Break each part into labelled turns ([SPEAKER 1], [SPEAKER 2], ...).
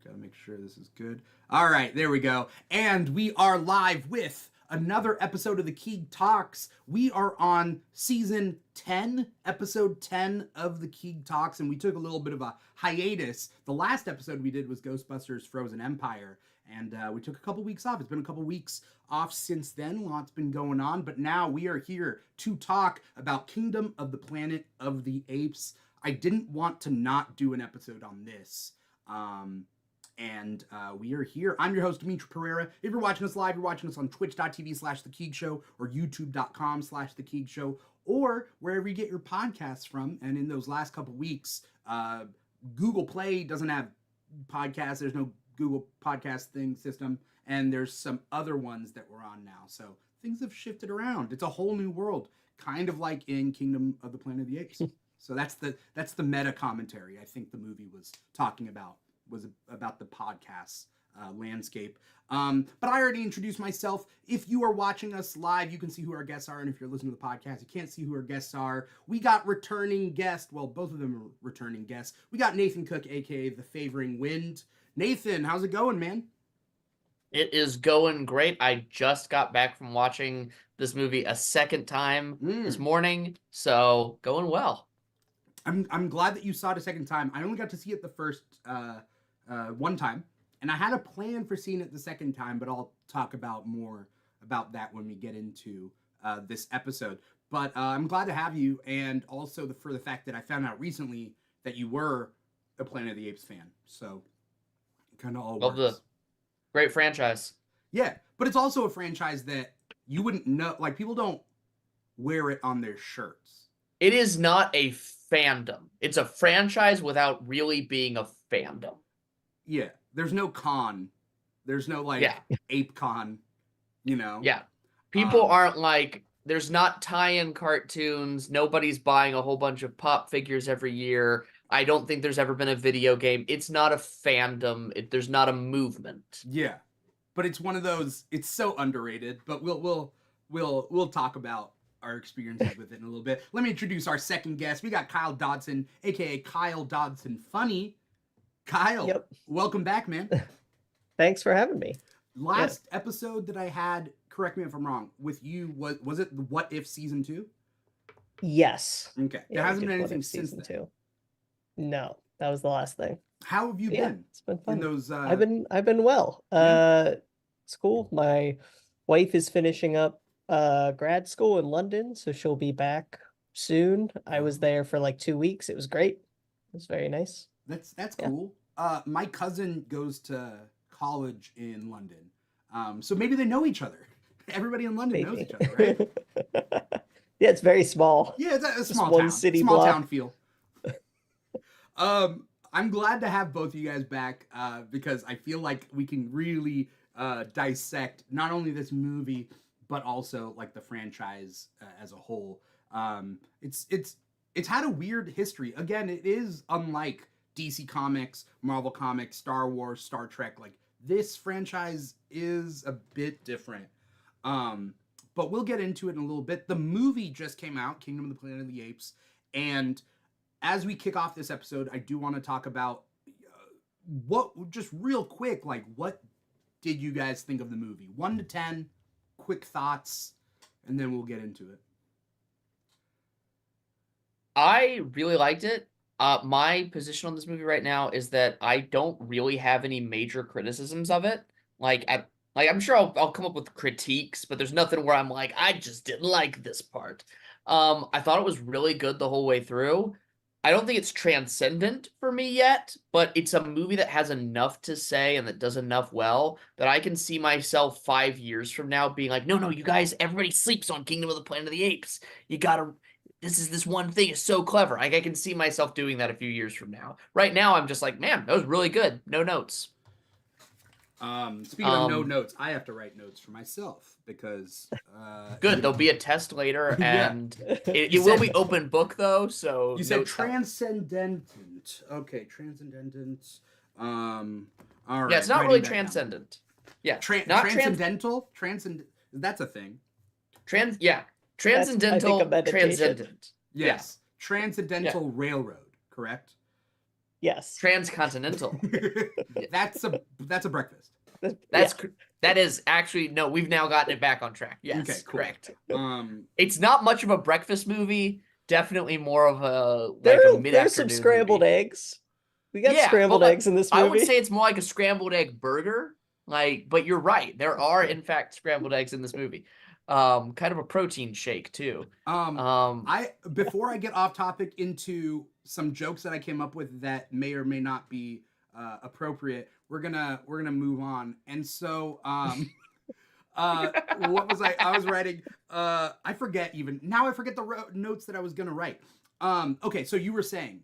[SPEAKER 1] Gotta make sure this is good. All right, there we go. And we are live with another episode of the Keeg Talks. We are on season 10, episode 10 of the Keeg Talks, and we took a little bit of a hiatus. The last episode we did was Ghostbusters Frozen Empire, and we took a couple weeks off. It's been a couple weeks off since then. Lots been going on, but now we are here to talk about Kingdom of the Planet of the Apes. I didn't want to not do an episode on this. And we are here. I'm your host, Dimithri Perera. If you're watching us live, you're watching us on twitch.tv/The Keeg Show or youtube.com/The Keeg Show or wherever you get your podcasts from. And in those last couple weeks, Google Play doesn't have podcasts. There's no Google podcast system. And there's some other ones that we're on now. So things have shifted around. It's a whole new world, kind of like in Kingdom of the Planet of the Apes. So that's the meta commentary I think the movie was talking about. Was about the podcast landscape. But I already introduced myself. If you are watching us live, you can see who our guests are. And if you're listening to the podcast, you can't see who our guests are. We got returning guests. Well, both of them are returning guests. We got Nathan Cook, a.k.a. The Favoring Wind. Nathan, how's it going, man?
[SPEAKER 2] It is going great. I just got back from watching this movie a second time this morning. So going well.
[SPEAKER 1] I'm glad that you saw it a second time. I only got to see it the first one time, and I had a plan for seeing it the second time, but I'll talk about more about that when we get into this episode. But I'm glad to have you, and also for the fact that I found out recently that you were a Planet of the Apes fan. So it kind of all
[SPEAKER 2] Love
[SPEAKER 1] works.
[SPEAKER 2] the great franchise.
[SPEAKER 1] Yeah, but it's also a franchise that you wouldn't know. Like, people don't wear it on their shirts.
[SPEAKER 2] It is not a fandom. It's a franchise without really being a fandom.
[SPEAKER 1] Yeah, there's no con. There's no ape con, you know?
[SPEAKER 2] Yeah. People aren't like, there's not tie-in cartoons. Nobody's buying a whole bunch of pop figures every year. I don't think there's ever been a video game. It's not a fandom. There's not a movement.
[SPEAKER 1] Yeah. But it's one of those, it's so underrated, but we'll talk about our experiences with it in a little bit. Let me introduce our second guest. We got Kyle Dodson, aka Kyle Dodson Funny. Kyle, Welcome back, man.
[SPEAKER 3] Thanks for having me.
[SPEAKER 1] Last episode that I had, correct me if I'm wrong, with you, was it the What If Season 2?
[SPEAKER 3] Yes.
[SPEAKER 1] Okay. There hasn't been anything since then.
[SPEAKER 3] Season 2. No, that was the last thing.
[SPEAKER 1] How have you been?
[SPEAKER 3] It's been fun.
[SPEAKER 1] In those,
[SPEAKER 3] I've been well. It's cool. My wife is finishing up grad school in London, so she'll be back soon. I was there for like 2 weeks. It was great. It was very nice.
[SPEAKER 1] That's cool. My cousin goes to college in London, so maybe they know each other. Everybody in London knows each other, right?
[SPEAKER 3] Yeah, it's very small.
[SPEAKER 1] Yeah, it's a small
[SPEAKER 3] one
[SPEAKER 1] town,
[SPEAKER 3] city
[SPEAKER 1] small
[SPEAKER 3] block.
[SPEAKER 1] town feel. I'm glad to have both of you guys back because I feel like we can really dissect not only this movie but also like the franchise as a whole. It's had a weird history. Again, it is unlike DC Comics, Marvel Comics, Star Wars, Star Trek. Like, this franchise is a bit different. But we'll get into it in a little bit. The movie just came out, Kingdom of the Planet of the Apes, and as we kick off this episode, I do want to talk about just real quick, like, what did you guys think of the movie? 1 to 10, quick thoughts, and then we'll get into it.
[SPEAKER 2] I really liked it. My position on this movie right now is that I don't really have any major criticisms of it. I'm sure I'll come up with critiques, but there's nothing where I'm like, I just didn't like this part. I thought it was really good the whole way through. I don't think it's transcendent for me yet, but it's a movie that has enough to say and that does enough well that I can see myself 5 years from now being like, no, you guys, everybody sleeps on Kingdom of the Planet of the Apes. This one thing is so clever. I can see myself doing that a few years from now. Right now, I'm just like, man, that was really good. No notes.
[SPEAKER 1] Speaking of no notes, I have to write notes for myself because
[SPEAKER 2] good. There'll be a test later, and it will be open book though. So
[SPEAKER 1] you said transcendent. Okay, transcendent. All right.
[SPEAKER 2] Yeah, it's not really transcendent. Yeah,
[SPEAKER 1] not transcendental. That's a thing.
[SPEAKER 2] Transcendental, transcendent.
[SPEAKER 1] Yes, transcendental railroad. Correct.
[SPEAKER 3] Yes.
[SPEAKER 2] Transcontinental.
[SPEAKER 1] That's a breakfast.
[SPEAKER 2] That is actually no. We've now gotten it back on track. Yes,
[SPEAKER 1] Okay, cool.
[SPEAKER 2] correct.
[SPEAKER 1] Um,
[SPEAKER 2] It's not much of a breakfast movie. Definitely more of a
[SPEAKER 3] There's
[SPEAKER 2] mid-afternoon
[SPEAKER 3] some scrambled
[SPEAKER 2] movie.
[SPEAKER 3] eggs. We got
[SPEAKER 2] Yeah,
[SPEAKER 3] scrambled
[SPEAKER 2] but
[SPEAKER 3] eggs in this
[SPEAKER 2] I would
[SPEAKER 3] movie.
[SPEAKER 2] say it's more like a scrambled egg burger. But you're right. There are in fact scrambled eggs in this movie. Kind of a protein shake too.
[SPEAKER 1] Before I get off topic into some jokes that I came up with that may or may not be appropriate, we're gonna move on. And so, what was I was writing? I forget even now. I forget the notes that I was gonna write. Okay, so you were saying,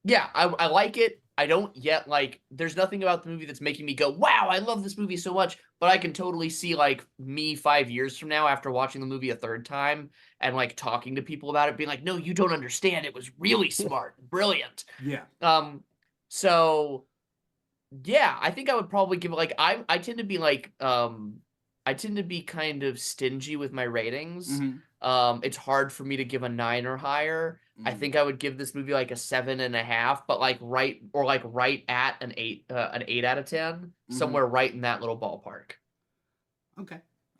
[SPEAKER 2] Yeah, I like it. I don't yet there's nothing about the movie that's making me go, wow, I love this movie so much. But I can totally see me 5 years from now after watching the movie a third time and talking to people about it, being like, no, you don't understand. It was really smart, brilliant.
[SPEAKER 1] yeah,
[SPEAKER 2] So yeah, I think I would probably give it I tend to be I tend to be kind of stingy with my ratings. It's hard for me to give a 9 or higher. I think I would give this movie a 7.5, but right at an 8, an 8 out of 10, somewhere right in that little ballpark.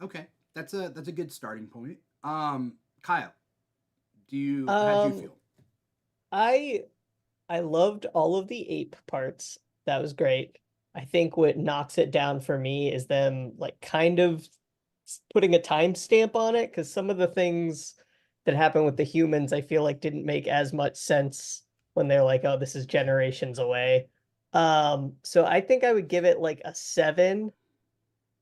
[SPEAKER 1] Okay, that's a good starting point. Kyle, how do you feel?
[SPEAKER 3] I loved all of the ape parts. That was great. I think what knocks it down for me is them kind of putting a timestamp on it, because some of the things that happen with the humans I feel didn't make as much sense when they're oh, this is generations away. So I think I would give it a 7,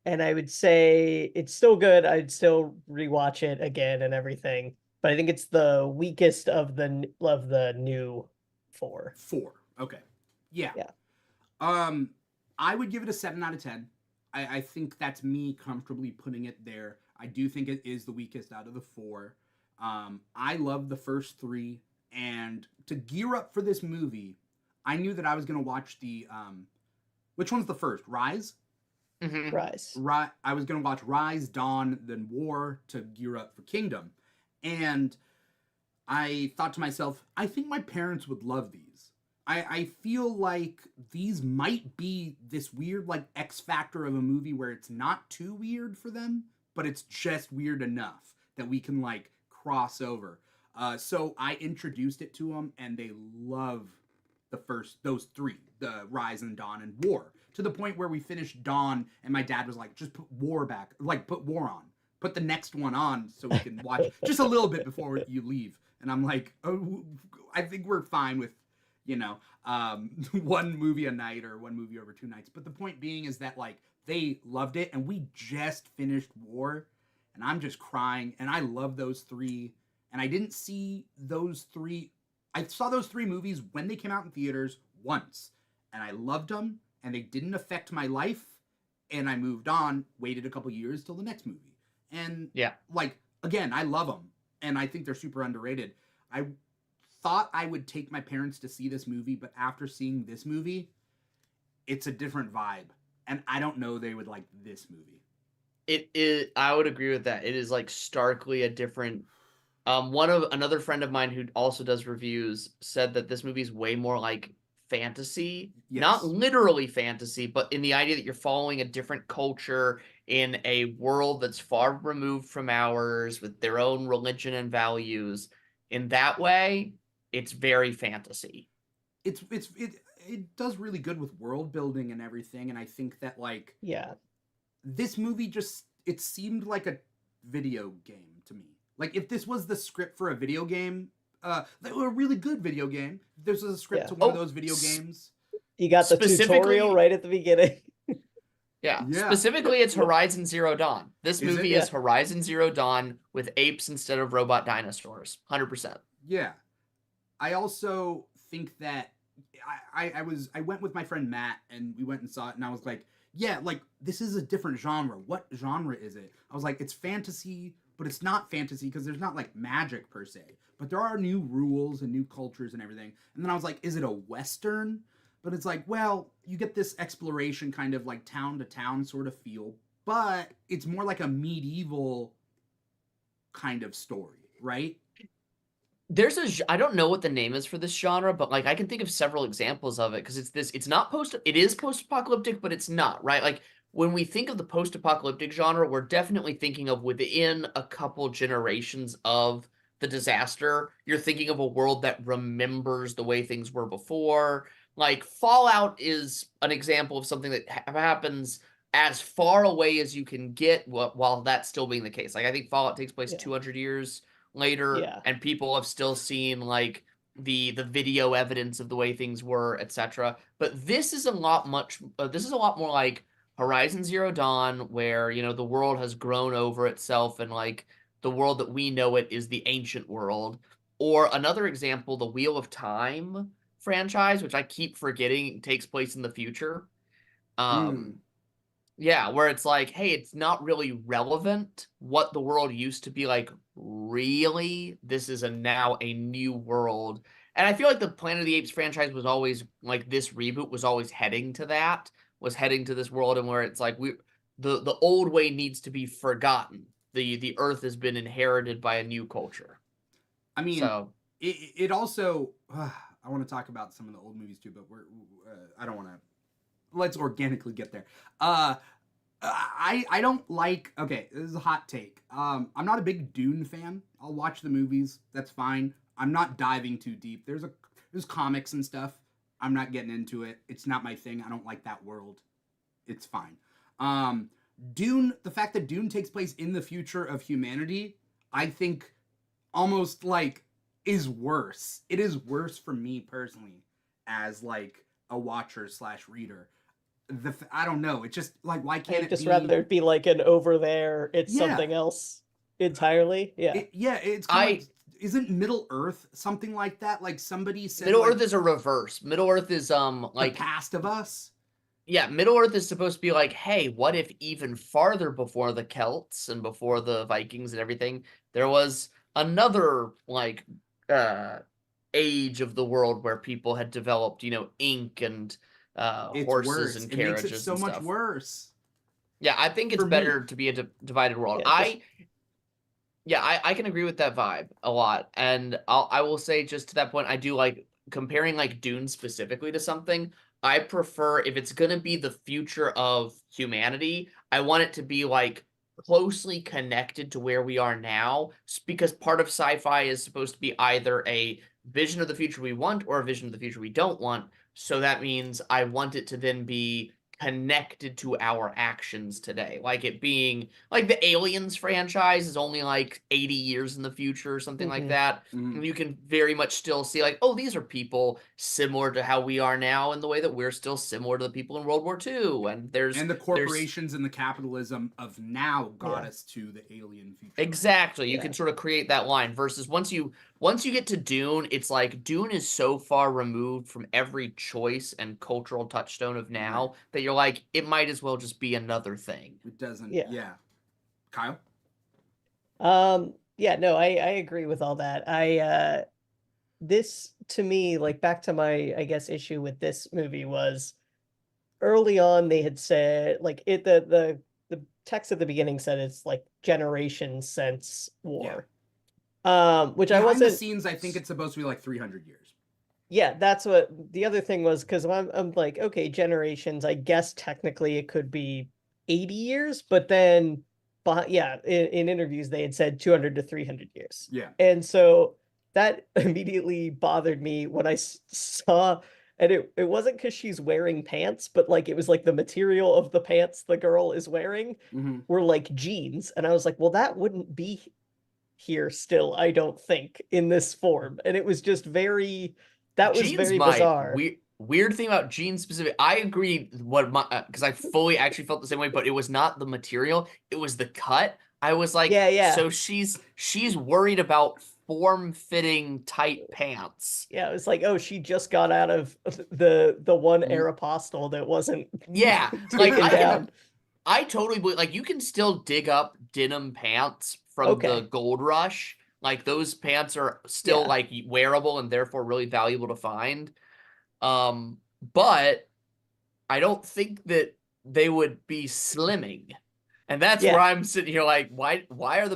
[SPEAKER 3] and I would say it's still good. I'd still rewatch it again and everything, but I think it's the weakest of the new 4.
[SPEAKER 1] 4. Okay. Yeah.
[SPEAKER 3] Yeah.
[SPEAKER 1] I would give it a 7 out of 10. I think that's me comfortably putting it there. I do think it is the weakest out of the 4. I love the first 3, and to gear up for this movie, I knew that I was going to watch the which one's the first? Rise?
[SPEAKER 3] Rise.
[SPEAKER 1] I was going to watch Rise, Dawn, then War to gear up for Kingdom. And I thought to myself, I think my parents would love these. I feel like these might be this weird X factor of a movie where it's not too weird for them, but it's just weird enough that we can cross over. So I introduced it to them, and they love those 3, the Rise and Dawn and War, to the point where we finished Dawn and my dad was like, just put War back, put War on, put the next one on so we can watch just a little bit before you leave. And I'm like, oh, I think we're fine with one movie a night or one movie over 2 nights. But the point being is that they loved it, and we just finished War, and I'm just crying, and I love those 3. And I didn't see those 3. I saw those 3 movies when they came out in theaters once, and I loved them, and they didn't affect my life, and I moved on, waited a couple years till the next movie. And
[SPEAKER 2] yeah,
[SPEAKER 1] again, I love them, and I think they're super underrated. I thought I would take my parents to see this movie, but after seeing this movie, it's a different vibe, and I don't know they would like this movie.
[SPEAKER 2] It is. I would agree with that. It is starkly a different. Another friend of mine who also does reviews said that this movie is way more fantasy,
[SPEAKER 1] Yes.
[SPEAKER 2] Not literally fantasy, but in the idea that you're following a different culture in a world that's far removed from ours, with their own religion and values. In that way, it's very fantasy.
[SPEAKER 1] It does really good with world building and everything, and I think that
[SPEAKER 3] yeah,
[SPEAKER 1] this movie it seemed like a video game to me. If this was the script for a video game, a really good video game, if this was a script to one of those video games.
[SPEAKER 3] You got the tutorial right at the beginning.
[SPEAKER 2] Yeah. Specifically, it's Horizon Zero Dawn. This movie is Horizon Zero Dawn with apes instead of robot dinosaurs. 100%.
[SPEAKER 1] Yeah. I also think that I went with my friend Matt, and we went and saw it, and I was like, yeah, this is a different genre. What genre is it? I was like, it's fantasy, but it's not fantasy because there's not magic per se. But there are new rules and new cultures and everything. And then I was like, is it a Western? But it's well, you get this exploration kind of town to town sort of feel, but it's more like a medieval kind of story, right?
[SPEAKER 2] I don't know what the name is for this genre, but like I can think of several examples of it because it is post-apocalyptic, but it's not, right? Like when we think of the post-apocalyptic genre, we're definitely thinking of within a couple generations of the disaster. You're thinking of a world that remembers the way things were before. Like Fallout is an example of something that happens as far away as you can get while that's still being the case. Like I think Fallout takes place
[SPEAKER 3] Yeah.
[SPEAKER 2] 200 years later,
[SPEAKER 3] Yeah.
[SPEAKER 2] and people have still seen like the video evidence of the way things were, etc. But this is a lot more like Horizon Zero Dawn, where the world has grown over itself, and like the world that we know it is the ancient world. Or another example, the Wheel of Time franchise, which I keep forgetting takes place in the future.
[SPEAKER 1] Mm.
[SPEAKER 2] Yeah, where it's like, hey, it's not really relevant what the world used to be like, really. This is now a new world. And I feel like the Planet of the Apes franchise was always like this reboot was always heading to that, was heading to this world, and where it's like the old way needs to be forgotten. The earth has been inherited by a new culture.
[SPEAKER 1] I mean,
[SPEAKER 2] So
[SPEAKER 1] it also I want to talk about some of the old movies too, but I don't want to. Let's organically get there. I don't like. Okay, this is a hot take. I'm not a big Dune fan. I'll watch the movies. That's fine. I'm not diving too deep. There's comics and stuff. I'm not getting into it. It's not my thing. I don't like that world. It's fine. Dune. The fact that Dune takes place in the future of humanity, I think, almost like is worse. It is worse for me personally, as like a watcher slash reader. I don't know. It's just like, why can't
[SPEAKER 3] I'd
[SPEAKER 1] it
[SPEAKER 3] just
[SPEAKER 1] be?
[SPEAKER 3] rather it be like an over there, it's
[SPEAKER 1] Yeah.
[SPEAKER 3] something else entirely. Yeah.
[SPEAKER 1] It's kind of like, isn't Middle Earth something like that? Like somebody said,
[SPEAKER 2] Middle
[SPEAKER 1] like,
[SPEAKER 2] Earth is a reverse. Middle Earth is like
[SPEAKER 1] the past of us.
[SPEAKER 2] Yeah, Middle Earth is supposed to be like, hey, what if even farther before the Celts and before the Vikings and everything, there was another like age of the world where people had developed, ink and
[SPEAKER 1] It's
[SPEAKER 2] horses
[SPEAKER 1] worse.
[SPEAKER 2] and
[SPEAKER 1] It makes it
[SPEAKER 2] carriages
[SPEAKER 1] so
[SPEAKER 2] and
[SPEAKER 1] much
[SPEAKER 2] stuff.
[SPEAKER 1] worse.
[SPEAKER 2] Yeah, I think it's
[SPEAKER 1] For me.
[SPEAKER 2] better to be a divided world.
[SPEAKER 3] Yeah, just
[SPEAKER 2] I can agree with that vibe a lot. And I will say just to that point, I do like comparing like Dune specifically to something. I prefer if it's gonna be the future of humanity, I want it to be like closely connected to where we are now, because part of sci-fi is supposed to be either a vision of the future we want or a vision of the future we don't want. So that means I want it to then be connected to our actions today. Like it being like the Aliens franchise is only like 80 years in the future or something like that. And you can very much still see like, oh, these are people similar to how we are now in the way that we're still similar to the people in World War II. And
[SPEAKER 1] the corporations and the capitalism of now got us to the alien future.
[SPEAKER 2] Exactly. You can sort of create that line versus once you get to Dune, it's like Dune is so far removed from every choice and cultural touchstone of now that you're like, it might as well just be another thing.
[SPEAKER 1] It doesn't.
[SPEAKER 3] Yeah.
[SPEAKER 1] Yeah. Kyle?
[SPEAKER 3] Yeah, no, I agree with all that. This to me, like back to my, I guess, issue with this movie was early on they had said like the text at the beginning said it's like generations since war. Which
[SPEAKER 1] Behind
[SPEAKER 3] I wasn't
[SPEAKER 1] the scenes, I think it's supposed to be like 300 years.
[SPEAKER 3] Yeah, that's what the other thing was, because I'm like, okay, generations, I guess technically it could be 80 years, but then in interviews they had said 200 to 300 years.
[SPEAKER 1] Yeah.
[SPEAKER 3] And so that immediately bothered me when I saw, and it wasn't because she's wearing pants, but like it was like the material of the pants the girl is wearing were like jeans. And I was like, well, that wouldn't be here still, I don't think, in this form. And it was just that was very bizarre.
[SPEAKER 2] Weird thing about jeans specific. I agree because I fully actually felt the same way, but it was not the material, it was the cut. I was like,
[SPEAKER 3] yeah.
[SPEAKER 2] So she's worried about form-fitting tight pants.
[SPEAKER 3] Yeah, it was like, oh, she just got out of the one Aeropostale that wasn't
[SPEAKER 2] like
[SPEAKER 3] down.
[SPEAKER 2] I totally believe like you can still dig up denim pants from the gold rush. Like those pants are still like wearable and therefore really valuable to find. But I don't think that they would be slimming. And that's where I'm sitting here like, why are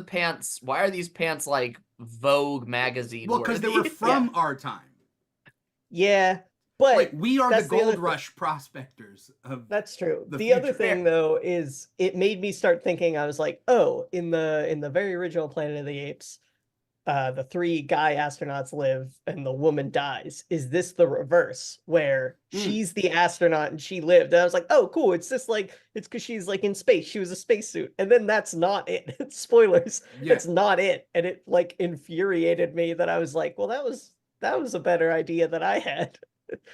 [SPEAKER 2] these pants like Vogue magazine.
[SPEAKER 1] Well, because they
[SPEAKER 2] worthy.
[SPEAKER 1] were from our time.
[SPEAKER 3] Yeah, but
[SPEAKER 1] Like, we are the
[SPEAKER 3] that's the other
[SPEAKER 1] gold
[SPEAKER 3] thing.
[SPEAKER 1] rush prospectors of
[SPEAKER 3] That's true.
[SPEAKER 1] the
[SPEAKER 3] The other
[SPEAKER 1] future.
[SPEAKER 3] thing though is it made me start thinking. I was like, oh, in the very original Planet of the Apes, the 3 guy astronauts live and the woman dies. Is this the reverse where she's the astronaut and she lived? And I was like, oh, cool. It's just like it's because she's like in space. She was a spacesuit, and then that's not it. Spoilers.
[SPEAKER 1] Yeah.
[SPEAKER 3] It's not it, and it like infuriated me that I was like, well, that was a better idea than I had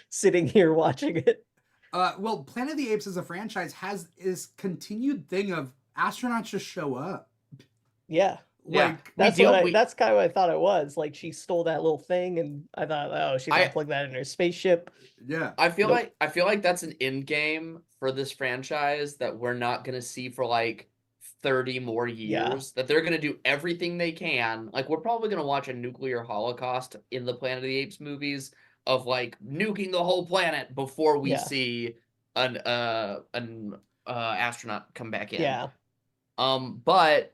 [SPEAKER 3] sitting here watching it.
[SPEAKER 1] Well, Planet of the Apes as a franchise has this continued thing of astronauts just show up.
[SPEAKER 3] Yeah.
[SPEAKER 1] Like,
[SPEAKER 3] that's that's kind of what I thought it was. Like she stole that little thing, and I thought, oh, she's gonna plug that in her spaceship.
[SPEAKER 1] Yeah.
[SPEAKER 2] I feel like that's an end game for this franchise that we're not gonna see for like 30 more years.
[SPEAKER 3] Yeah.
[SPEAKER 2] That they're gonna do everything they can. Like we're probably gonna watch a nuclear holocaust in the Planet of the Apes movies of like nuking the whole planet before we see an astronaut come back in.
[SPEAKER 3] Yeah.
[SPEAKER 2] But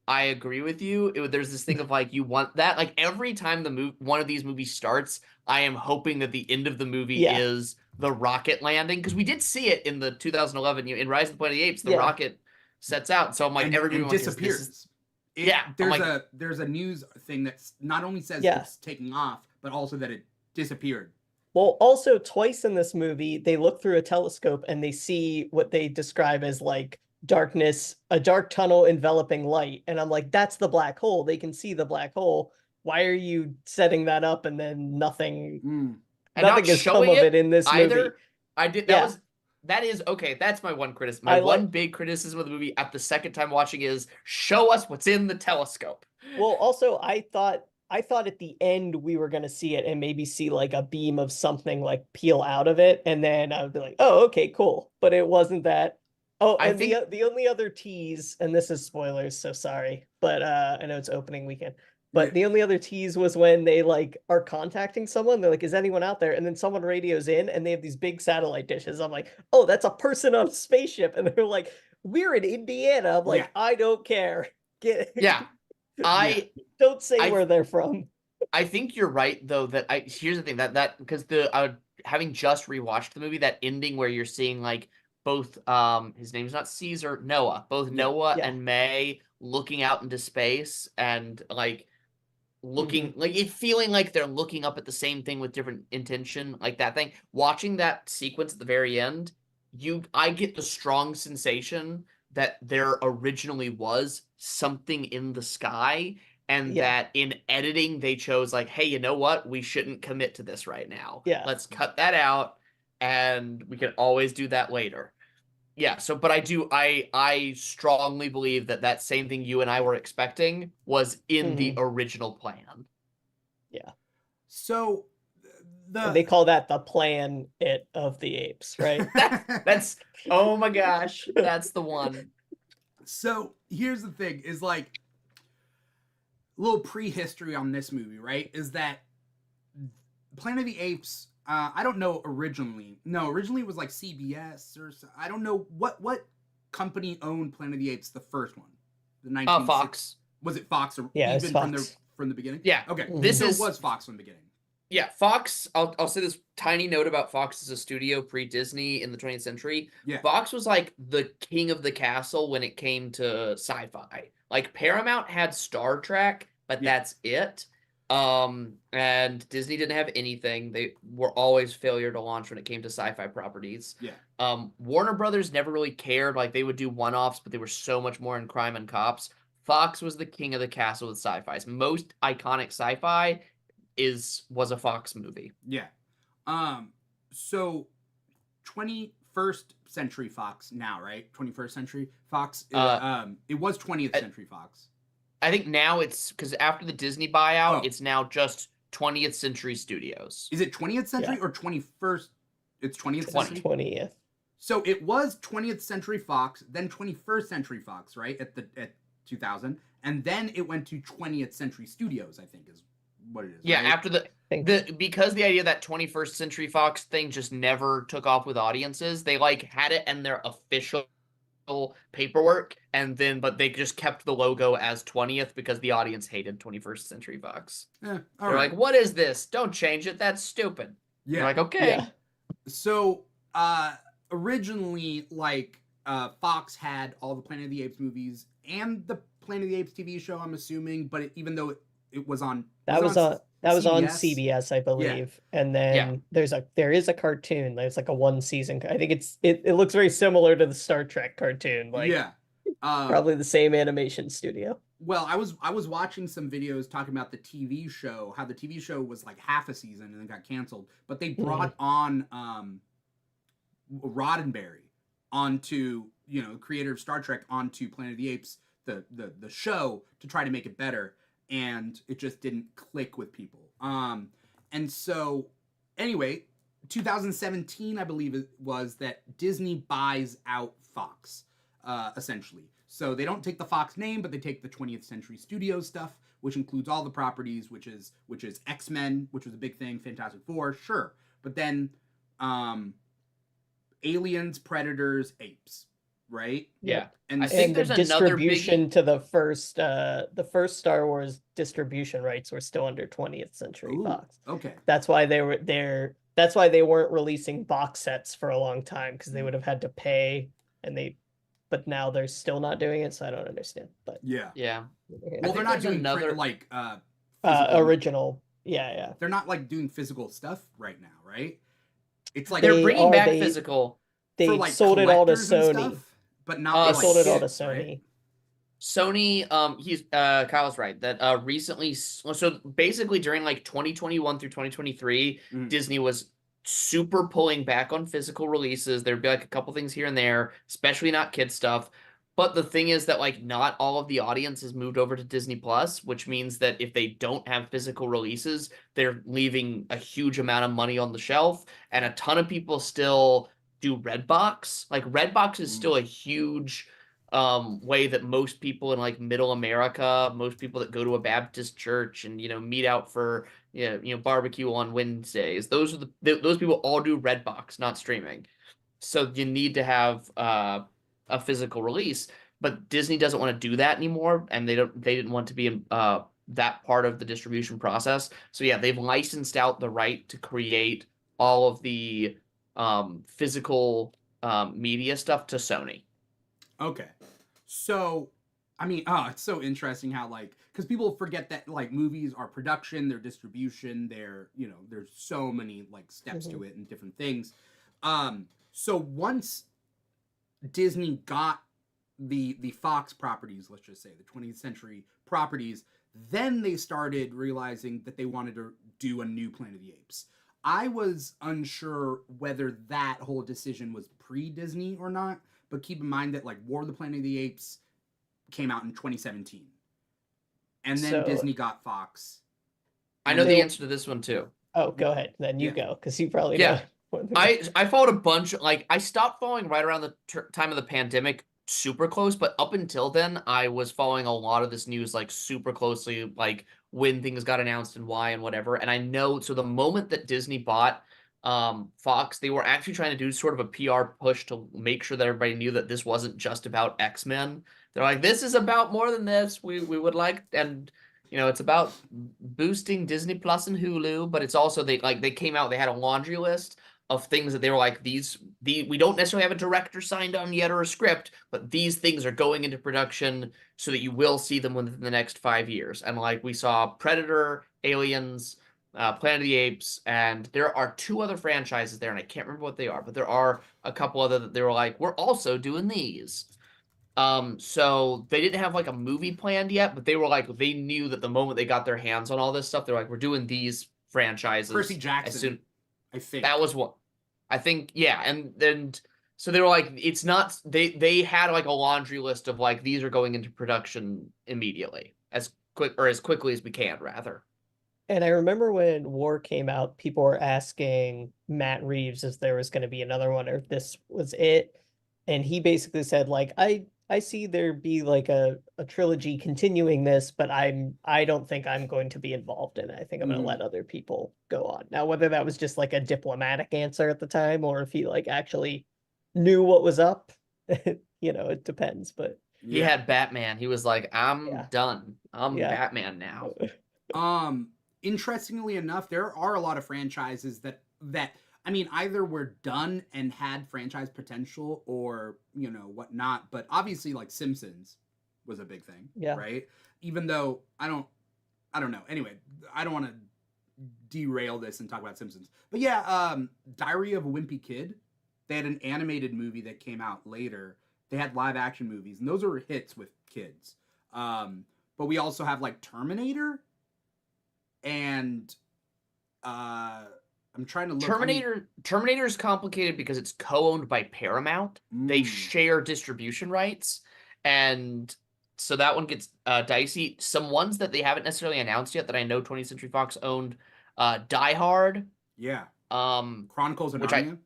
[SPEAKER 2] I agree with you. There's this thing of like you want that. Like every time one of these movies starts, I am hoping that the end of the movie is the rocket landing, because we did see it in the 2011 in Rise of the Planet of the Apes. The rocket sets out, so I'm like everyone
[SPEAKER 1] disappears. There's a news thing that not only says it's taking off, but also that it disappeared.
[SPEAKER 3] Well, also twice in this movie, they look through a telescope and they see what they describe as like darkness, a dark tunnel enveloping light. And I'm like, that's the black hole. They can see the black hole. Why are you setting that up and then nothing has come of it in this movie?
[SPEAKER 2] That is okay. That's my one criticism. My one big criticism of the movie at the second time watching is show us what's in the telescope.
[SPEAKER 3] Well, also I thought at the end we were going to see it and maybe see like a beam of something like peel out of it. And then I would be like, oh, okay, cool. But it wasn't that. Oh, and the only other tease, and this is spoilers, so sorry, but I know it's opening weekend. But the only other tease was when they like are contacting someone. They're like, is anyone out there? And then someone radios in and they have these big satellite dishes. I'm like, oh, that's a person on a spaceship. And they're like, we're in Indiana. I'm like, I don't care. Don't say where they're from.
[SPEAKER 2] I think you're right though, here's the thing that because having just rewatched the movie, that ending where you're seeing like both his name's not Caesar, Noah, both Noah and May looking out into space and like looking like it feeling like they're looking up at the same thing with different intention, like that thing. Watching that sequence at the very end, I get the strong sensation that there originally was something in the sky, and that in editing they chose like, hey, you know what? We shouldn't commit to this right now. Let's cut that out and we can always do that later. But I strongly believe that same thing you and I were expecting was in the original plan.
[SPEAKER 1] So
[SPEAKER 3] they call that the Planet of the Apes, right?
[SPEAKER 2] that's oh my gosh, that's the one.
[SPEAKER 1] So here's the thing, is like a little prehistory on this movie, right? Is that Planet of the Apes, I don't know originally. No, originally it was like CBS or I don't know what company owned Planet of the Apes, the first one. The 1960s.
[SPEAKER 2] Fox.
[SPEAKER 1] Was it Fox or
[SPEAKER 3] even
[SPEAKER 1] it's Fox. From the beginning?
[SPEAKER 2] Yeah.
[SPEAKER 1] Okay.
[SPEAKER 2] It
[SPEAKER 1] was Fox from the beginning.
[SPEAKER 2] Yeah, Fox, I'll say this tiny note about Fox as a studio pre-Disney in the 20th century.
[SPEAKER 1] Yeah.
[SPEAKER 2] Fox was like the king of the castle when it came to sci-fi. Like Paramount had Star Trek, but that's it. And Disney didn't have anything. They were always failure to launch when it came to sci-fi properties.
[SPEAKER 1] Yeah.
[SPEAKER 2] Warner Brothers never really cared. Like they would do one-offs, but they were so much more in crime and cops. Fox was the king of the castle with sci-fis. Most iconic sci-fi was a Fox movie.
[SPEAKER 1] Yeah. So 21st century Fox now, right? 21st century Fox. It was 20th century Fox.
[SPEAKER 2] I think now it's because after the Disney buyout, it's now just 20th Century Studios.
[SPEAKER 1] Is it 20th century or 21st? It's 20th century?
[SPEAKER 3] 20th.
[SPEAKER 1] So it was 20th Century Fox, then 21st Century Fox, right? At 2000. And then it went to 20th Century Studios, I think is what it is.
[SPEAKER 2] Yeah,
[SPEAKER 1] right?
[SPEAKER 2] after because the idea that 21st Century Fox thing just never took off with audiences, they like had it in their official paperwork, but they just kept the logo as 20th because the audience hated 21st Century Fox.
[SPEAKER 1] All
[SPEAKER 2] They're
[SPEAKER 1] right.
[SPEAKER 2] like, what is this? Don't change it. That's stupid.
[SPEAKER 1] Yeah.
[SPEAKER 2] They're like, okay.
[SPEAKER 3] Yeah.
[SPEAKER 1] So originally, like Fox had all the Planet of the Apes movies and the Planet of the Apes TV show, I'm assuming, but even though it was on
[SPEAKER 3] That was on
[SPEAKER 1] CBS?
[SPEAKER 3] CBS, I believe. And then there is a cartoon. There's like a one season. I think it looks very similar to the Star Trek cartoon. Like probably the same animation studio.
[SPEAKER 1] Well, I was watching some videos talking about the TV show, how the TV show was like half a season and then got canceled, but they brought on Roddenberry onto, creator of Star Trek, onto Planet of the Apes, the show, to try to make it better, and it just didn't click with people. And so anyway, 2017, I believe it was, that Disney buys out Fox, essentially. So they don't take the Fox name, but they take the 20th Century Studios stuff, which includes all the properties, which is X-Men, which was a big thing, Fantastic Four, sure. But then Aliens, Predators, Apes, right?
[SPEAKER 2] Yeah.
[SPEAKER 1] And
[SPEAKER 2] I think there's
[SPEAKER 3] the
[SPEAKER 2] another
[SPEAKER 3] distribution to the first Star Wars distribution rights were still under 20th Century Fox.
[SPEAKER 1] Okay.
[SPEAKER 3] That's why they were there. That's why they weren't releasing box sets for a long time, because they would have had to pay, but now they're still not doing it, so I don't understand. But
[SPEAKER 1] yeah.
[SPEAKER 2] Well,
[SPEAKER 1] they're not doing
[SPEAKER 2] another
[SPEAKER 3] original. Yeah.
[SPEAKER 1] They're not like doing physical stuff right now, right? It's like
[SPEAKER 2] they're bringing back physical.
[SPEAKER 3] They
[SPEAKER 1] like
[SPEAKER 3] sold it all to
[SPEAKER 1] collectors and
[SPEAKER 3] Sony,
[SPEAKER 1] stuff, but not.
[SPEAKER 3] They sold it all to
[SPEAKER 1] kids,
[SPEAKER 3] Sony.
[SPEAKER 1] Right?
[SPEAKER 2] Sony, he's Kyle's right that recently. So basically, during like 2021 through 2023, Disney was super pulling back on physical releases. There'd be like a couple things here and there, especially not kid stuff. But the thing is that like not all of the audience has moved over to Disney Plus, which means that if they don't have physical releases, they're leaving a huge amount of money on the shelf, and a ton of people still do Redbox. Like Redbox is still a huge way that most people in like middle America, most people that go to a Baptist church and meet out for barbecue on Wednesdays, those people all do Redbox, not streaming. So you need to have a physical release, but Disney doesn't want to do that anymore, and they didn't want to be in that part of the distribution process. So yeah, they've licensed out the right to create all of the physical media stuff to Sony.
[SPEAKER 1] Okay. So, I mean, it's so interesting how, like, because people forget that, like, movies are production, they're distribution, there's so many, like, steps to it and different things. So once Disney got the Fox properties, let's just say, the 20th Century properties, then they started realizing that they wanted to do a new Planet of the Apes. I was unsure whether that whole decision was pre-Disney or not, but keep in mind that like War of the Planet of the Apes came out in 2017. And then Disney got Fox.
[SPEAKER 2] I know the answer to this one too.
[SPEAKER 3] Oh, go ahead. Then you go, because you probably know.
[SPEAKER 2] I followed a bunch, like I stopped following right around the time of the pandemic super close, but up until then I was following a lot of this news like super closely, like when things got announced and why and whatever. And I know, so the moment that Disney bought Fox, they were actually trying to do sort of a PR push to make sure that everybody knew that this wasn't just about X-Men. They're like, this is about more than this. We would like, and it's about boosting Disney Plus and Hulu, but it's also they came out, they had a laundry list of things that they were like, we don't necessarily have a director signed on yet or a script, but these things are going into production so that you will see them within the next 5 years. And like we saw Predator, Aliens, Planet of the Apes, and there are 2 other franchises there, and I can't remember what they are, but there are a couple other that they were like, we're also doing these. So they didn't have like a movie planned yet, but they were like, they knew that the moment they got their hands on all this stuff, they're like, we're doing these franchises.
[SPEAKER 1] Percy Jackson, I think.
[SPEAKER 2] That was what I think, yeah. And then so they were like, it's not, they had like a laundry list of like, these are going into production immediately, as quickly as we can, rather.
[SPEAKER 3] And I remember when War came out, people were asking Matt Reeves if there was going to be another one or if this was it. And he basically said, like, I see there be like a trilogy continuing this, but I don't think I'm going to be involved in it. I think I'm going to let other people go on. Now, whether that was just like a diplomatic answer at the time or if he like actually knew what was up, it depends, but
[SPEAKER 2] He had Batman. He was like, I'm
[SPEAKER 3] Yeah.
[SPEAKER 2] done. I'm
[SPEAKER 3] Yeah.
[SPEAKER 2] Batman now.
[SPEAKER 1] Interestingly enough, there are a lot of franchises that I mean, either were done and had franchise potential or, whatnot, but obviously like Simpsons was a big thing,
[SPEAKER 3] Yeah.
[SPEAKER 1] right? Even though I don't know. Anyway, I don't want to derail this and talk about Simpsons. But yeah, Diary of a Wimpy Kid, they had an animated movie that came out later. They had live action movies, and those are hits with kids. But we also have like Terminator, and I'm trying to look.
[SPEAKER 2] Terminator is complicated because it's co-owned by Paramount. They share distribution rights, and so that one gets dicey. Some ones that they haven't necessarily announced yet that I know 20th Century Fox owned, Die Hard.
[SPEAKER 1] Yeah.
[SPEAKER 2] Chronicles
[SPEAKER 1] of
[SPEAKER 2] which
[SPEAKER 1] Narnia.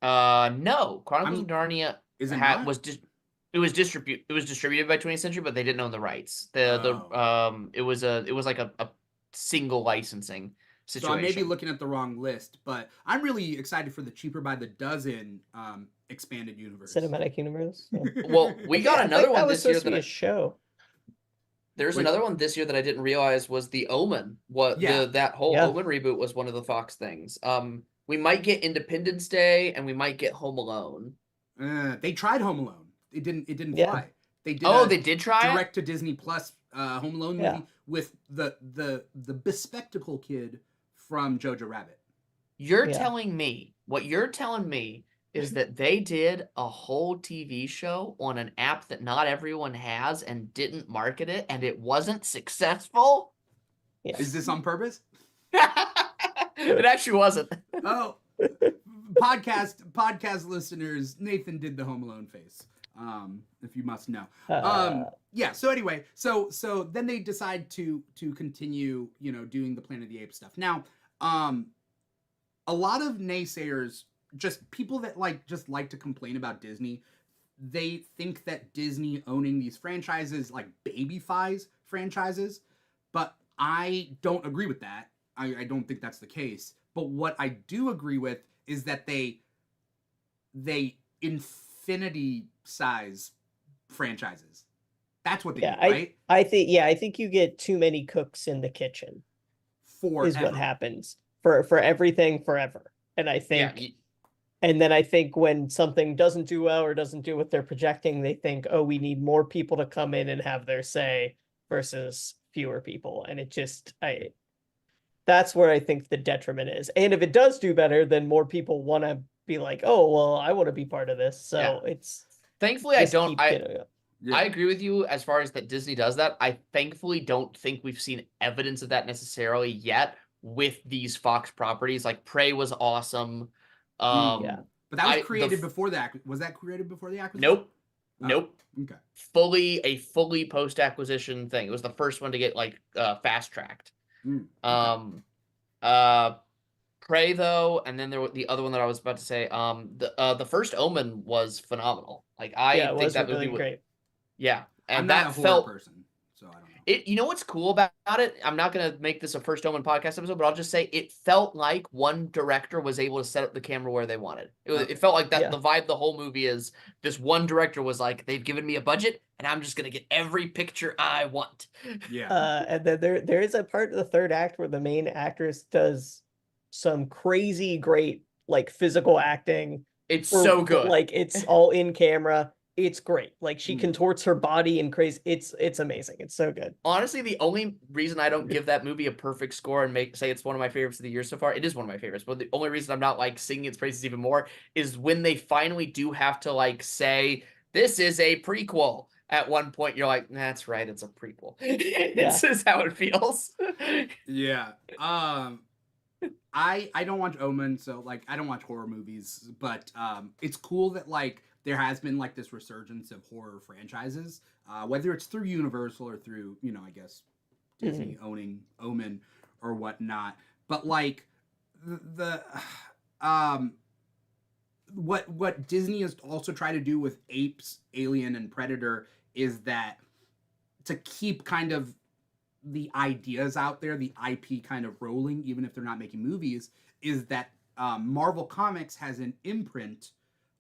[SPEAKER 2] No, Chronicles of Narnia
[SPEAKER 1] Is it not?
[SPEAKER 2] It was distributed by 20th Century, but they didn't own the rights. It was like a single licensing situation.
[SPEAKER 1] So I may be looking at the wrong list, but I'm really excited for the Cheaper by the Dozen expanded universe.
[SPEAKER 3] Cinematic universe. Yeah.
[SPEAKER 2] Well, we got another one this year
[SPEAKER 3] that a show.
[SPEAKER 2] There's another one this year that I didn't realize was The Omen. That whole Omen reboot was one of the Fox things. We might get Independence Day and we might get Home Alone.
[SPEAKER 1] They tried Home Alone. It didn't
[SPEAKER 3] Yeah.
[SPEAKER 1] fly. They did
[SPEAKER 2] try
[SPEAKER 1] direct to Disney Plus Home Alone movie with the bespectacle kid from Jojo Rabbit.
[SPEAKER 2] What you're telling me is that they did a whole TV show on an app that not everyone has and didn't market it, and it wasn't successful?
[SPEAKER 3] Yeah.
[SPEAKER 1] Is this on purpose?
[SPEAKER 2] It actually wasn't.
[SPEAKER 1] Oh, podcast listeners, Nathan did the Home Alone face. If you must know. Yeah. So anyway, so then they decide to continue, doing the Planet of the Apes stuff. Now, a lot of naysayers, just people that like to complain about Disney, they think that Disney owning these franchises like babyfies franchises, but I don't agree with that. I don't think that's the case. But what I do agree with is that they infinity size franchises. That's what they do, right?
[SPEAKER 3] I think you get too many cooks in the kitchen.
[SPEAKER 1] Is
[SPEAKER 3] what happens for everything forever. And I think and then I think when something doesn't do well or doesn't do what they're projecting, they think, oh, we need more people to come in and have their say versus fewer people. And that's where I think the detriment is. And if it does do better, then more people want to be like, oh, well, I want to be part of this. So it's
[SPEAKER 2] thankfully I agree with you as far as that Disney does that. I thankfully don't think we've seen evidence of that necessarily yet with these Fox properties. Like Prey was awesome.
[SPEAKER 1] But that was created before the was that created before the acquisition?
[SPEAKER 2] Nope.
[SPEAKER 1] Okay.
[SPEAKER 2] A fully post-acquisition thing. It was the first one to get like fast tracked. Prey though, and then there was the other one that I was about to say. The first Omen was phenomenal. Like I think that movie was great. Yeah, and
[SPEAKER 1] I'm not a horror person, so I don't know.
[SPEAKER 2] You know what's cool about it? I'm not gonna make this a first Omen podcast episode, but I'll just say it felt like one director was able to set up the camera where they wanted. It felt like that. The vibe of the whole movie is this one director was like, they've given me a budget, and I'm just gonna get every picture I want.
[SPEAKER 1] Yeah.
[SPEAKER 3] And then there is a part of the third act where the main actress does some crazy great like physical acting.
[SPEAKER 2] It's so good.
[SPEAKER 3] Like it's all in camera. It's great. Like she contorts her body and crazy. It's amazing. It's so good.
[SPEAKER 2] Honestly, the only reason I don't give that movie a perfect score and say it's one of my favorites of the year so far, it is one of my favorites. But the only reason I'm not like singing its praises even more is when they finally do have to like say this is a prequel. At one point, you're like, that's right, it's a prequel. This is how it feels.
[SPEAKER 1] Yeah. I don't watch Omen, so like I don't watch horror movies, but it's cool that like there has been like this resurgence of horror franchises, whether it's through Universal or through, I guess Disney owning Omen or whatnot. But like what Disney has also tried to do with Apes, Alien, and Predator is that to keep kind of the ideas out there, the IP kind of rolling, even if they're not making movies, is that Marvel Comics has an imprint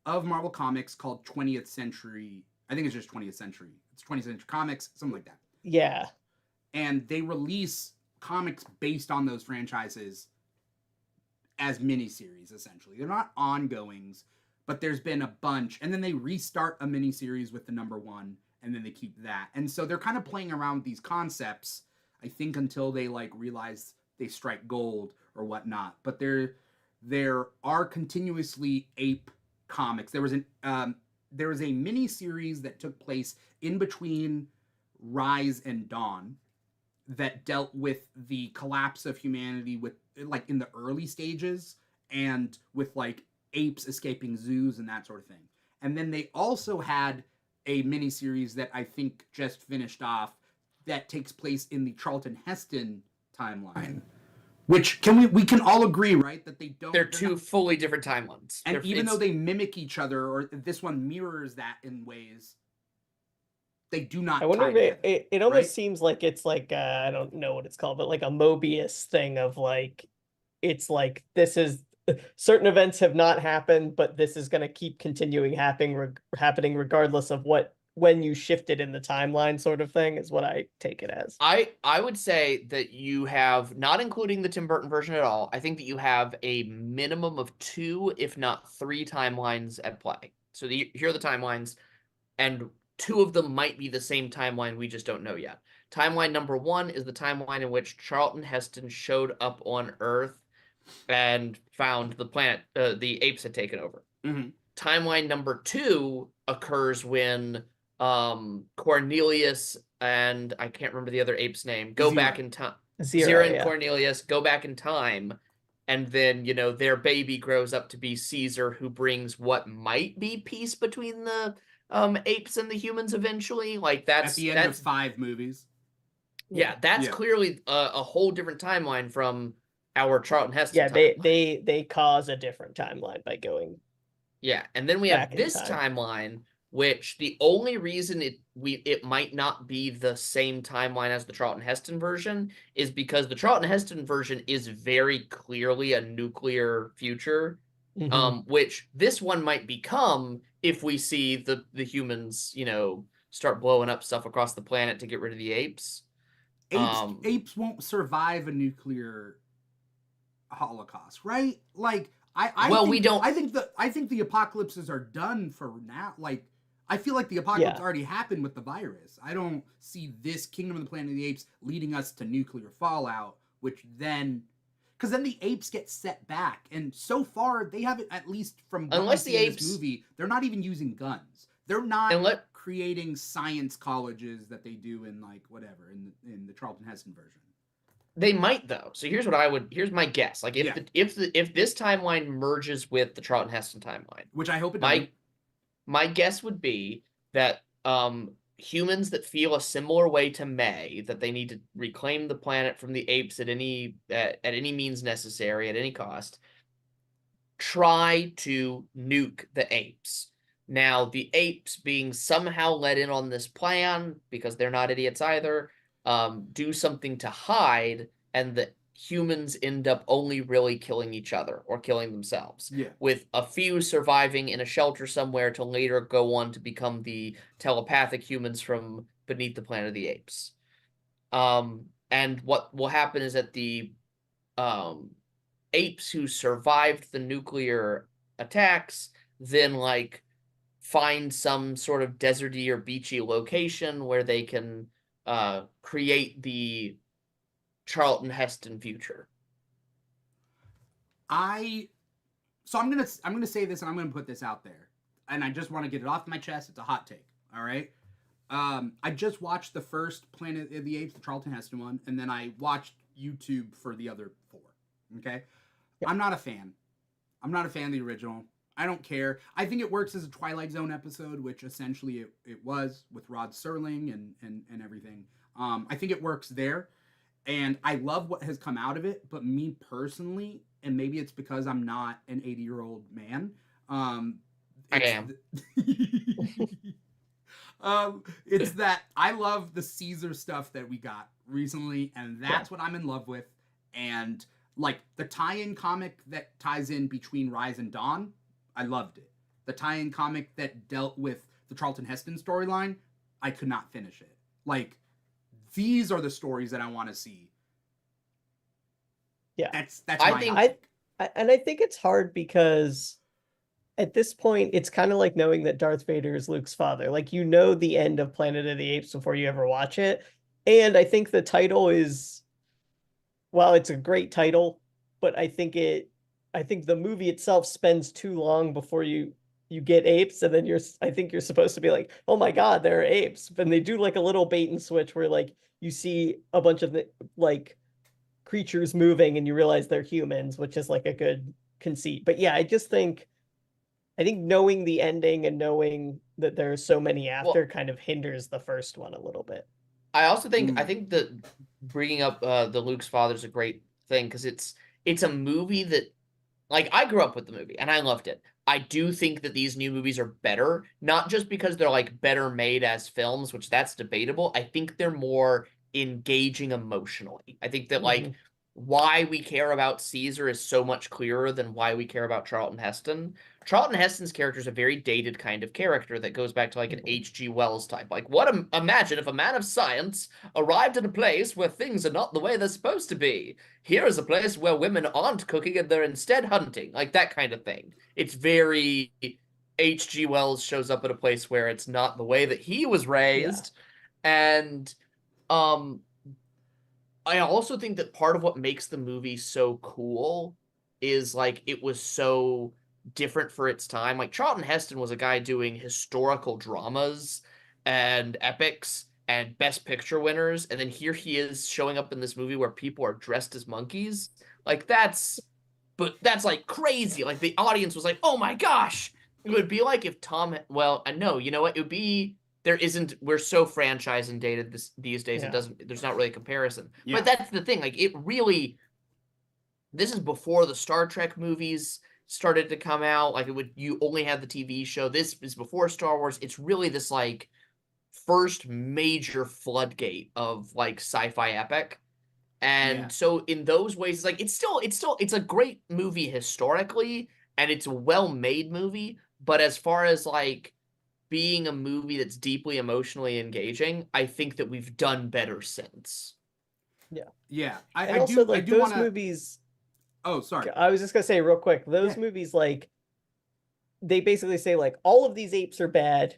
[SPEAKER 1] of Marvel Comics called 20th Century. I think it's just 20th Century. It's 20th Century Comics, something like that.
[SPEAKER 3] Yeah.
[SPEAKER 1] And they release comics based on those franchises as miniseries, essentially. They're not ongoings, but there's been a bunch. And then they restart a miniseries with the number one, and then they keep that. And so they're kind of playing around with these concepts, I think, until they like realize they strike gold or whatnot. But there are continuously ape comics. There was a mini series that took place in between Rise and Dawn that dealt with the collapse of humanity with like in the early stages and with like apes escaping zoos and that sort of thing. And then they also had a mini series that I think just finished off that takes place in the Charlton Heston timeline. Which we can all agree, right, that
[SPEAKER 2] they're two fully different timelines.
[SPEAKER 1] And even though they mimic each other, or this one mirrors that in ways, they do not.
[SPEAKER 3] I wonder if it almost
[SPEAKER 1] right?
[SPEAKER 3] seems like it's like I don't know what it's called, but like a Mobius thing of like it's like this is certain events have not happened, but this is going to keep continuing happening regardless of when you shifted in the timeline, sort of thing is what I take it as.
[SPEAKER 2] I would say that you have, not including the Tim Burton version at all, I think that you have a minimum of 2, if not 3 timelines at play. So here are the timelines, and 2 of them might be the same timeline, we just don't know yet. Timeline number 1 is the timeline in which Charlton Heston showed up on Earth and found the planet the apes had taken over.
[SPEAKER 1] Mm-hmm.
[SPEAKER 2] Timeline number 2 occurs when Cornelius and I can't remember the other ape's name go
[SPEAKER 1] Zira.
[SPEAKER 2] back in time.
[SPEAKER 3] Zira
[SPEAKER 2] and Cornelius go back in time, and then their baby grows up to be Caesar, who brings what might be peace between the apes and the humans eventually. Like that's
[SPEAKER 1] at the end of 5 movies.
[SPEAKER 2] Yeah, that's clearly a whole different timeline from our Charlton Heston.
[SPEAKER 3] Yeah, they cause a different timeline by going.
[SPEAKER 2] Yeah, and then we have this timeline, which the only reason it might not be the same timeline as the Charlton Heston version is because the Charlton Heston version is very clearly a nuclear future, which this one might become if we see the humans, start blowing up stuff across the planet to get rid of the apes.
[SPEAKER 1] Apes won't survive a nuclear holocaust, right? Like I think the apocalypses are done for now. Like I feel like the apocalypse already happened with the virus. I don't see this Kingdom of the Planet of the Apes leading us to nuclear fallout, which then because then the apes get set back, and so far they haven't, at least from
[SPEAKER 2] unless the apes
[SPEAKER 1] this movie, they're not even using guns. They're not creating science colleges that they do in like whatever in the Charlton Heston version.
[SPEAKER 2] They might though. So here's my guess. Like if this timeline merges with the Charlton Heston timeline,
[SPEAKER 1] which I hope it does.
[SPEAKER 2] My guess would be that humans that feel a similar way to May, that they need to reclaim the planet from the apes at any means necessary, at any cost, try to nuke the apes. Now, the apes being somehow let in on this plan, because they're not idiots either, do something to hide, and the humans end up only really killing each other or killing themselves, with a few surviving in a shelter somewhere to later go on to become the telepathic humans from beneath the Planet of the Apes. And what will happen is that the apes who survived the nuclear attacks then find some sort of deserty or beachy location where they can create the Charlton Heston future.
[SPEAKER 1] I'm gonna say this, and I'm gonna put this out there, and I just want to get it off my chest. It's a hot take, all right? I just watched the first Planet of the Apes, the Charlton Heston one, and then I watched YouTube for the other 4. Okay, I'm not a fan. I'm not a fan of the original. I don't care. I think it works as a Twilight Zone episode, which essentially it was with Rod Serling and everything. I think it works there. And I love what has come out of it, but me personally, and maybe it's because I'm not an 80-year-old man. I
[SPEAKER 2] am.
[SPEAKER 1] It's that I love the Caesar stuff that we got recently, and that's what I'm in love with. And the tie-in comic that ties in between Rise and Dawn, I loved it. the tie-in comic that dealt with the Charlton Heston storyline, I could not finish it. Like, these are the stories that I want to see.
[SPEAKER 3] Yeah.
[SPEAKER 1] That's
[SPEAKER 2] I
[SPEAKER 1] my
[SPEAKER 2] think-
[SPEAKER 1] outtake.
[SPEAKER 3] And I think it's hard because at this point, it's kind of like knowing that Darth Vader is Luke's father. Like, you know the end of Planet of the Apes before you ever watch it. And I think the title is, well, it's a great title, but I think the movie itself spends too long before you get apes, and then I think you're supposed to be like, oh my God, there are apes. And they do like a little bait and switch where like you see a bunch of like creatures moving and you realize they're humans, which is like a good conceit. But yeah, I think knowing the ending and knowing that there are so many after kind of hinders the first one a little bit.
[SPEAKER 2] I also think
[SPEAKER 1] Mm.
[SPEAKER 2] that bringing up the Luke's father is a great thing because it's a movie that, like, I grew up with the movie and I loved it. I do think that these new movies are better, not just because they're like better made as films, which that's debatable. I think they're more engaging emotionally. I think that like why we care about Caesar is so much clearer than why we care about Charlton Heston. Charlton Heston's character is a very dated kind of character that goes back to like an H.G. Wells type. Like, imagine if a man of science arrived in a place where things are not the way they're supposed to be. Here is a place where women aren't cooking and they're instead hunting. Like that kind of thing. It's very H.G. Wells shows up at a place where it's not the way that he was raised. And I also think that part of what makes the movie so cool is like it was so different for its time. Like Charlton Heston was a guy doing historical dramas and epics and best picture winners, and then here he is showing up in this movie where people are dressed as monkeys. Like that's like crazy. Like the audience was like, "Oh my gosh." It would be like if I know, you know what? It would be we're so franchise and dated these days.
[SPEAKER 3] Yeah.
[SPEAKER 2] There's not really a comparison.
[SPEAKER 1] Yeah.
[SPEAKER 2] But that's the thing. Like this is before the Star Trek movies started to come out. Like you only had the TV show. This is before Star Wars. It's really this like first major floodgate of like sci-fi epic. And so in those ways, like it's a great movie historically, and it's a well-made movie. But as far as like being a movie that's deeply emotionally engaging, I think that we've done better since.
[SPEAKER 1] Yeah.
[SPEAKER 3] And also, like, those movies.
[SPEAKER 1] Oh, sorry.
[SPEAKER 3] I was just gonna say real quick, those movies, like, they basically say like all of these apes are bad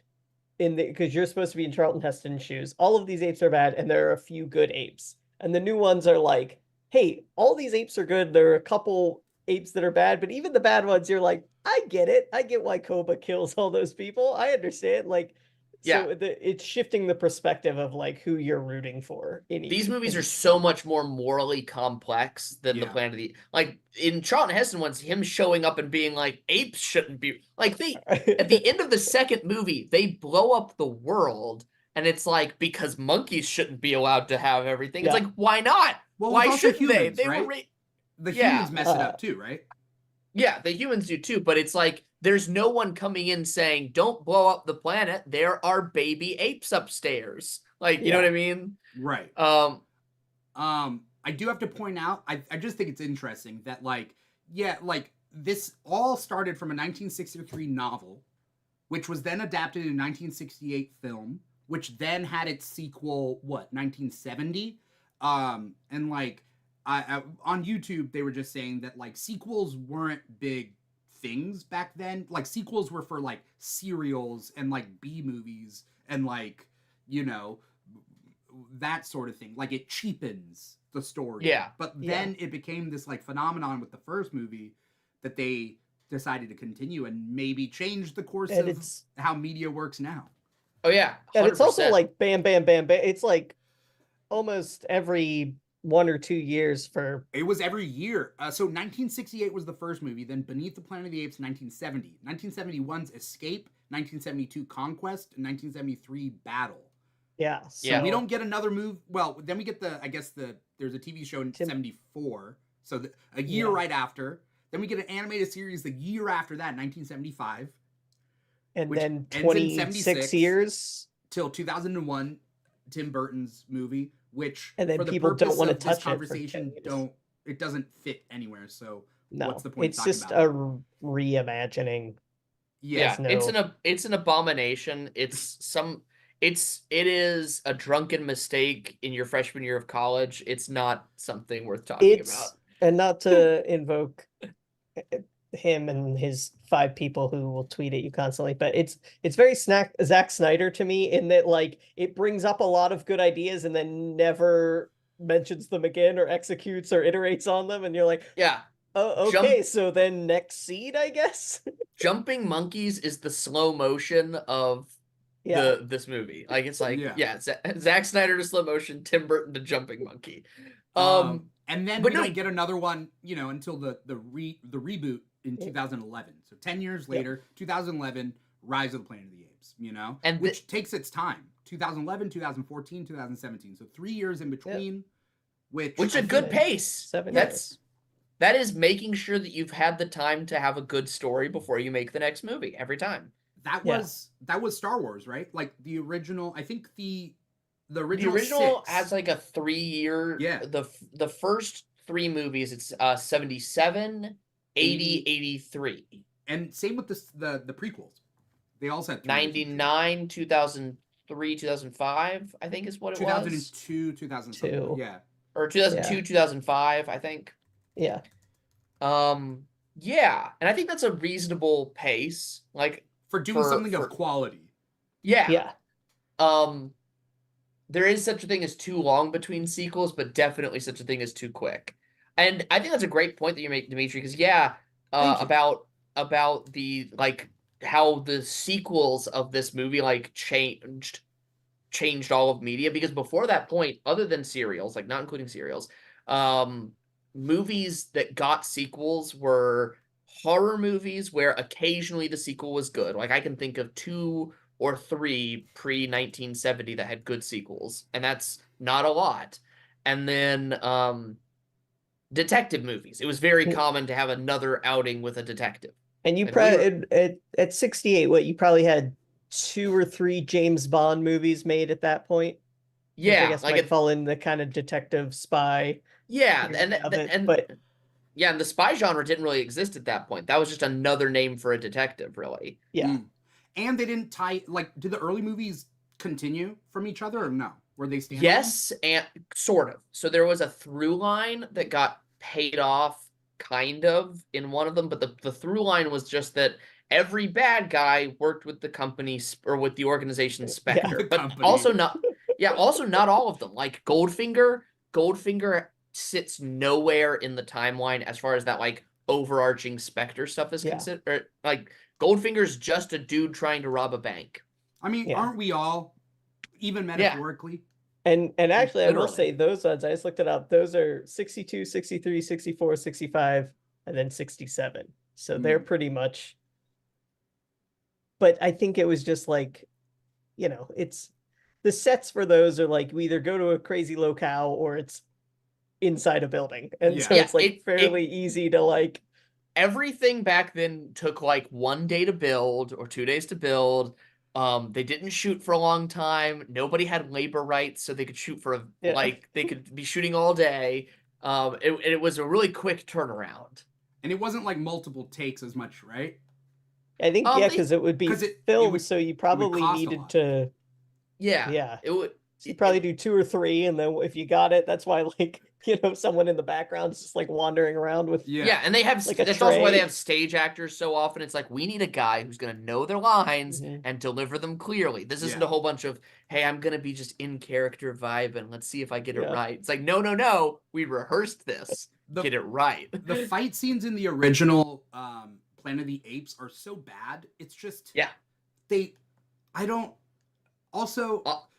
[SPEAKER 3] because you're supposed to be in Charlton Heston's shoes. All of these apes are bad, and there are a few good apes. And the new ones are like, hey, all these apes are good. There are a couple apes that are bad, but even the bad ones, you're like, I get it. I get why Koba kills all those people. I understand. Like, so it's shifting the perspective of like who you're rooting for.
[SPEAKER 2] These movies are so much more morally complex than the Planet of the like in Charlton Heston ones. Him showing up and being like, apes shouldn't be like at the end of the second movie, they blow up the world. And it's like, because monkeys shouldn't be allowed to have everything. It's like, why not?
[SPEAKER 1] Well,
[SPEAKER 2] why shouldn't
[SPEAKER 1] humans,
[SPEAKER 2] they? They
[SPEAKER 1] right?
[SPEAKER 2] were
[SPEAKER 1] the humans mess it up too, right?
[SPEAKER 2] Yeah, the humans do too. But it's like, there's no one coming in saying, don't blow up the planet. There are baby apes upstairs. Like, you know what I mean?
[SPEAKER 1] Right. I do have to point out, I just think it's interesting that like this all started from a 1963 novel, which was then adapted in a 1968 film, which then had its sequel, 1970? And like, I on YouTube, they were just saying that like sequels weren't big things back then. Like sequels were for like serials and like B movies and like, you know, that sort of thing. Like it cheapens the story.
[SPEAKER 2] Yeah.
[SPEAKER 1] But then it became this like phenomenon with the first movie that they decided to continue and maybe change the course of how media works now.
[SPEAKER 2] Oh yeah. 100%.
[SPEAKER 3] And it's also like bam, bam, bam, bam. It's like almost every 1 or 2 years for.
[SPEAKER 1] It was every year. So 1968 was the first movie. Then Beneath the Planet of the Apes, 1970. 1971's Escape. 1972 Conquest. And 1973 Battle.
[SPEAKER 3] Yeah.
[SPEAKER 1] So we don't get another movie. Well, then we get there's a TV show in 74. So a year right after. Then we get an animated series the year after that, 1975.
[SPEAKER 3] And then 26 years.
[SPEAKER 1] Till 2001, Tim Burton's movie, which
[SPEAKER 3] and then
[SPEAKER 1] for the
[SPEAKER 3] people don't want to
[SPEAKER 1] touch
[SPEAKER 3] touch
[SPEAKER 1] conversation, it doesn't fit anywhere. So what's the point?
[SPEAKER 3] It's just a reimagining.
[SPEAKER 1] Yeah.
[SPEAKER 2] It's an abomination. It is a drunken mistake in your freshman year of college. It's not something worth talking about.
[SPEAKER 3] And not to invoke him and his 5 people who will tweet at you constantly, but it's very Zack Snyder to me, in that like it brings up a lot of good ideas and then never mentions them again or executes or iterates on them, and you're like,
[SPEAKER 2] Yeah.
[SPEAKER 3] oh, okay, so then next seed, I guess.
[SPEAKER 2] Jumping monkeys is the slow motion of
[SPEAKER 3] Yeah.
[SPEAKER 2] this movie. Like it's like
[SPEAKER 1] Yeah.
[SPEAKER 2] Zack Snyder to slow motion, Tim Burton to jumping monkey.
[SPEAKER 1] And then
[SPEAKER 2] but
[SPEAKER 1] we don't get another one, until the reboot in 2011. So 10 years later, 2011, Rise of the Planet of the Apes,
[SPEAKER 2] And
[SPEAKER 1] which takes its time. 2011, 2014, 2017. So 3 years in between, which
[SPEAKER 2] is a good pace.
[SPEAKER 3] 7 years.
[SPEAKER 2] That is making sure that you've had the time to have a good story before you make the next movie every time.
[SPEAKER 1] That was Star Wars, right? Like the original, I think the original
[SPEAKER 2] has like a 3-year.
[SPEAKER 1] Yeah.
[SPEAKER 2] The first 3 movies, it's 77, 80, 83.
[SPEAKER 1] And same with the prequels. They also had
[SPEAKER 2] 99, 2003, 2005, I think is what it
[SPEAKER 1] 2002, 2002. Yeah.
[SPEAKER 2] Or 2002, 2005, I think.
[SPEAKER 3] Yeah.
[SPEAKER 2] Yeah, and I think that's a reasonable pace, like
[SPEAKER 1] for doing something of quality.
[SPEAKER 2] Yeah.
[SPEAKER 3] Yeah.
[SPEAKER 2] There is such a thing as too long between sequels, but definitely such a thing as too quick. And I think that's a great point that you make, Dimithri, because about the like how the sequels of this movie like changed all of media, because before that point, other than serials, like not including serials, movies that got sequels were horror movies where occasionally the sequel was good. Like I can think of 2 or 3 pre-1970 that had good sequels, and that's not a lot. And then detective movies. It was very common to have another outing with a detective.
[SPEAKER 3] And you probably at 68, you probably had 2 or 3 James Bond movies made at that point.
[SPEAKER 2] Yeah,
[SPEAKER 3] I guess like might fall in the kind of detective spy.
[SPEAKER 2] Yeah, and the spy genre didn't really exist at that point. That was just another name for a detective, really.
[SPEAKER 3] Yeah.
[SPEAKER 1] And they didn't tie, like, did the early movies continue from each other or no? Were they standalone?
[SPEAKER 2] Yes, and sort of. So there was a through line that got paid off kind of in one of them, but the through line was just that every bad guy worked with the company or with the organization Spectre, but also not all of them. Like Goldfinger sits nowhere in the timeline as far as that like overarching Spectre stuff is considered. Like Goldfinger's just a dude trying to rob a bank.
[SPEAKER 1] I mean, aren't we all, even metaphorically?
[SPEAKER 3] And actually, literally. I will say those ones, I just looked it up. Those are 62, 63, 64, 65, and then 67. So they're pretty much. But I think it was just like, it's the sets for those are like we either go to a crazy locale or it's inside a building. And so it's like fairly easy to like.
[SPEAKER 2] Everything back then took like 1 day to build or 2 days to build. They didn't shoot for a long time. Nobody had labor rights, so they could shoot for they could be shooting all day. It was a really quick turnaround.
[SPEAKER 1] And it wasn't like multiple takes as much, right?
[SPEAKER 3] I think because it would be filmed, so you probably needed to.
[SPEAKER 2] Yeah. It would.
[SPEAKER 3] So you probably do 2 or 3, and then if you got it, that's why like someone in the background is just like wandering around with
[SPEAKER 2] and they have like that's also why they have stage actors so often. It's like we need a guy who's gonna know their lines and deliver them clearly. This isn't a whole bunch of hey, I'm gonna be just in character vibe and let's see if I get it right. It's like no, we rehearsed this. Get it right.
[SPEAKER 1] The fight scenes in the original Planet of the Apes are so bad. It's just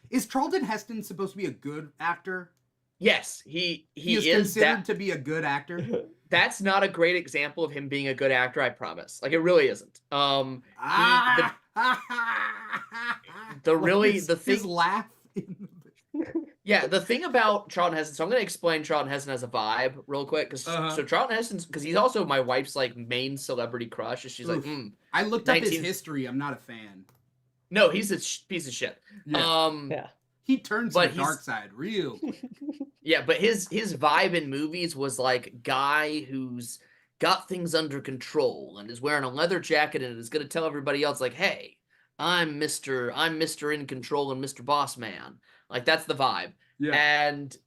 [SPEAKER 1] is Charlton Heston supposed to be a good actor?
[SPEAKER 2] Yes, he is
[SPEAKER 1] considered to be a good actor.
[SPEAKER 2] That's not a great example of him being a good actor, I promise. Like it really isn't. His laugh. The thing about Charlton Heston. So I'm going to explain Charlton Heston as a vibe real quick, so Charlton Heston, because he's also my wife's like main celebrity crush. She's like,
[SPEAKER 1] I looked up his history. I'm not a fan.
[SPEAKER 2] No, he's a piece of shit.
[SPEAKER 1] He turns to the dark side, real.
[SPEAKER 2] But his vibe in movies was like guy who's got things under control and is wearing a leather jacket and is going to tell everybody else, like, hey, I'm Mr. In Control and Mr. Boss Man. Like, that's the vibe.
[SPEAKER 1] Yeah.
[SPEAKER 2] And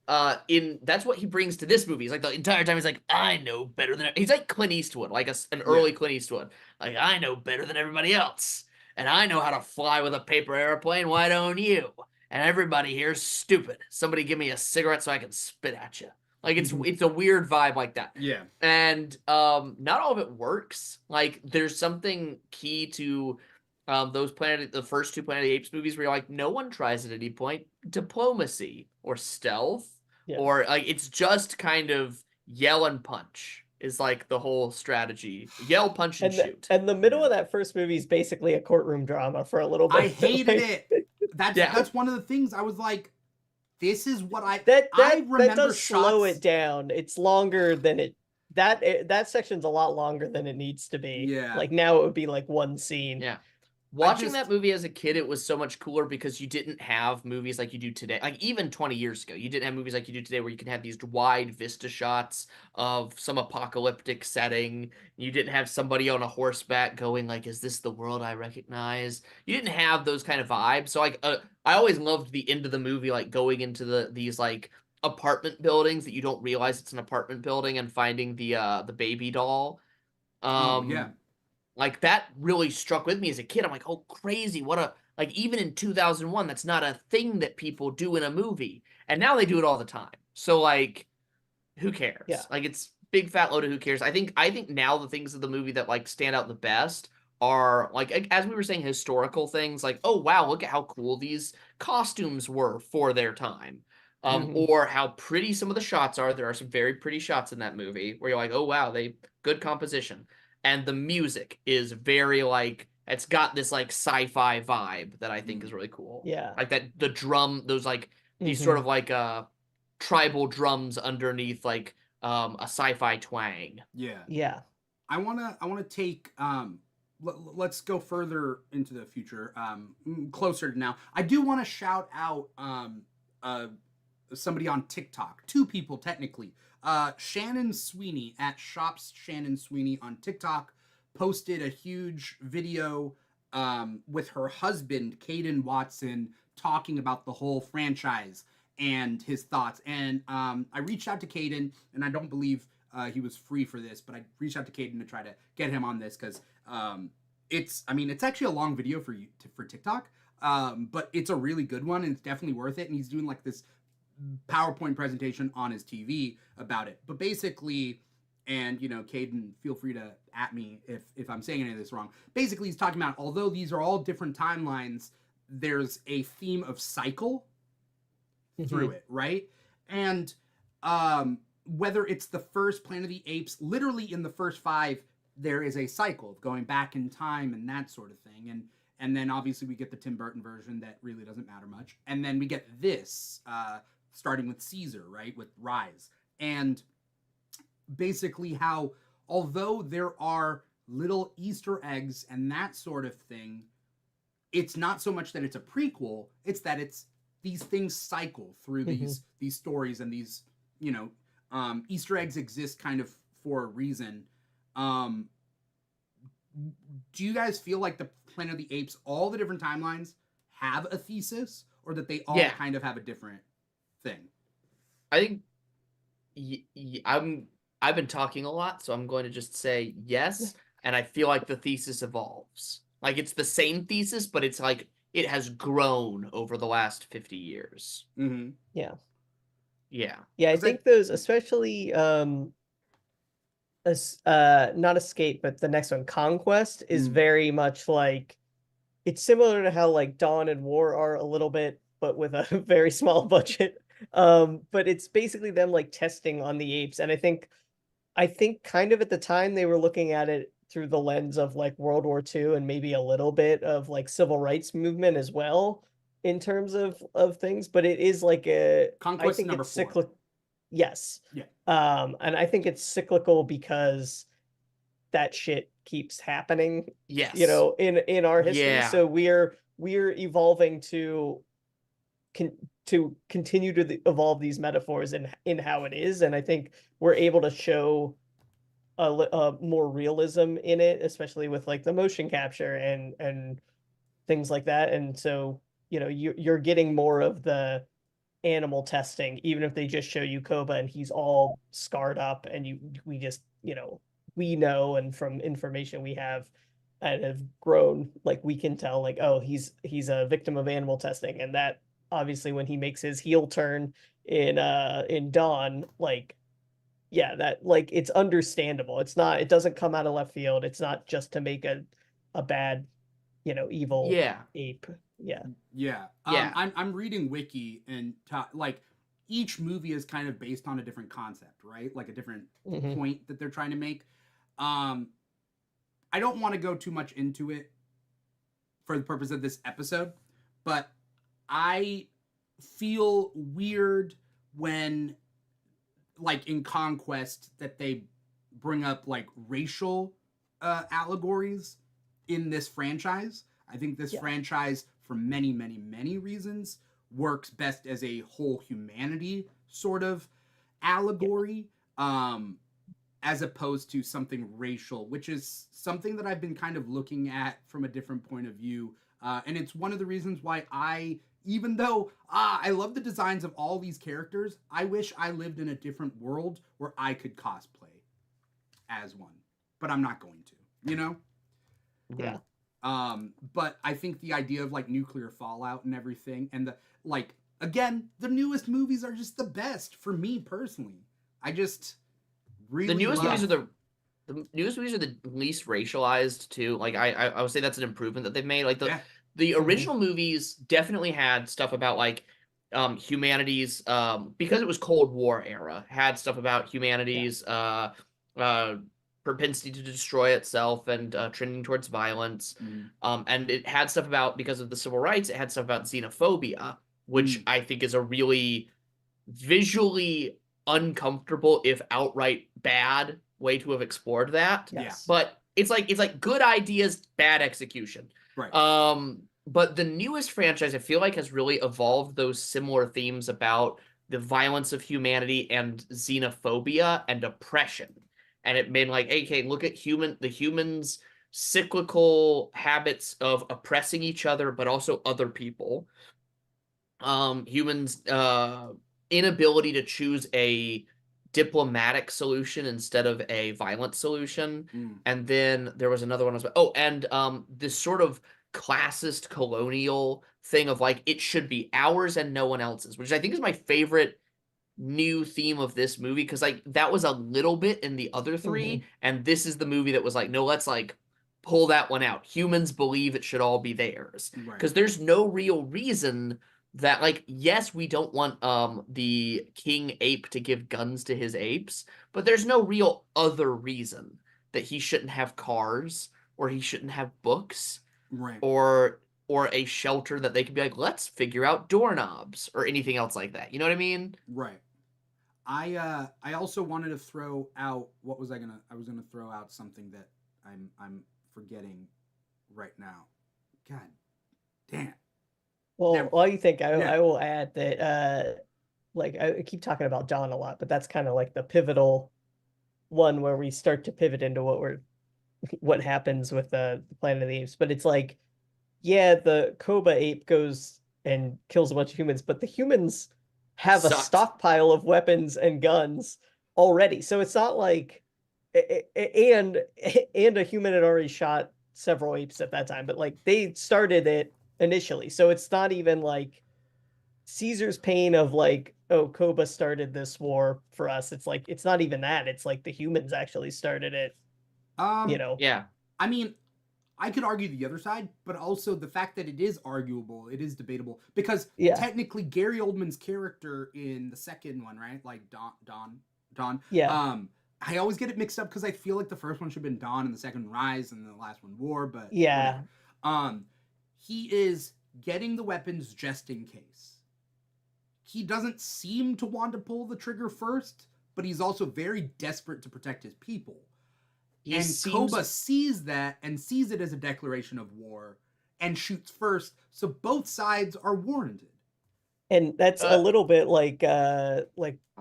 [SPEAKER 2] that's what he brings to this movie. He's like, the entire time he's like, I know better than, he's like Clint Eastwood, like an early Clint Eastwood. Like, I know better than everybody else. And I know how to fly with a paper airplane. Why don't you? And everybody here's stupid. Somebody give me a cigarette so I can spit at you. Like, it's a weird vibe like that.
[SPEAKER 1] Yeah.
[SPEAKER 2] And not all of it works. Like, there's something key to the first two Planet of the Apes movies where you're like, no one tries at any point diplomacy or stealth or like, it's just kind of yell and punch is like the whole strategy. Yell, punch, and shoot.
[SPEAKER 3] And the middle of that first movie is basically a courtroom drama for a little bit.
[SPEAKER 1] I hated it. That's one of the things I was like, this is what I remember.
[SPEAKER 3] That does slow it down. It's longer than it. That section's a lot longer than it needs to be.
[SPEAKER 1] Yeah.
[SPEAKER 3] Like now it would be like one scene.
[SPEAKER 2] Yeah. Watching that movie as a kid, it was so much cooler because you didn't have movies like you do today. Like, even 20 years ago, you didn't have movies like you do today where you can have these wide vista shots of some apocalyptic setting. You didn't have somebody on a horseback going like, is this the world I recognize? You didn't have those kind of vibes. So, like, I always loved the end of the movie, like, going into these, like, apartment buildings that you don't realize it's an apartment building and finding the baby doll.
[SPEAKER 1] Yeah.
[SPEAKER 2] Like, that really struck with me as a kid. I'm like, oh, crazy. Like, even in 2001, that's not a thing that people do in a movie. And now they do it all the time. So, like, who cares?
[SPEAKER 3] Yeah.
[SPEAKER 2] Like, it's big fat load of who cares. I think now the things of the movie that, like, stand out the best are, like, as we were saying, historical things. Like, oh, wow, look at how cool these costumes were for their time. Or how pretty some of the shots are. There are some very pretty shots in that movie where you're like, oh, wow, good composition. And the music is very, like, it's got this, like, sci-fi vibe that I think is really cool.
[SPEAKER 3] Yeah.
[SPEAKER 2] Like, the drum, those, like, these sort of, like, tribal drums underneath, like, a sci-fi twang.
[SPEAKER 1] Yeah.
[SPEAKER 3] Yeah.
[SPEAKER 1] I wanna take, let's go further into the future, closer to now. I do want to shout out, somebody on TikTok, two people technically. Shannon Sweeney at Shops Shannon Sweeney on TikTok posted a huge video with her husband, Caden Watson, talking about the whole franchise and his thoughts. And I reached out to Caden, and I don't believe he was free for this, but I reached out to Caden to try to get him on this because it's actually a long video for TikTok, but it's a really good one, and it's definitely worth it. And he's doing like this PowerPoint presentation on his TV about it. But basically, and Caden, feel free to at me if I'm saying any of this wrong. Basically, he's talking about, although these are all different timelines, there's a theme of cycle through it, right? And whether it's the first Planet of the Apes, literally in the first 5, there is a cycle of going back in time and that sort of thing. And then obviously we get the Tim Burton version that really doesn't matter much. And then we get this, starting with Caesar, right? With Rise. And basically how, although there are little Easter eggs and that sort of thing, it's not so much that it's a prequel, it's that these things cycle through these stories, and these, Easter eggs exist kind of for a reason. Do you guys feel like the Planet of the Apes, all the different timelines, have a thesis, or that they all kind of have a different thing?
[SPEAKER 2] I think I've been talking a lot, so I'm going to just say yes, and I feel like the thesis evolves. Like, it's the same thesis, but it's like it has grown over the last 50 years.
[SPEAKER 1] Mm-hmm.
[SPEAKER 3] Yeah.
[SPEAKER 2] Yeah.
[SPEAKER 3] Yeah, I think those, especially not Escape, but the next one, Conquest, is very much like, it's similar to how like Dawn and War are a little bit, but with a very small budget. But it's basically them like testing on the apes. And I think kind of at the time they were looking at it through the lens of like World War II and maybe a little bit of like civil rights movement as well in terms of things. But it is like
[SPEAKER 1] Conquest number 4.
[SPEAKER 3] Yes.
[SPEAKER 1] Yeah.
[SPEAKER 3] And I think it's cyclical because that shit keeps happening.
[SPEAKER 2] Yes.
[SPEAKER 3] In our history.
[SPEAKER 2] Yeah.
[SPEAKER 3] So we're evolving to continue to evolve these metaphors in how it is. And I think we're able to show more realism in it, especially with like the motion capture and things like that. And so, you're getting more of the animal testing, even if they just show you Koba and he's all scarred up, and we just, we know, and from information we have and have grown, like we can tell, like, oh, he's a victim of animal testing. And that obviously when he makes his heel turn in Dawn, like, yeah, that, like, it's understandable. It doesn't come out of left field. It's not just to make a bad, evil
[SPEAKER 2] Yeah.
[SPEAKER 3] ape. Yeah.
[SPEAKER 1] Yeah.
[SPEAKER 2] Yeah.
[SPEAKER 1] I'm reading Wiki, and like each movie is kind of based on a different concept, right? Like a different point that they're trying to make. I don't want to go too much into it for the purpose of this episode, but I feel weird when, like in Conquest, that they bring up like racial allegories in this franchise. I think this franchise, for many, many, many reasons, works best as a whole humanity sort of allegory, as opposed to something racial, which is something that I've been kind of looking at from a different point of view. And it's one of the reasons why even though I love the designs of all these characters, I wish I lived in a different world where I could cosplay as one. But I'm not going to,
[SPEAKER 3] Yeah.
[SPEAKER 1] But I think the idea of like nuclear fallout and everything, and again, the newest movies are just the best for me personally. I just really
[SPEAKER 2] the newest movies are the least racialized too. Like I would say that's an improvement that they've made. Like the original movies definitely had stuff about like humanity's because it was Cold War era, had stuff about humanity's propensity to destroy itself and trending towards violence. And it had stuff about, because of the civil rights, it had stuff about xenophobia, which I think is a really visually uncomfortable, if outright bad, way to have explored that.
[SPEAKER 3] Yes.
[SPEAKER 2] But it's like good ideas, bad execution.
[SPEAKER 1] Right.
[SPEAKER 2] But the newest franchise, I feel like, has really evolved those similar themes about the violence of humanity and xenophobia and oppression. And it made like, okay, look at the humans' cyclical habits of oppressing each other, but also other people. Humans' inability to choose a diplomatic solution instead of a violent solution. And then there was another one. This sort of classist colonial thing of like, it should be ours and no one else's, which I think is my favorite new theme of this movie, because like that was a little bit in the other three, and this is the movie that was like, no, let's like pull that one out. Humans believe it should all be theirs, because there's no real reason that, like, yes, we don't want the king ape to give guns to his apes, but there's no real other reason that he shouldn't have cars, or he shouldn't have books, or a shelter that they could be like, let's figure out doorknobs or anything else like that. You know what I mean?
[SPEAKER 1] Right. I also wanted to throw out, I was gonna throw out something that I'm forgetting right now. God damn.
[SPEAKER 3] Well, while you think, I will add that like, I keep talking about Dawn a lot, but that's kind of like the pivotal one where we start to pivot into what happens with the Planet of the Apes. But it's like, yeah, the Koba ape goes and kills a bunch of humans, but the humans have a stockpile of weapons and guns already. So it's not like, and a human had already shot several apes at that time, but like they started it initially. So it's not even like Caesar's pain of like, oh, Koba started this war for us. It's like, it's not even that. It's like the humans actually started it.
[SPEAKER 2] Yeah.
[SPEAKER 1] I mean, I could argue the other side, but also the fact that it is arguable, it is debatable, because technically Gary Oldman's character in the second one, right? Like Dawn.
[SPEAKER 3] Yeah.
[SPEAKER 1] I always get it mixed up because I feel like the first one should have been Dawn and the second Rise and the last one War, but whatever. He is getting the weapons just in case. He doesn't seem to want to pull the trigger first, but he's also very desperate to protect his people. Koba sees that and sees it as a declaration of war and shoots first, so both sides are warranted.
[SPEAKER 3] And that's a little bit like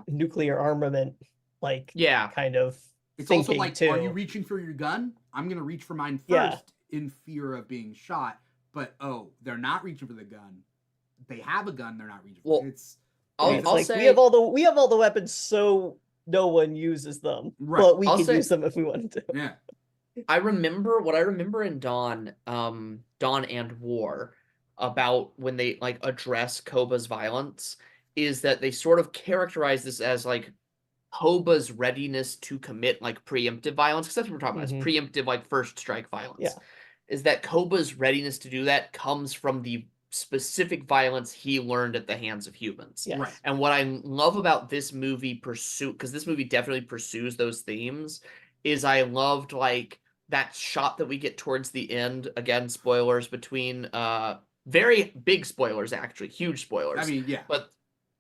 [SPEAKER 3] nuclear armament, like kind of
[SPEAKER 1] It's also
[SPEAKER 3] thinking
[SPEAKER 1] like,
[SPEAKER 3] too.
[SPEAKER 1] are you reaching for your gun? I'm gonna reach for mine first
[SPEAKER 3] Yeah.
[SPEAKER 1] in fear of being shot. But they're not reaching for the gun. They have a gun. They're not reaching for
[SPEAKER 2] Well,
[SPEAKER 1] it.
[SPEAKER 3] It's
[SPEAKER 2] I'll
[SPEAKER 3] like
[SPEAKER 2] say
[SPEAKER 3] we have all the weapons, so no one uses them,
[SPEAKER 1] Right.
[SPEAKER 3] but we
[SPEAKER 2] I'll
[SPEAKER 3] can
[SPEAKER 2] say-
[SPEAKER 3] use them if we wanted to.
[SPEAKER 1] Yeah.
[SPEAKER 2] I remember in Dawn and War about when they like address Koba's violence is that they sort of characterize this as like Koba's readiness to commit like preemptive violence, because that's what we're talking about, is preemptive like first strike violence.
[SPEAKER 3] Yeah.
[SPEAKER 2] Is that Koba's readiness to do that comes from the specific violence he learned at the hands of humans.
[SPEAKER 3] Yes.
[SPEAKER 1] Right.
[SPEAKER 2] And what I love about this movie because this movie definitely pursues those themes, is I loved like that shot that we get towards the end, again, spoilers, between very big spoilers, actually, huge spoilers.
[SPEAKER 1] I mean, yeah.
[SPEAKER 2] But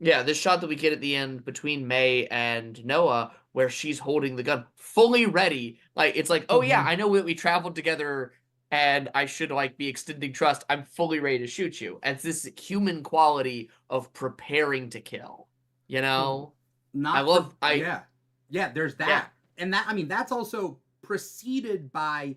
[SPEAKER 2] yeah, this shot that we get at the end between May and Noah, where she's holding the gun fully ready. Like, it's like, oh yeah, I know that we traveled together and I should like be extending trust. I'm fully ready to shoot you. And it's this human quality of preparing to kill. You know?
[SPEAKER 1] Yeah, there's that.
[SPEAKER 2] Yeah.
[SPEAKER 1] And that, I mean, that's also preceded by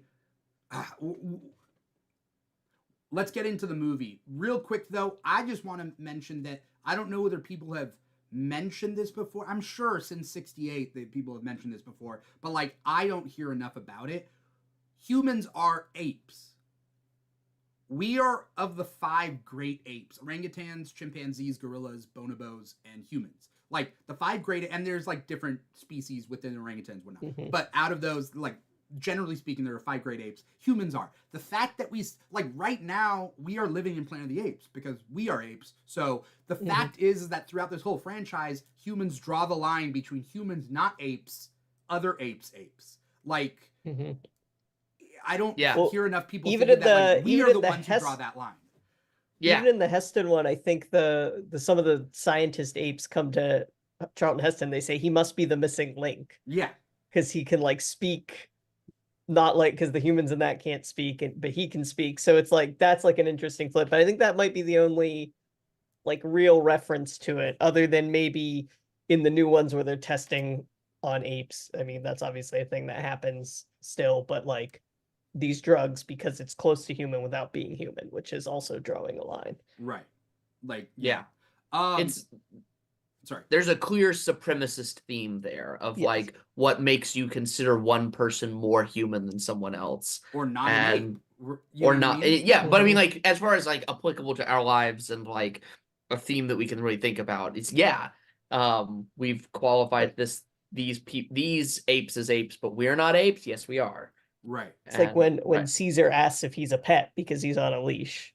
[SPEAKER 1] let's get into the movie real quick. Though I just want to mention that I don't know whether people have mentioned this before. I'm sure since 68 that people have mentioned this before, but like I don't hear enough about it. Humans are apes. We are of the 5 great apes: orangutans, chimpanzees, gorillas, bonobos, and humans. Like the 5 great, and there's like different species within orangutans, whatnot. But out of those, like generally speaking, there are 5 great apes. Humans are. The fact that we, like right now, we are living in Planet of the Apes because we are apes. So the fact is that throughout this whole franchise, humans draw the line between humans, not apes, other apes. Like, I don't hear enough people
[SPEAKER 3] even
[SPEAKER 1] thinking
[SPEAKER 3] in
[SPEAKER 1] that like, we
[SPEAKER 3] even
[SPEAKER 1] are
[SPEAKER 3] in
[SPEAKER 1] the
[SPEAKER 3] the
[SPEAKER 1] ones who draw that line.
[SPEAKER 2] Yeah.
[SPEAKER 3] Even in the Heston one, I think the some of the scientist apes come to Charlton Heston. They say he must be the missing link.
[SPEAKER 1] Yeah.
[SPEAKER 3] Because he can like speak, not like because the humans in that can't speak, but he can speak. So it's like that's like an interesting flip. But I think that might be the only like real reference to it, other than maybe in the new ones where they're testing on apes. I mean, that's obviously a thing that happens still, but like these drugs because it's close to human without being human, which is also drawing a line.
[SPEAKER 1] Right. Like,
[SPEAKER 2] yeah. It's
[SPEAKER 1] sorry.
[SPEAKER 2] There's a clear supremacist theme there of like what makes you consider one person more human than someone else,
[SPEAKER 1] or not an ape.
[SPEAKER 2] Or not. Yeah, but I mean, like as far as like applicable to our lives and like a theme that we can really think about, it's we've qualified these apes as apes, but we're not apes. Yes, we are.
[SPEAKER 1] Right.
[SPEAKER 3] It's like when Caesar asks if he's a pet because he's on a leash.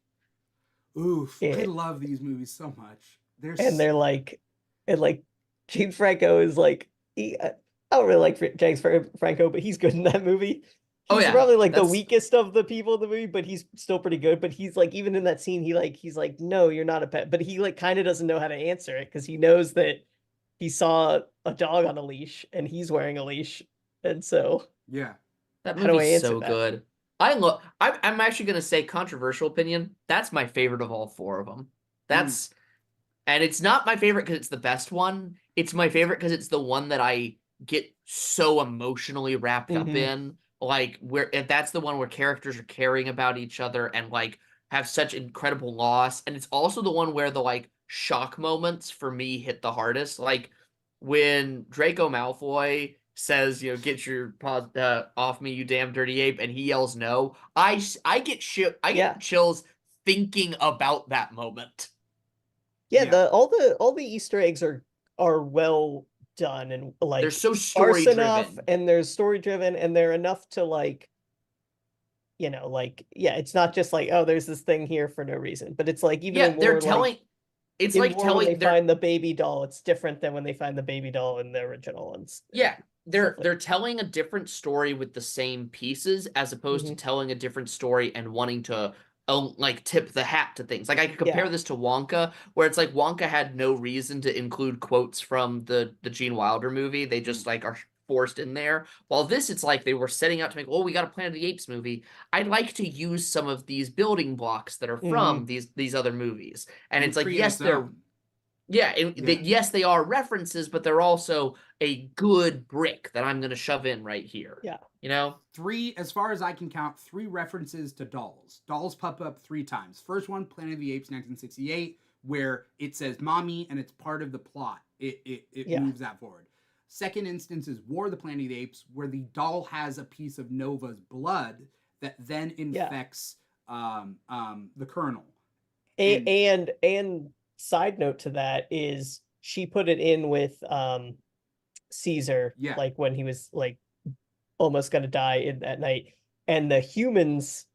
[SPEAKER 1] Oof. I love these movies so much.
[SPEAKER 3] They're like, and like James Franco is like, I don't really like James Franco, but he's good in that movie. He's probably like the weakest of the people in the movie, but he's still pretty good. But he's like, even in that scene, he's like, no, you're not a pet. But he like kind of doesn't know how to answer it because he knows that he saw a dog on a leash and he's wearing a leash. And so
[SPEAKER 2] that movie's so good. I'm actually gonna say, controversial opinion, that's my favorite of all 4 of them. And it's not my favorite because it's the best one. It's my favorite because it's the one that I get so emotionally wrapped up in. Like if that's the one where characters are caring about each other and like have such incredible loss. And it's also the one where the like shock moments for me hit the hardest. Like when Draco Malfoy says, get your paws off me, you damn dirty ape, and he yells no. I get chills thinking about that moment.
[SPEAKER 3] Yeah, all the Easter eggs are well done and like
[SPEAKER 2] they're so story driven
[SPEAKER 3] enough, and they're story driven, and they're enough to like, it's not just like, oh, there's this thing here for no reason, but it's like even
[SPEAKER 2] they're telling. It's like telling
[SPEAKER 3] when they find the baby doll. It's different than when they find the baby doll in the original ones.
[SPEAKER 2] Yeah, they're telling a different story with the same pieces as opposed to telling a different story and wanting to like tip the hat to things. Like I could compare this to Wonka, where it's like Wonka had no reason to include quotes from the Gene Wilder movie. They just like are forced in there. While this, it's like they were setting out to make, we got a Planet of the Apes movie. I'd like to use some of these building blocks that are from these other movies. And it's like, yes, Yeah,
[SPEAKER 1] Yeah.
[SPEAKER 2] yes, they are references, but they're also a good brick that I'm going to shove in right here.
[SPEAKER 3] Yeah.
[SPEAKER 2] You know?
[SPEAKER 1] As far as I can count, 3 references to dolls. Dolls pop up 3 times. First one, Planet of the Apes, 1968, where it says mommy and it's part of the plot. It
[SPEAKER 3] Yeah.
[SPEAKER 1] moves that forward. Second instance is War of the Planet of the Apes, where the doll has a piece of Nova's blood that then infects the Colonel.
[SPEAKER 3] And side note to that is she put it in with Caesar,
[SPEAKER 1] Yeah.
[SPEAKER 3] like when he was like almost gonna die in that night, and the humans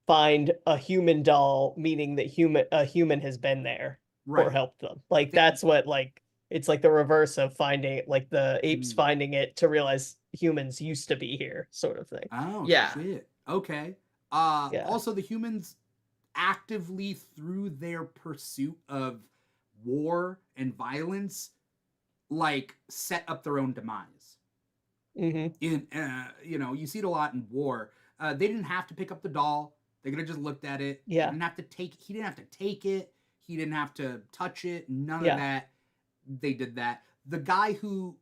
[SPEAKER 3] find a human doll, meaning that a human has been there or
[SPEAKER 1] Right.
[SPEAKER 3] helped them. Like that's what like it's like the reverse of finding like the apes finding it to realize humans used to be here, sort of thing.
[SPEAKER 1] Oh
[SPEAKER 2] Yeah.
[SPEAKER 1] shit. Okay.
[SPEAKER 3] Yeah.
[SPEAKER 1] Also the humans actively through their pursuit of war and violence like set up their own demise.
[SPEAKER 3] Mm-hmm.
[SPEAKER 1] In you see it a lot in war. They didn't have to pick up the doll. They could have just looked at it.
[SPEAKER 3] Yeah.
[SPEAKER 1] He didn't have to take it. He didn't have to touch it. None
[SPEAKER 3] Yeah.
[SPEAKER 1] of that. They did that. The guy who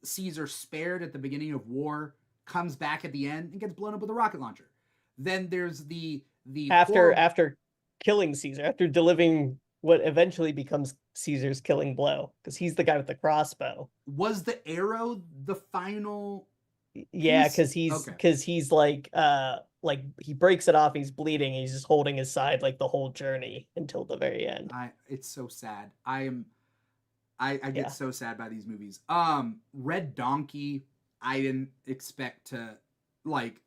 [SPEAKER 1] Caesar spared at the beginning of war comes back at the end and gets blown up with a rocket launcher. Then there's the
[SPEAKER 3] after killing Caesar, after delivering what eventually becomes Caesar's killing blow, because he's the guy with the crossbow.
[SPEAKER 1] Was the arrow the final?
[SPEAKER 3] Yeah,
[SPEAKER 1] piece?
[SPEAKER 3] because he's like he breaks it off, he's bleeding, he's just holding his side like the whole journey until the very end.
[SPEAKER 1] It's so sad. I get
[SPEAKER 3] Yeah.
[SPEAKER 1] so sad by these movies. Red Donkey, I didn't expect to like.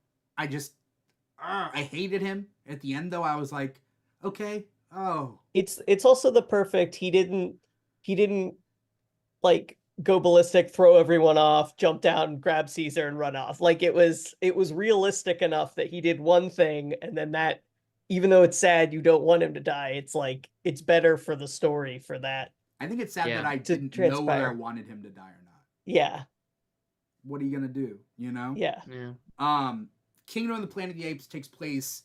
[SPEAKER 1] I hated him at the end though. I was like, okay, oh,
[SPEAKER 3] It's also the perfect. He didn't like go ballistic, throw everyone off, jump down, grab Caesar, and run off. Like it was realistic enough that he did one thing, and then that, even though it's sad, you don't want him to die. It's like it's better for the story for that.
[SPEAKER 1] I think it's sad
[SPEAKER 2] Yeah.
[SPEAKER 1] that I
[SPEAKER 3] To
[SPEAKER 1] didn't know whether I
[SPEAKER 3] transpire.
[SPEAKER 1] wanted him to die or not.
[SPEAKER 3] Yeah,
[SPEAKER 1] What are you gonna do? You know?
[SPEAKER 3] yeah,
[SPEAKER 2] Yeah.
[SPEAKER 1] Kingdom of the Planet of the Apes takes place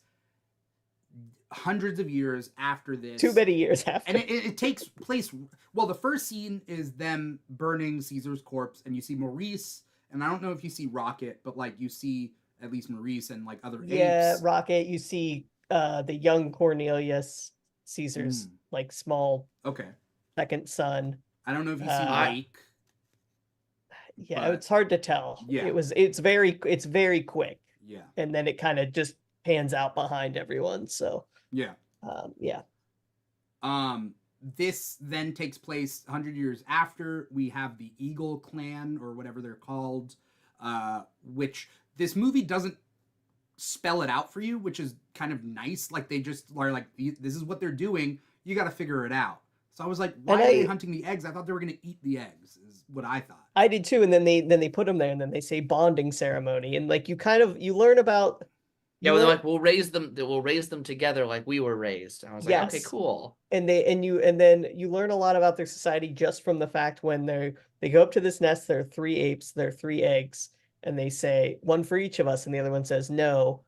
[SPEAKER 1] hundreds of years after this.
[SPEAKER 3] too many years after.
[SPEAKER 1] And it takes place. Well, the first scene is them burning Caesar's corpse, and you see Maurice, and I don't know if you see Rocket, but like you see at least Maurice and like other
[SPEAKER 3] Yeah,
[SPEAKER 1] apes.
[SPEAKER 3] Rocket. You see, the young Cornelius, Caesar's like small
[SPEAKER 1] Okay.
[SPEAKER 3] second son.
[SPEAKER 1] I don't know if you see
[SPEAKER 3] Uh,
[SPEAKER 1] Lake.
[SPEAKER 3] Yeah,
[SPEAKER 1] But-
[SPEAKER 3] it's hard to tell.
[SPEAKER 1] Yeah.
[SPEAKER 3] It's very quick,
[SPEAKER 1] Yeah.
[SPEAKER 3] and then it kind of just pans out behind everyone. So
[SPEAKER 1] Yeah.
[SPEAKER 3] yeah.
[SPEAKER 1] This then takes place 100 years after. We have the Eagle Clan, or whatever they're called, which this movie doesn't spell it out for you, which is kind of nice. Like they just are like, this is what they're doing. You got to figure it out. So I was like, why are they hunting the eggs? I thought they were going to eat the eggs, is what I thought.
[SPEAKER 3] I did too, and then they put them there, and then they say bonding ceremony, and like you learn about.
[SPEAKER 2] Yeah, well, they're like, we'll raise them together like we were raised. And I was like, okay,
[SPEAKER 3] Yes.
[SPEAKER 2] cool.
[SPEAKER 3] And then you learn a lot about their society just from the fact when they go up to this nest, there are 3 apes, there are 3 eggs, and they say one for each of us, and the other one says, no,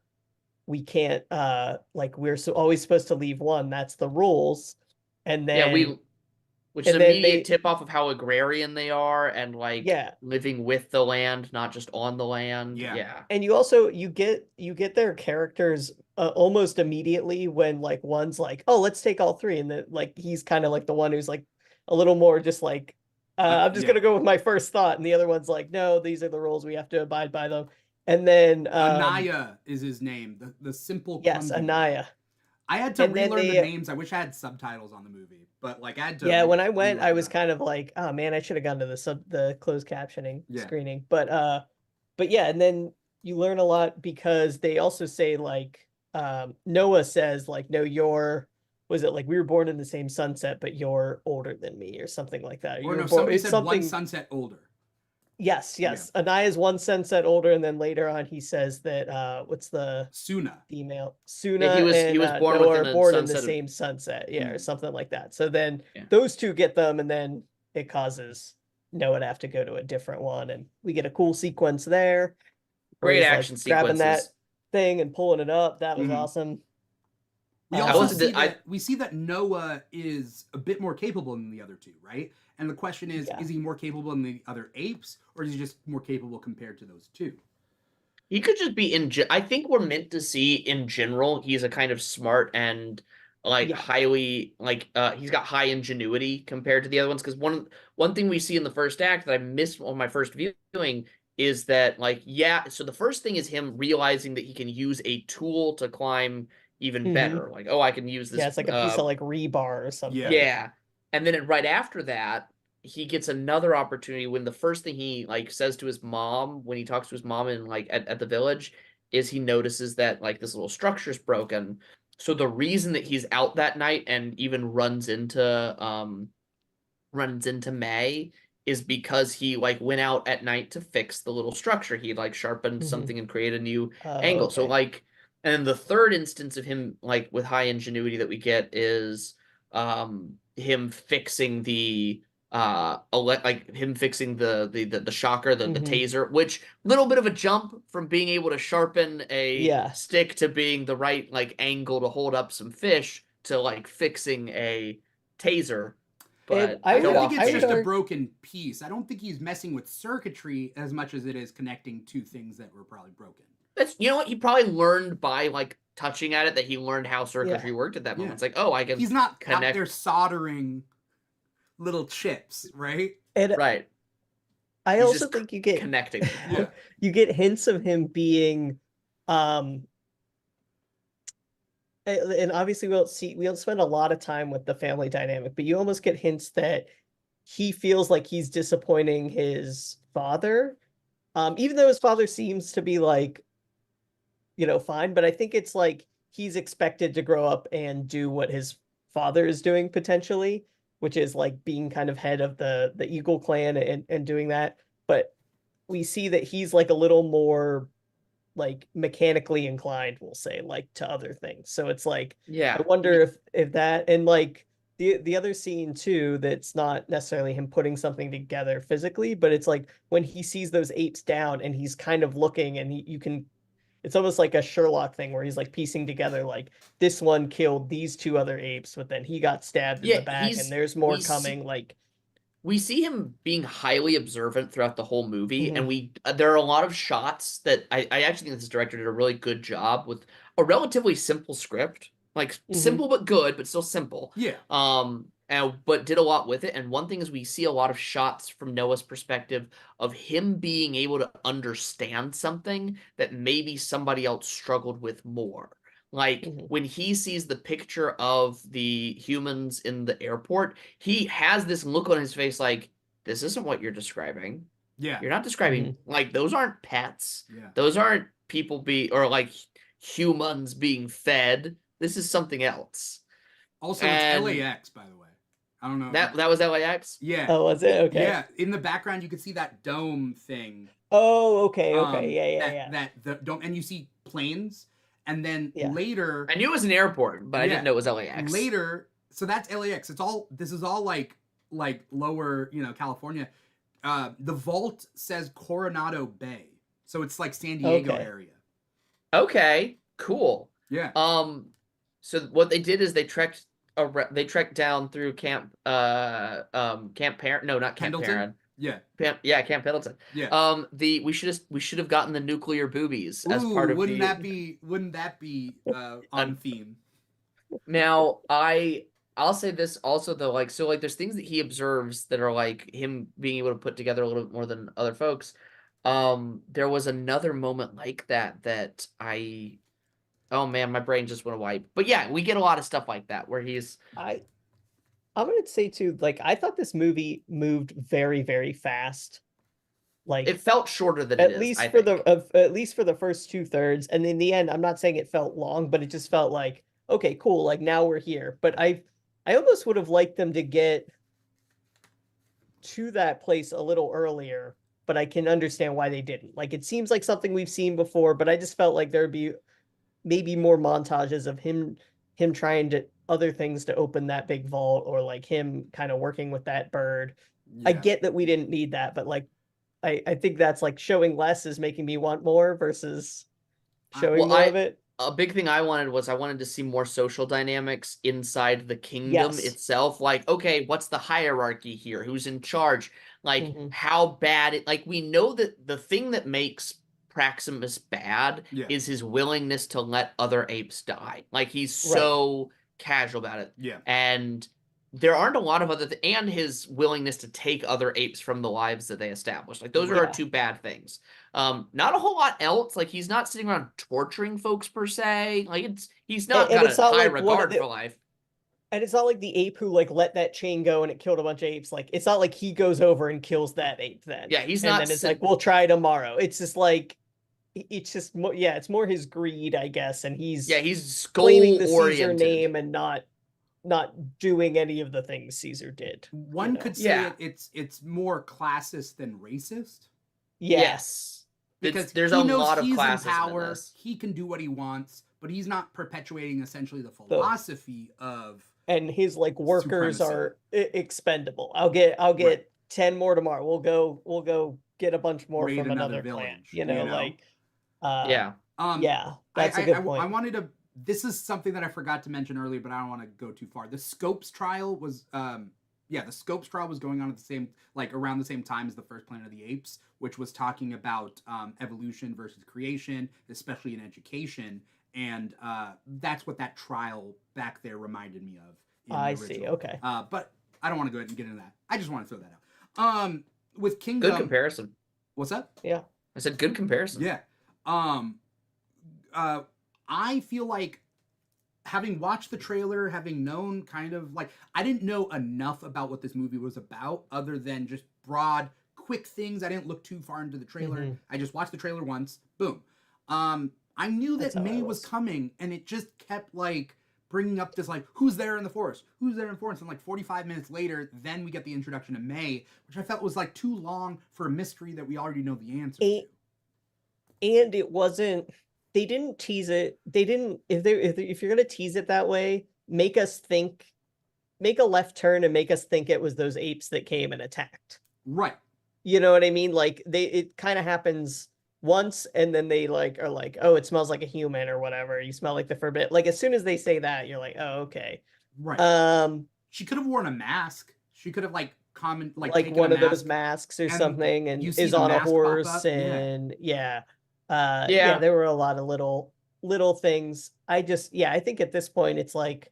[SPEAKER 3] we can't, like we're always supposed to leave one. That's the rules. And then
[SPEAKER 2] which is
[SPEAKER 3] and then
[SPEAKER 2] immediate tip off of how agrarian they are and like
[SPEAKER 3] Yeah.
[SPEAKER 2] living with the land, not just on the land.
[SPEAKER 1] Yeah.
[SPEAKER 2] Yeah.
[SPEAKER 3] and you also you get their characters almost immediately when like one's like, oh, let's take all 3, and then like he's kind of like the one who's like a little more just like I'm just
[SPEAKER 1] yeah.
[SPEAKER 3] gonna go with my first thought, and the other one's like, no, these are the rules, we have to abide by them. And then
[SPEAKER 1] Anaya is his name. The simple.
[SPEAKER 3] yes,
[SPEAKER 1] clumsy one.
[SPEAKER 3] Anaya.
[SPEAKER 1] I had to
[SPEAKER 3] And then
[SPEAKER 1] relearn the
[SPEAKER 3] they-
[SPEAKER 1] names. I wish I had subtitles on the movie, but like I had to.
[SPEAKER 3] Yeah, when I went,
[SPEAKER 1] relearn
[SPEAKER 3] I was
[SPEAKER 1] that.
[SPEAKER 3] kind of like, oh man, I should have gone to the closed captioning
[SPEAKER 1] Yeah.
[SPEAKER 3] screening. But yeah, and then you learn a lot because they also say like Noah says like, no, was it like we were born in the same sunset, but you're older than me or something like that.
[SPEAKER 1] Or
[SPEAKER 3] You
[SPEAKER 1] no,
[SPEAKER 3] were
[SPEAKER 1] somebody
[SPEAKER 3] it's
[SPEAKER 1] said
[SPEAKER 3] something.
[SPEAKER 1] one sunset older.
[SPEAKER 3] Yes. Anaya's 1 sunset older, and then later on he says that what's the
[SPEAKER 1] Suna.
[SPEAKER 3] female Suna
[SPEAKER 2] Yeah, he was
[SPEAKER 3] and
[SPEAKER 2] born
[SPEAKER 3] Noah
[SPEAKER 2] within
[SPEAKER 3] are
[SPEAKER 2] a
[SPEAKER 3] born in the
[SPEAKER 2] sunset of-
[SPEAKER 3] same sunset, yeah, or
[SPEAKER 1] Mm.
[SPEAKER 3] something like that. So then
[SPEAKER 2] Yeah.
[SPEAKER 3] those 2 get them, and then it causes Noah to have to go to a different one, and we get a cool sequence there. where
[SPEAKER 2] Great
[SPEAKER 3] he's, like,
[SPEAKER 2] action
[SPEAKER 3] grabbing that
[SPEAKER 2] sequences.
[SPEAKER 3] thing and pulling it up. That was
[SPEAKER 1] Mhm.
[SPEAKER 3] awesome.
[SPEAKER 1] We
[SPEAKER 3] I
[SPEAKER 1] also
[SPEAKER 2] wasn't
[SPEAKER 1] see
[SPEAKER 2] the- I-
[SPEAKER 1] that we see that Noah is a bit more capable than the other two, right? And the question is
[SPEAKER 3] Yeah.
[SPEAKER 1] he more capable than the other apes, or is he just more capable compared to those two?
[SPEAKER 2] He could just be I think we're meant to see in general he's a kind of smart and like
[SPEAKER 3] Yeah.
[SPEAKER 2] highly like he's got high ingenuity compared to the other ones, because one thing we see in the first act that I missed on my first viewing is that like so the first thing is him realizing that he can use a tool to climb even
[SPEAKER 3] Mhm.
[SPEAKER 2] better. Like, oh, I can use this
[SPEAKER 3] Yeah, it's like a piece of like rebar or something.
[SPEAKER 2] yeah. And then right after that, he gets another opportunity when the first thing he like says to his mom when he talks to his mom in like at the village is he notices that like this little structure's broken. So the reason that he's out that night and even runs into May is because he like went out at night to fix the little structure. He like sharpened
[SPEAKER 3] Mhm.
[SPEAKER 2] something and created a new
[SPEAKER 3] Oh,
[SPEAKER 2] angle. So
[SPEAKER 3] okay.
[SPEAKER 2] like, and then the third instance of him like with high ingenuity that we get is him fixing the like him fixing the shocker, the
[SPEAKER 3] Mhm.
[SPEAKER 2] taser, which little bit of a jump from being able to sharpen a
[SPEAKER 3] Yeah.
[SPEAKER 2] stick to being the right like angle to hold up some fish to like fixing a taser.
[SPEAKER 3] And
[SPEAKER 2] But
[SPEAKER 1] I
[SPEAKER 3] I
[SPEAKER 1] don't
[SPEAKER 3] would
[SPEAKER 1] think
[SPEAKER 3] I
[SPEAKER 1] it's
[SPEAKER 3] would
[SPEAKER 1] just a
[SPEAKER 3] argue,
[SPEAKER 1] broken piece. I don't think he's messing with circuitry as much as it is connecting two things that were probably broken.
[SPEAKER 2] that's what he probably learned by like touching at it, that he learned how circuitry
[SPEAKER 3] Yeah.
[SPEAKER 2] worked at that moment.
[SPEAKER 1] Yeah.
[SPEAKER 2] It's like, oh, I can
[SPEAKER 1] He's not out
[SPEAKER 2] connect
[SPEAKER 1] there soldering little chips, right?
[SPEAKER 3] and
[SPEAKER 2] right.
[SPEAKER 3] I
[SPEAKER 2] He's
[SPEAKER 3] also
[SPEAKER 2] just
[SPEAKER 3] think you get
[SPEAKER 2] connecting.
[SPEAKER 1] Yeah.
[SPEAKER 3] you get hints of him being um and obviously we don't spend a lot of time with the family dynamic, but you almost get hints that he feels like he's disappointing his father. Even though his father seems to be like, fine, but I think it's like he's expected to grow up and do what his father is doing potentially, which is like being kind of head of the Eagle clan and doing that. But we see that he's like a little more like mechanically inclined, we'll say, like to other things. So it's like I
[SPEAKER 2] Yeah.
[SPEAKER 3] wonder if that, and like the other scene too, that's not necessarily him putting something together physically, but it's like when he sees those apes down and he's kind of looking and you can, it's almost like a Sherlock thing where he's like piecing together like this one killed these two other apes, but then he got stabbed in the
[SPEAKER 2] Yeah,
[SPEAKER 3] back and there's more coming. Like,
[SPEAKER 2] we see him being highly observant throughout the whole movie, and
[SPEAKER 3] mhm,
[SPEAKER 2] there are a lot of shots that I actually think this director did a really good job with a relatively simple script, like
[SPEAKER 3] mhm,
[SPEAKER 2] simple but good, but still simple.
[SPEAKER 1] Yeah.
[SPEAKER 2] And but did a lot with it. And one thing is we see a lot of shots from Noah's perspective of him being able to understand something that maybe somebody else struggled with more. Like
[SPEAKER 3] mhm,
[SPEAKER 2] when he sees the picture of the humans in the airport, he has this look on his face like, this isn't what you're describing.
[SPEAKER 1] Yeah.
[SPEAKER 2] You're not describing,
[SPEAKER 3] mhm.
[SPEAKER 2] like, those aren't pets.
[SPEAKER 1] Yeah.
[SPEAKER 2] Those aren't or like humans being fed. This is something else.
[SPEAKER 1] Also, it's
[SPEAKER 2] And
[SPEAKER 1] LAX, by the way. I don't know.
[SPEAKER 2] that was LAX.
[SPEAKER 1] Yeah.
[SPEAKER 3] Oh, was it? Okay.
[SPEAKER 1] Yeah. In the background, you can see that dome thing.
[SPEAKER 3] Oh, okay. Yeah.
[SPEAKER 1] That the dome, and you see planes, and then
[SPEAKER 3] Yeah.
[SPEAKER 1] later,
[SPEAKER 2] I knew it was an airport, but I
[SPEAKER 1] Yeah.
[SPEAKER 2] didn't know it was LAX.
[SPEAKER 1] later. So that's LAX. This is all like lower, California. The vault says Coronado Bay, so it's like San Diego
[SPEAKER 3] Okay.
[SPEAKER 1] area.
[SPEAKER 2] Okay, cool.
[SPEAKER 1] Yeah.
[SPEAKER 2] So what they did is they trekked down through Camp Camp Parent, no, not Camp
[SPEAKER 1] Pendleton?
[SPEAKER 2] Parent.
[SPEAKER 1] Yeah.
[SPEAKER 2] Camp Pendleton.
[SPEAKER 1] Yeah.
[SPEAKER 2] We should have gotten the nuclear boobies as
[SPEAKER 1] Ooh,
[SPEAKER 2] part of
[SPEAKER 1] wouldn't
[SPEAKER 2] the
[SPEAKER 1] that be on theme?
[SPEAKER 2] Now, I'll say this also though, like so like there's things that he observes that are like him being able to put together a little bit more than other folks. There was another moment like that oh man, my brain just went white. But yeah, we get a lot of stuff like that where he's
[SPEAKER 3] I I'm gonna say too, like I thought this movie moved very, very fast.
[SPEAKER 2] it
[SPEAKER 3] Like
[SPEAKER 2] felt shorter than it is, I think.
[SPEAKER 3] at least for the first two thirds, and in the end, I'm not saying it felt long, but it just felt like okay, cool. Like now we're here. But I almost would have liked them to get to that place a little earlier. But I can understand why they didn't. Like it seems like something we've seen before, but I just felt like there'd be maybe more montages of him trying to other things to open that big vault or like him kind of working with that bird. I
[SPEAKER 1] Yeah.
[SPEAKER 3] get that we didn't need that, but like I think that's like showing less is making me want more versus showing
[SPEAKER 2] Well,
[SPEAKER 3] more of it.
[SPEAKER 2] a big thing I wanted to see more social dynamics inside the kingdom
[SPEAKER 3] Yes.
[SPEAKER 2] itself. Like, okay, what's the hierarchy here? Who's in charge? Like,
[SPEAKER 3] Mhm.
[SPEAKER 2] how bad it, like, we know that the thing that makes Praximus bad
[SPEAKER 1] Yeah.
[SPEAKER 2] is his willingness to let other apes die. Like, he's
[SPEAKER 3] Right.
[SPEAKER 2] so casual about it.
[SPEAKER 1] Yeah.
[SPEAKER 2] And there aren't a lot of other and his willingness to take other apes from the lives that they established. Like, those are our
[SPEAKER 3] Yeah.
[SPEAKER 2] two bad things. Not a whole lot else. Like, he's not sitting around torturing folks per se. Like, he's not
[SPEAKER 3] And
[SPEAKER 2] got
[SPEAKER 3] it's
[SPEAKER 2] a
[SPEAKER 3] not
[SPEAKER 2] high
[SPEAKER 3] like one of
[SPEAKER 2] regard
[SPEAKER 3] the-
[SPEAKER 2] for life.
[SPEAKER 3] And it's not like the ape who like let that chain go and it killed a bunch of apes. Like it's not like he goes over and kills that ape then.
[SPEAKER 2] Yeah, he's
[SPEAKER 3] and
[SPEAKER 2] not
[SPEAKER 3] then it's like we'll try tomorrow. It's just like it's just more, yeah, it's more his greed, I guess, and he's claiming the Caesar
[SPEAKER 2] goal-oriented.
[SPEAKER 3] name and not doing any of the things Caesar did.
[SPEAKER 1] One could say it's more classist than racist.
[SPEAKER 2] Yes.
[SPEAKER 1] Because
[SPEAKER 2] there's
[SPEAKER 1] he
[SPEAKER 2] a
[SPEAKER 1] knows
[SPEAKER 2] lot of
[SPEAKER 1] he's in
[SPEAKER 2] classism
[SPEAKER 1] power,
[SPEAKER 2] in this.
[SPEAKER 1] he can do what he wants, but he's not perpetuating essentially the philosophy of.
[SPEAKER 3] And his like workers
[SPEAKER 1] supremacy.
[SPEAKER 3] are expendable. I'll get 10 more tomorrow. We'll go get a bunch more
[SPEAKER 1] Raid
[SPEAKER 3] from another
[SPEAKER 1] village,
[SPEAKER 3] plant. You know, like
[SPEAKER 2] yeah.
[SPEAKER 3] Yeah, that's a good point.
[SPEAKER 1] I wanted to. This is something that I forgot to mention earlier, but I don't want to go too far. The Scopes trial was, the Scopes trial was going on at the same, like around the same time as the first Planet of the Apes, which was talking about evolution versus creation, especially in education, and that's what that trial back there reminded me of.
[SPEAKER 3] I see. Okay.
[SPEAKER 1] But I don't want to go ahead and get into that. I just want to throw that out. With Kingdom.
[SPEAKER 2] Good comparison.
[SPEAKER 1] What's that?
[SPEAKER 3] Yeah.
[SPEAKER 2] I said good comparison.
[SPEAKER 1] Yeah. I feel like having watched the trailer, having known kind of like, I didn't know enough about what this movie was about other than just broad, quick things. I didn't look too far into the trailer.
[SPEAKER 3] Mm-hmm.
[SPEAKER 1] I just watched the trailer once. Boom. I knew that May was coming, and it just kept like bringing up this like, who's there in the forest? Who's there in the forest? And like 45 minutes later, then we get the introduction of May, which I felt was like too long for a mystery that we already know the answer to.
[SPEAKER 3] And it wasn't. They didn't tease it. They didn't. If you're gonna tease it that way, make us think. Make a left turn and make us think it was those apes that came and attacked.
[SPEAKER 1] Right.
[SPEAKER 3] You know what I mean? Like it kind of happens once, and then they like are like, oh, it smells like a human or whatever. You smell like the forbidden. Like as soon as they say that, you're like, oh, okay.
[SPEAKER 1] Right. She could have worn a mask. She could have like
[SPEAKER 3] one of those masks or something, and is on a horse, and yeah, there were a lot of little things. I think at this point it's like,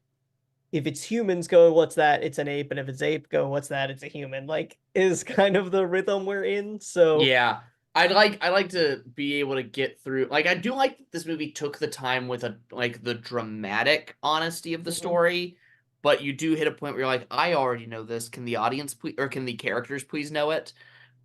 [SPEAKER 3] if it's humans going, what's that? It's an ape, and if it's ape going, what's that? It's a human. Like, is kind of the rhythm we're in. So
[SPEAKER 2] yeah, I like to be able to get through. Like, I do like that this movie took the time with the dramatic honesty of the story, but you do hit a point where you're like, I already know this. Can the audience please, or can the characters please know it?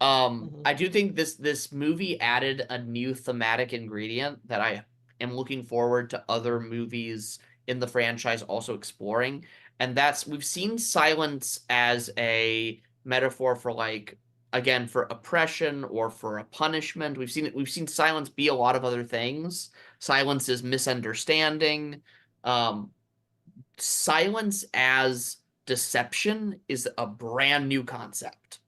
[SPEAKER 2] I do think this movie added a new thematic ingredient that I am looking forward to other movies in the franchise also exploring, and that's, we've seen silence as a metaphor for like, again, for oppression or for a punishment. We've seen silence be a lot of other things. Silence is misunderstanding. Silence as deception is a brand new concept.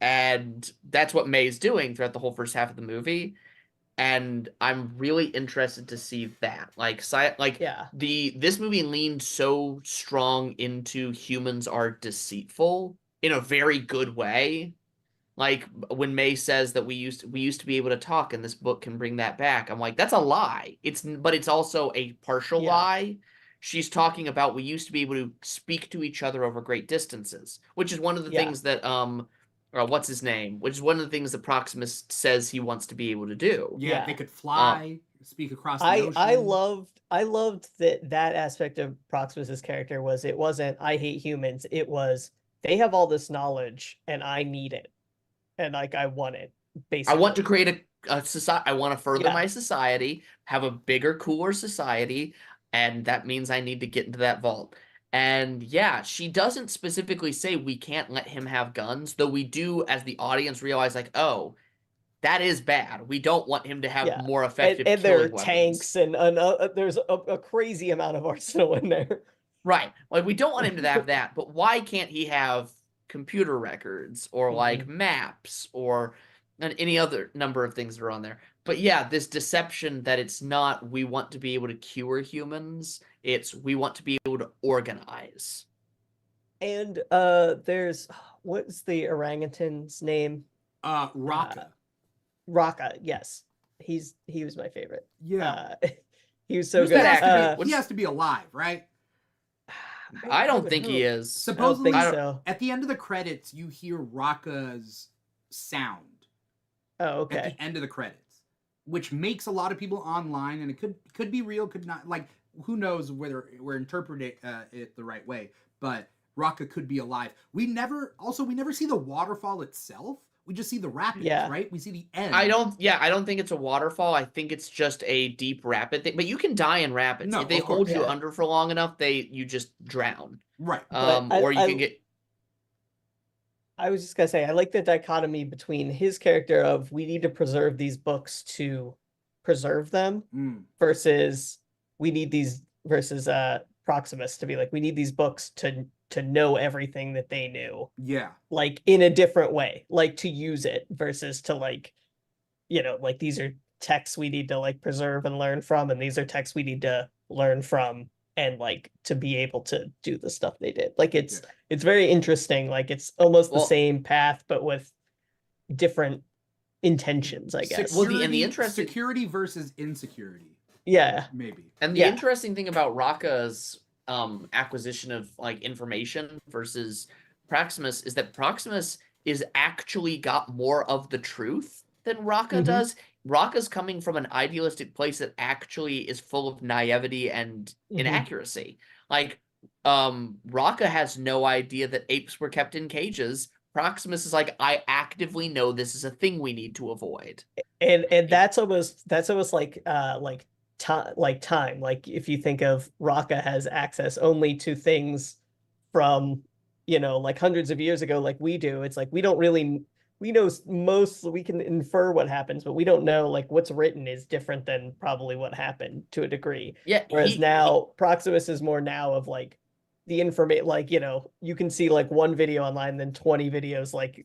[SPEAKER 2] And that's what May's doing throughout the whole first half of the movie. And I'm really interested to see that. This movie leaned so strong into humans are deceitful in a very good way. Like when May says that we used to be able to talk, and this book can bring that back. I'm like, that's a lie. But it's also a partial lie. She's talking about we used to be able to speak to each other over great distances, which is one of the things that what's his name? Which is one of the things that Proximus says he wants to be able to do.
[SPEAKER 1] Yeah, they could fly, speak across the ocean.
[SPEAKER 3] I loved that aspect of Proximus's character was, it wasn't I hate humans, it was they have all this knowledge and I need it. And like I want it, basically.
[SPEAKER 2] I want to create a society. I want to further my society, have a bigger, cooler society, and that means I need to get into that vault. And yeah, she doesn't specifically say we can't let him have guns, though we do, as the audience, realize like, oh, that is bad. We don't want him to have more effective
[SPEAKER 3] and there are
[SPEAKER 2] weapons.
[SPEAKER 3] Tanks and there's a crazy amount of arsenal in there.
[SPEAKER 2] Right. Like, we don't want him to have that, but why can't he have computer records or like maps or and any other number of things that are on there. But yeah, this deception that it's not we want to be able to cure humans, it's we want to be able to organize.
[SPEAKER 3] And there's what's the orangutan's name?
[SPEAKER 1] Raka.
[SPEAKER 3] Raka, yes. He was my favorite.
[SPEAKER 1] Yeah.
[SPEAKER 3] He was so
[SPEAKER 1] He
[SPEAKER 3] good.
[SPEAKER 1] has to be alive, right?
[SPEAKER 2] I don't
[SPEAKER 3] would
[SPEAKER 2] think he
[SPEAKER 3] hope.
[SPEAKER 2] is.
[SPEAKER 1] Supposedly,
[SPEAKER 3] I don't think so.
[SPEAKER 1] at the end of the credits, you hear Raka's sound.
[SPEAKER 3] Oh, okay.
[SPEAKER 1] At the end of the credits, which makes a lot of people online, and it could be real, could not. Like, who knows whether we're interpreting it the right way? But Raka could be alive. We never see the waterfall itself. We just see the rapids, right? We see the end.
[SPEAKER 2] I don't think it's a waterfall. I think it's just a deep rapid thing. But you can die in rapids.
[SPEAKER 1] No,
[SPEAKER 2] if they hold you under for long enough, you just drown.
[SPEAKER 1] Right.
[SPEAKER 2] Or you can get.
[SPEAKER 3] I was just gonna say, I like the dichotomy between his character of we need to preserve these books to preserve them versus we need these versus Proximus to be like, we need these books to know everything that they knew.
[SPEAKER 1] Yeah.
[SPEAKER 3] Like in a different way, like to use it versus to like, like these are texts we need to like preserve and learn from, and these are texts we need to learn from and like to be able to do the stuff they did. Like it's very interesting. Like it's almost the same path, but with different intentions, I guess.
[SPEAKER 1] Security versus insecurity.
[SPEAKER 3] Yeah.
[SPEAKER 1] Maybe.
[SPEAKER 2] And the interesting thing about Raka's acquisition of like information versus Proximus is that Proximus is actually got more of the truth than Raka does. Raka's coming from an idealistic place that actually is full of naivety and inaccuracy. Like, Raka has no idea that apes were kept in cages. Proximus is like, I actively know this is a thing we need to avoid.
[SPEAKER 3] And that's almost like time. Like if you think of Raka has access only to things from, like hundreds of years ago, like we do. It's like we know we can infer what happens, but we don't know like what's written is different than probably what happened to a degree.
[SPEAKER 2] Yeah.
[SPEAKER 3] Whereas Proximus is more now of like the information, like, you can see like one video online, then 20 videos, like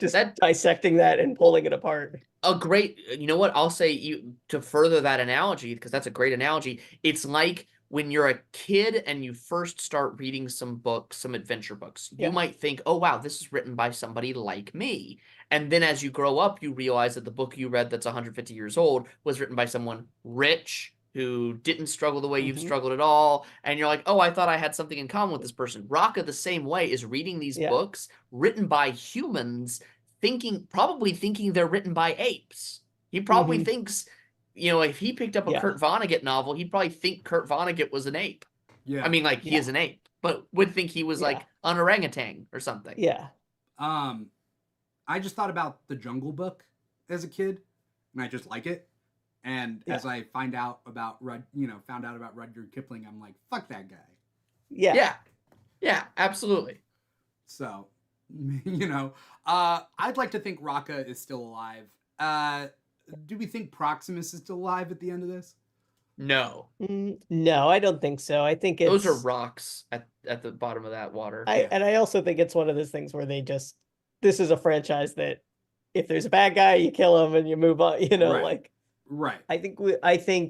[SPEAKER 3] just dissecting that and pulling it apart.
[SPEAKER 2] You know what? I'll say to further that analogy, because that's a great analogy. It's like when you're a kid and you first start reading some books, some adventure books, you might think, oh, wow, this is written by somebody like me. And then as you grow up, you realize that the book you read that's 150 years old was written by someone rich who didn't struggle the way you've struggled at all. And you're like, oh, I thought I had something in common with this person. Raka, the same way, is reading these books written by humans, probably thinking they're written by apes. He probably thinks, if he picked up a Kurt Vonnegut novel, he'd probably think Kurt Vonnegut was an ape. Yeah. I mean, like, he is an ape, but would think he was like an orangutan or something.
[SPEAKER 3] Yeah.
[SPEAKER 1] I just thought about the Jungle Book as a kid, and I just like it. And as I found out about Rudyard Kipling, I'm like, fuck that guy.
[SPEAKER 3] Yeah.
[SPEAKER 2] Yeah, absolutely.
[SPEAKER 1] So, I'd like to think Raka is still alive. Do we think Proximus is still alive at the end of this?
[SPEAKER 2] No.
[SPEAKER 3] No, I don't think so. I think
[SPEAKER 2] those are rocks at the bottom of that water.
[SPEAKER 3] And I also think it's one of those things where this is a franchise that if there's a bad guy, you kill him and you move on,
[SPEAKER 1] Right.
[SPEAKER 3] I think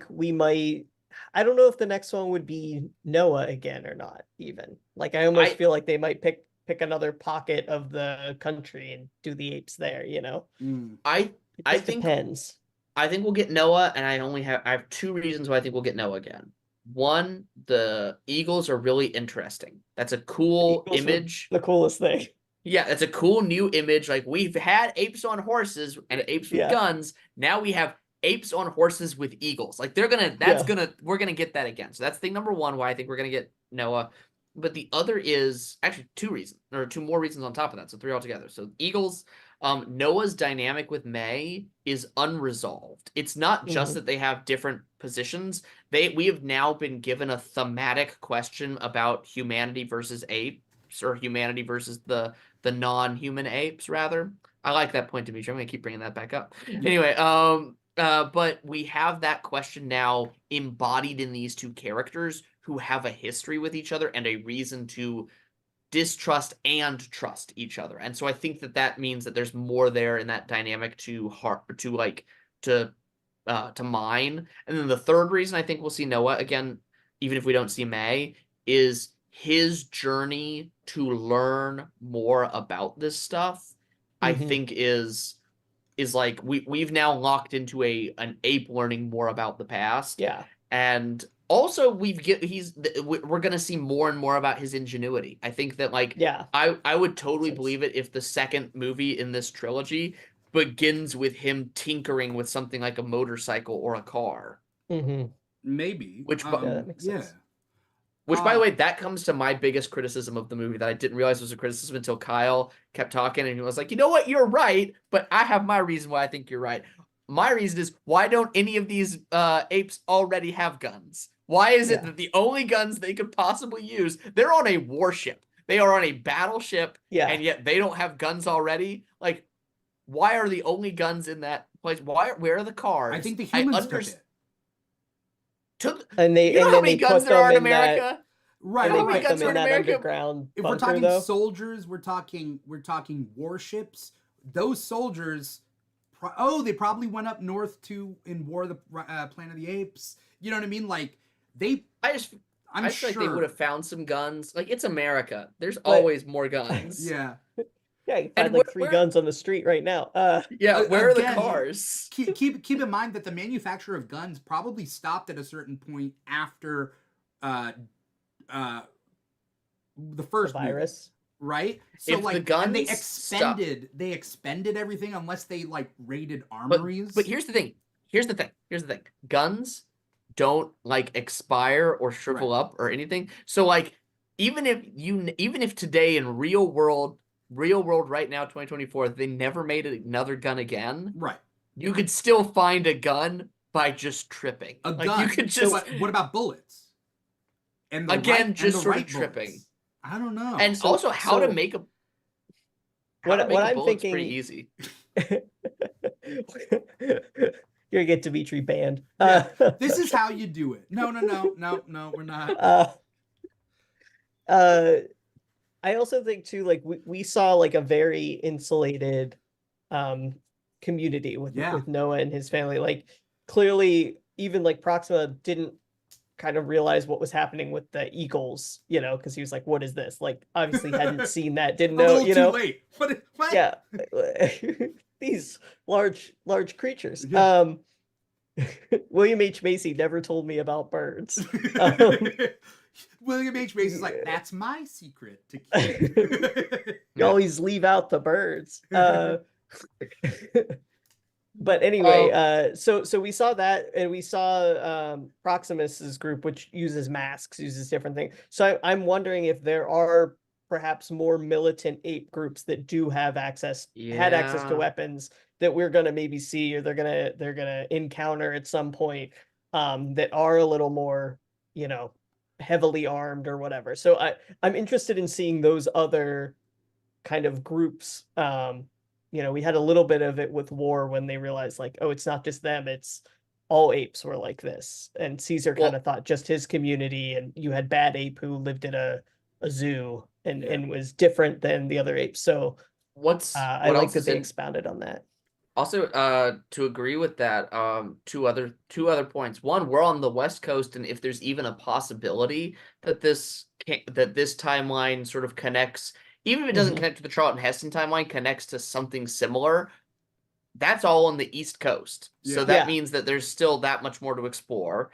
[SPEAKER 3] we might. I don't know if the next one would be Noah again or not. Even like I almost feel like they might pick another pocket of the country and do the apes there.
[SPEAKER 2] I think
[SPEAKER 3] depends.
[SPEAKER 2] I think we'll get Noah, and I have two reasons why I think we'll get Noah again. One, the eagles are really interesting. That's a cool image.
[SPEAKER 3] The coolest thing.
[SPEAKER 2] Yeah, that's a cool new image. Like, we've had apes on horses and apes with guns. Now we have apes on horses with eagles. Like, we're gonna get that again. So that's thing number one why I think we're gonna get Noah. But the other is actually two more reasons on top of that. So three altogether. So eagles, Noah's dynamic with May is unresolved. It's not just that they have different positions. We have now been given a thematic question about humanity versus apes, or humanity versus the non-human apes, rather. I like that point, Dimithri. I'm going to keep bringing that back up. Anyway, but we have that question now embodied in these two characters who have a history with each other and a reason to distrust and trust each other. And so I think that means that there's more there in that dynamic to mine. And then the third reason I think we'll see Noah again, even if we don't see May, is his journey to learn more about this stuff. I think is like we've now locked into an ape learning more about the past.
[SPEAKER 3] Yeah.
[SPEAKER 2] And also we're gonna see more and more about his ingenuity. I think that I would totally believe it if the second movie in this trilogy begins with him tinkering with something like a motorcycle or a car.
[SPEAKER 1] Maybe.
[SPEAKER 2] Which
[SPEAKER 3] that makes sense.
[SPEAKER 2] Which, by the way, that comes to my biggest criticism of the movie that I didn't realize was a criticism until Kyle kept talking and he was like, you know what, you're right, but I have my reason why I think you're right. My reason is, why don't any of these apes already have guns? Why is it that the only guns they could possibly use, they're on a warship. They are on a battleship, and yet they don't have guns already? Like, why are the only guns in that place? Where are the cars?
[SPEAKER 1] I think the humans took it.
[SPEAKER 3] And they,
[SPEAKER 2] you know
[SPEAKER 3] and
[SPEAKER 2] how
[SPEAKER 3] then
[SPEAKER 2] many
[SPEAKER 3] they
[SPEAKER 2] guns
[SPEAKER 3] put
[SPEAKER 2] there are
[SPEAKER 3] them
[SPEAKER 2] in America?
[SPEAKER 3] That,
[SPEAKER 1] right,
[SPEAKER 3] and
[SPEAKER 1] right,
[SPEAKER 3] they put them in that
[SPEAKER 2] America?
[SPEAKER 3] underground
[SPEAKER 1] If
[SPEAKER 3] bunker,
[SPEAKER 1] we're talking
[SPEAKER 3] though.
[SPEAKER 1] soldiers, we're talking warships. Those soldiers, they probably went up north in War of the Planet of the Apes. You know what I mean? Like
[SPEAKER 2] I just feel like they would have found some guns. Like, it's America. There's always more guns.
[SPEAKER 1] Yeah.
[SPEAKER 3] Yeah, you can find three guns on the street right now.
[SPEAKER 2] Where are the cars?
[SPEAKER 1] Keep in mind that the manufacture of guns probably stopped at a certain point after the first
[SPEAKER 3] virus,
[SPEAKER 1] movie, right? So
[SPEAKER 2] if the guns
[SPEAKER 1] and they expended everything unless they raided armories.
[SPEAKER 2] But here's the thing. Guns don't expire or shrivel up or anything. So even if today in real world right now, 2024, they never made another gun again.
[SPEAKER 1] Right.
[SPEAKER 2] You could still find a gun by just tripping.
[SPEAKER 1] A gun.
[SPEAKER 2] You could just.
[SPEAKER 1] What about bullets? And
[SPEAKER 2] just sort of tripping.
[SPEAKER 1] Bullets. I don't know.
[SPEAKER 2] And also how to make a.
[SPEAKER 3] What I'm thinking.
[SPEAKER 2] Pretty easy.
[SPEAKER 3] You're gonna get Dimithri banned.
[SPEAKER 1] This is how you do it. No, we're not.
[SPEAKER 3] I also think too, we saw a very insulated community with Noah and his family. Clearly, even Proxima didn't kind of realize what was happening with the eagles, because he was like, "What is this?" Obviously hadn't seen that, didn't know,
[SPEAKER 1] Too late. What?
[SPEAKER 3] Yeah, these large creatures.
[SPEAKER 1] Yeah.
[SPEAKER 3] William H. Macy never told me about birds.
[SPEAKER 1] William H. Macy's like, that's my secret to keep.
[SPEAKER 3] You always leave out the birds. But anyway, so we saw that, and we saw Proximus's group, which uses masks, uses different things. So I'm wondering if there are perhaps more militant ape groups that do have had access to weapons that we're gonna maybe see, or they're gonna encounter at some point, that are a little more, heavily armed or whatever. So I'm interested in seeing those other kind of groups. We had a little bit of it with War when they realized it's not just them, it's all apes were like this. And Caesar kind of thought just his community, and you had Bad Ape who lived in a zoo and was different than the other apes. So I like that they expounded on that.
[SPEAKER 2] Also, to agree with that, two other points. One, we're on the West Coast, and if there's even a possibility that this timeline sort of connects, even if it doesn't connect to the Charlton Heston timeline, connects to something similar, that's all on the East Coast. Yeah. So that means that there's still that much more to explore.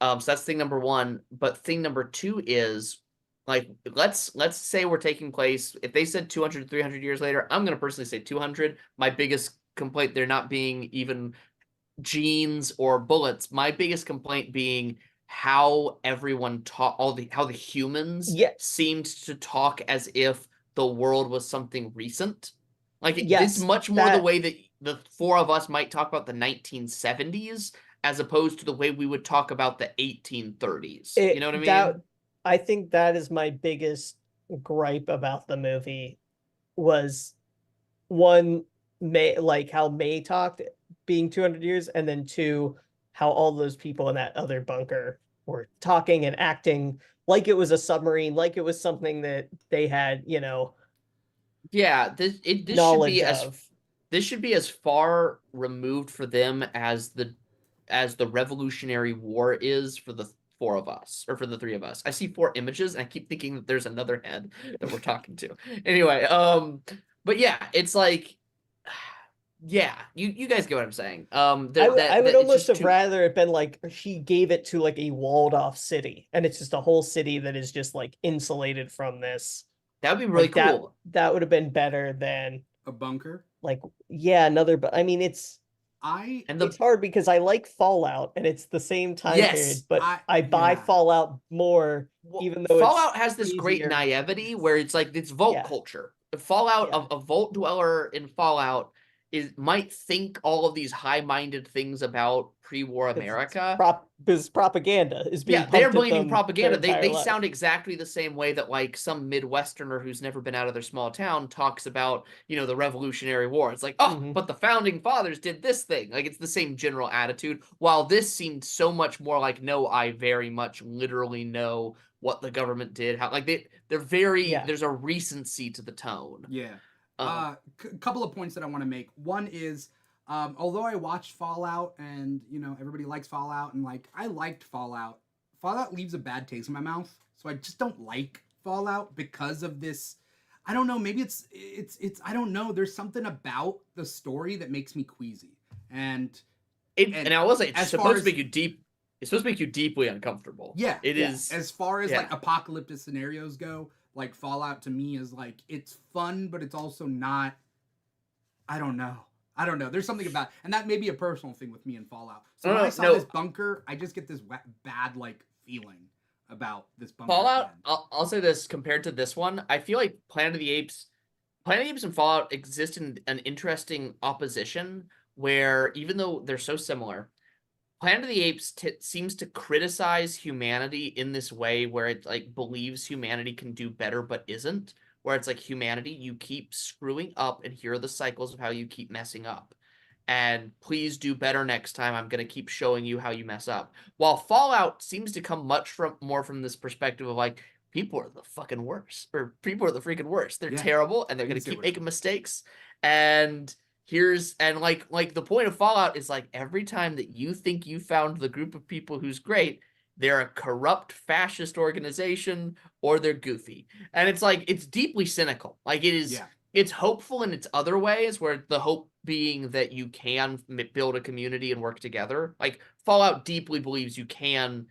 [SPEAKER 2] So that's thing number one. But thing number two is, let's say we're taking place, if they said 200, 300 years later, I'm going to personally say 200. My biggest complaint, there not being even genes or bullets. My biggest complaint being how everyone how the humans seemed to talk as if the world was something recent. It's much more the way that the four of us might talk about the 1970s as opposed to the way we would talk about the 1830s. You know what I mean?
[SPEAKER 3] I think that is my biggest gripe about the movie, was one, how May talked being 200 years, and then two, how all those people in that other bunker were talking and acting like it was a submarine, like it was something that they had,
[SPEAKER 2] Yeah, this should
[SPEAKER 3] knowledge
[SPEAKER 2] be
[SPEAKER 3] of.
[SPEAKER 2] as far removed for them as the Revolutionary War is for the four of us, or for the three of us. I see four images and I keep thinking that there's another head that we're talking to. Anyway, but yeah, it's like yeah, you guys get what I'm saying.
[SPEAKER 3] I would
[SPEAKER 2] That it's
[SPEAKER 3] almost
[SPEAKER 2] just
[SPEAKER 3] have
[SPEAKER 2] too
[SPEAKER 3] rather it been like she gave it to like a walled off city, and it's just a whole city that is just like insulated from this.
[SPEAKER 2] that would be really
[SPEAKER 3] Like that
[SPEAKER 2] cool.
[SPEAKER 3] that would have been better than
[SPEAKER 1] A bunker.
[SPEAKER 3] like yeah, another, but I mean
[SPEAKER 1] I
[SPEAKER 2] And
[SPEAKER 3] it's
[SPEAKER 2] the
[SPEAKER 3] hard because I like Fallout and it's the same time period,
[SPEAKER 2] yes,
[SPEAKER 3] but I buy
[SPEAKER 1] yeah.
[SPEAKER 3] Fallout more
[SPEAKER 2] well,
[SPEAKER 3] even though it's
[SPEAKER 2] Fallout has this great
[SPEAKER 3] easier.
[SPEAKER 2] naivety where it's like it's vault
[SPEAKER 3] Yeah,
[SPEAKER 2] culture. Fallout,
[SPEAKER 3] yeah.
[SPEAKER 2] a vault dweller in Fallout might think all of these high-minded things about pre-war America.
[SPEAKER 3] Because propaganda is being
[SPEAKER 2] Yeah, they're
[SPEAKER 3] pumped at
[SPEAKER 2] believing
[SPEAKER 3] them their
[SPEAKER 2] propaganda. They
[SPEAKER 3] entire
[SPEAKER 2] they
[SPEAKER 3] life.
[SPEAKER 2] sound exactly the same way that like some Midwesterner who's never been out of their small town talks about, the Revolutionary War. It's like, oh,
[SPEAKER 3] Hmm.
[SPEAKER 2] but the founding fathers did this thing. Like it's the same general attitude. While this seemed so much more like, no, I very much literally know what the government did. How like they're very
[SPEAKER 3] Yeah.
[SPEAKER 2] there's a recency to the tone.
[SPEAKER 1] Yeah.
[SPEAKER 2] Um,
[SPEAKER 1] Couple of points that I want to make. One is, although I watched Fallout and everybody likes Fallout and like I liked Fallout, Fallout leaves a bad taste in my mouth. So I just don't like Fallout because of this. I don't know. Maybe it's I don't know. There's something about the story that makes me queasy. And
[SPEAKER 2] and I will say it's
[SPEAKER 1] as far
[SPEAKER 2] supposed
[SPEAKER 1] as
[SPEAKER 2] to make you deep. It's supposed to make you deeply uncomfortable.
[SPEAKER 1] yeah,
[SPEAKER 2] It
[SPEAKER 3] Yeah.
[SPEAKER 2] is.
[SPEAKER 1] as far as
[SPEAKER 2] Yeah.
[SPEAKER 1] like apocalyptic scenarios go, like Fallout to me is like it's fun, but it's also not. I don't know. I don't know. There's something about, and that may be a personal thing with me in Fallout. So when I saw
[SPEAKER 2] No.
[SPEAKER 1] this bunker, I just get this bad like feeling about this bunker.
[SPEAKER 2] Fallout,
[SPEAKER 1] Again.
[SPEAKER 2] I'll say this compared to this one, I feel like Planet of the Apes and Fallout exist in an interesting opposition where even though they're so similar, Planet of the Apes seems to criticize humanity in this way where it like believes humanity can do better but isn't. Where it's like humanity, you keep screwing up, and here are the cycles of how you keep messing up. And please do better next time. I'm gonna keep showing you how you mess up. While Fallout seems to come more from this perspective of like people are the fucking worst, or people are the freaking worst. They're
[SPEAKER 1] Yeah.
[SPEAKER 2] terrible, and they're gonna
[SPEAKER 1] Say
[SPEAKER 2] keep
[SPEAKER 1] what-
[SPEAKER 2] making mistakes. And like the point of Fallout is like every time that you think you found the group of people who's great, they're a corrupt fascist organization or they're goofy. And it's like it's deeply cynical. Like it is
[SPEAKER 1] Yeah.
[SPEAKER 2] it's hopeful in its other ways where the hope being that you can build a community and work together. Like Fallout deeply believes you can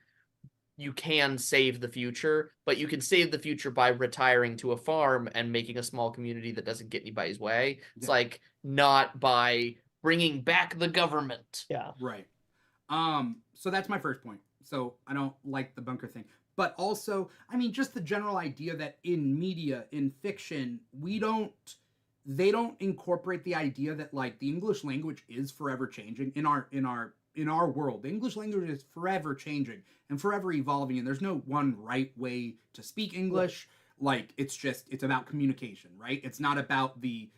[SPEAKER 2] save the future, but you can save the future by retiring to a farm and making a small community that doesn't get anybody's way. It's
[SPEAKER 1] Yeah.
[SPEAKER 2] like not by bringing back the government.
[SPEAKER 3] Yeah.
[SPEAKER 1] Right. So that's my first point. So I don't like the bunker thing. But also, I mean, just the general idea that in media, in fiction, they don't incorporate the idea that like the English language is forever changing in our world. The English language is forever changing and forever evolving, and there's no one right way to speak English. Like it's about communication, right? It's not about the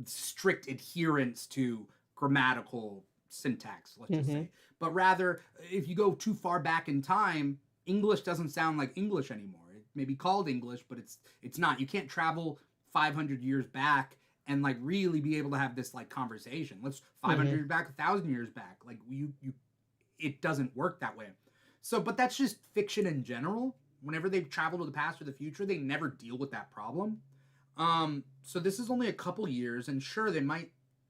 [SPEAKER 1] strict adherence to grammatical syntax, let's just say. But rather, if you go too far back in time, English doesn't sound like English anymore. It may be called English, but it's not. You can't travel 500 years back and like really be able to have this like conversation. Let's 500 years back, 1,000 years back. Like it doesn't work that way. So, but that's just fiction in general. Whenever they travel to the past or the future, they never deal with that problem. So this is only a couple years, and sure,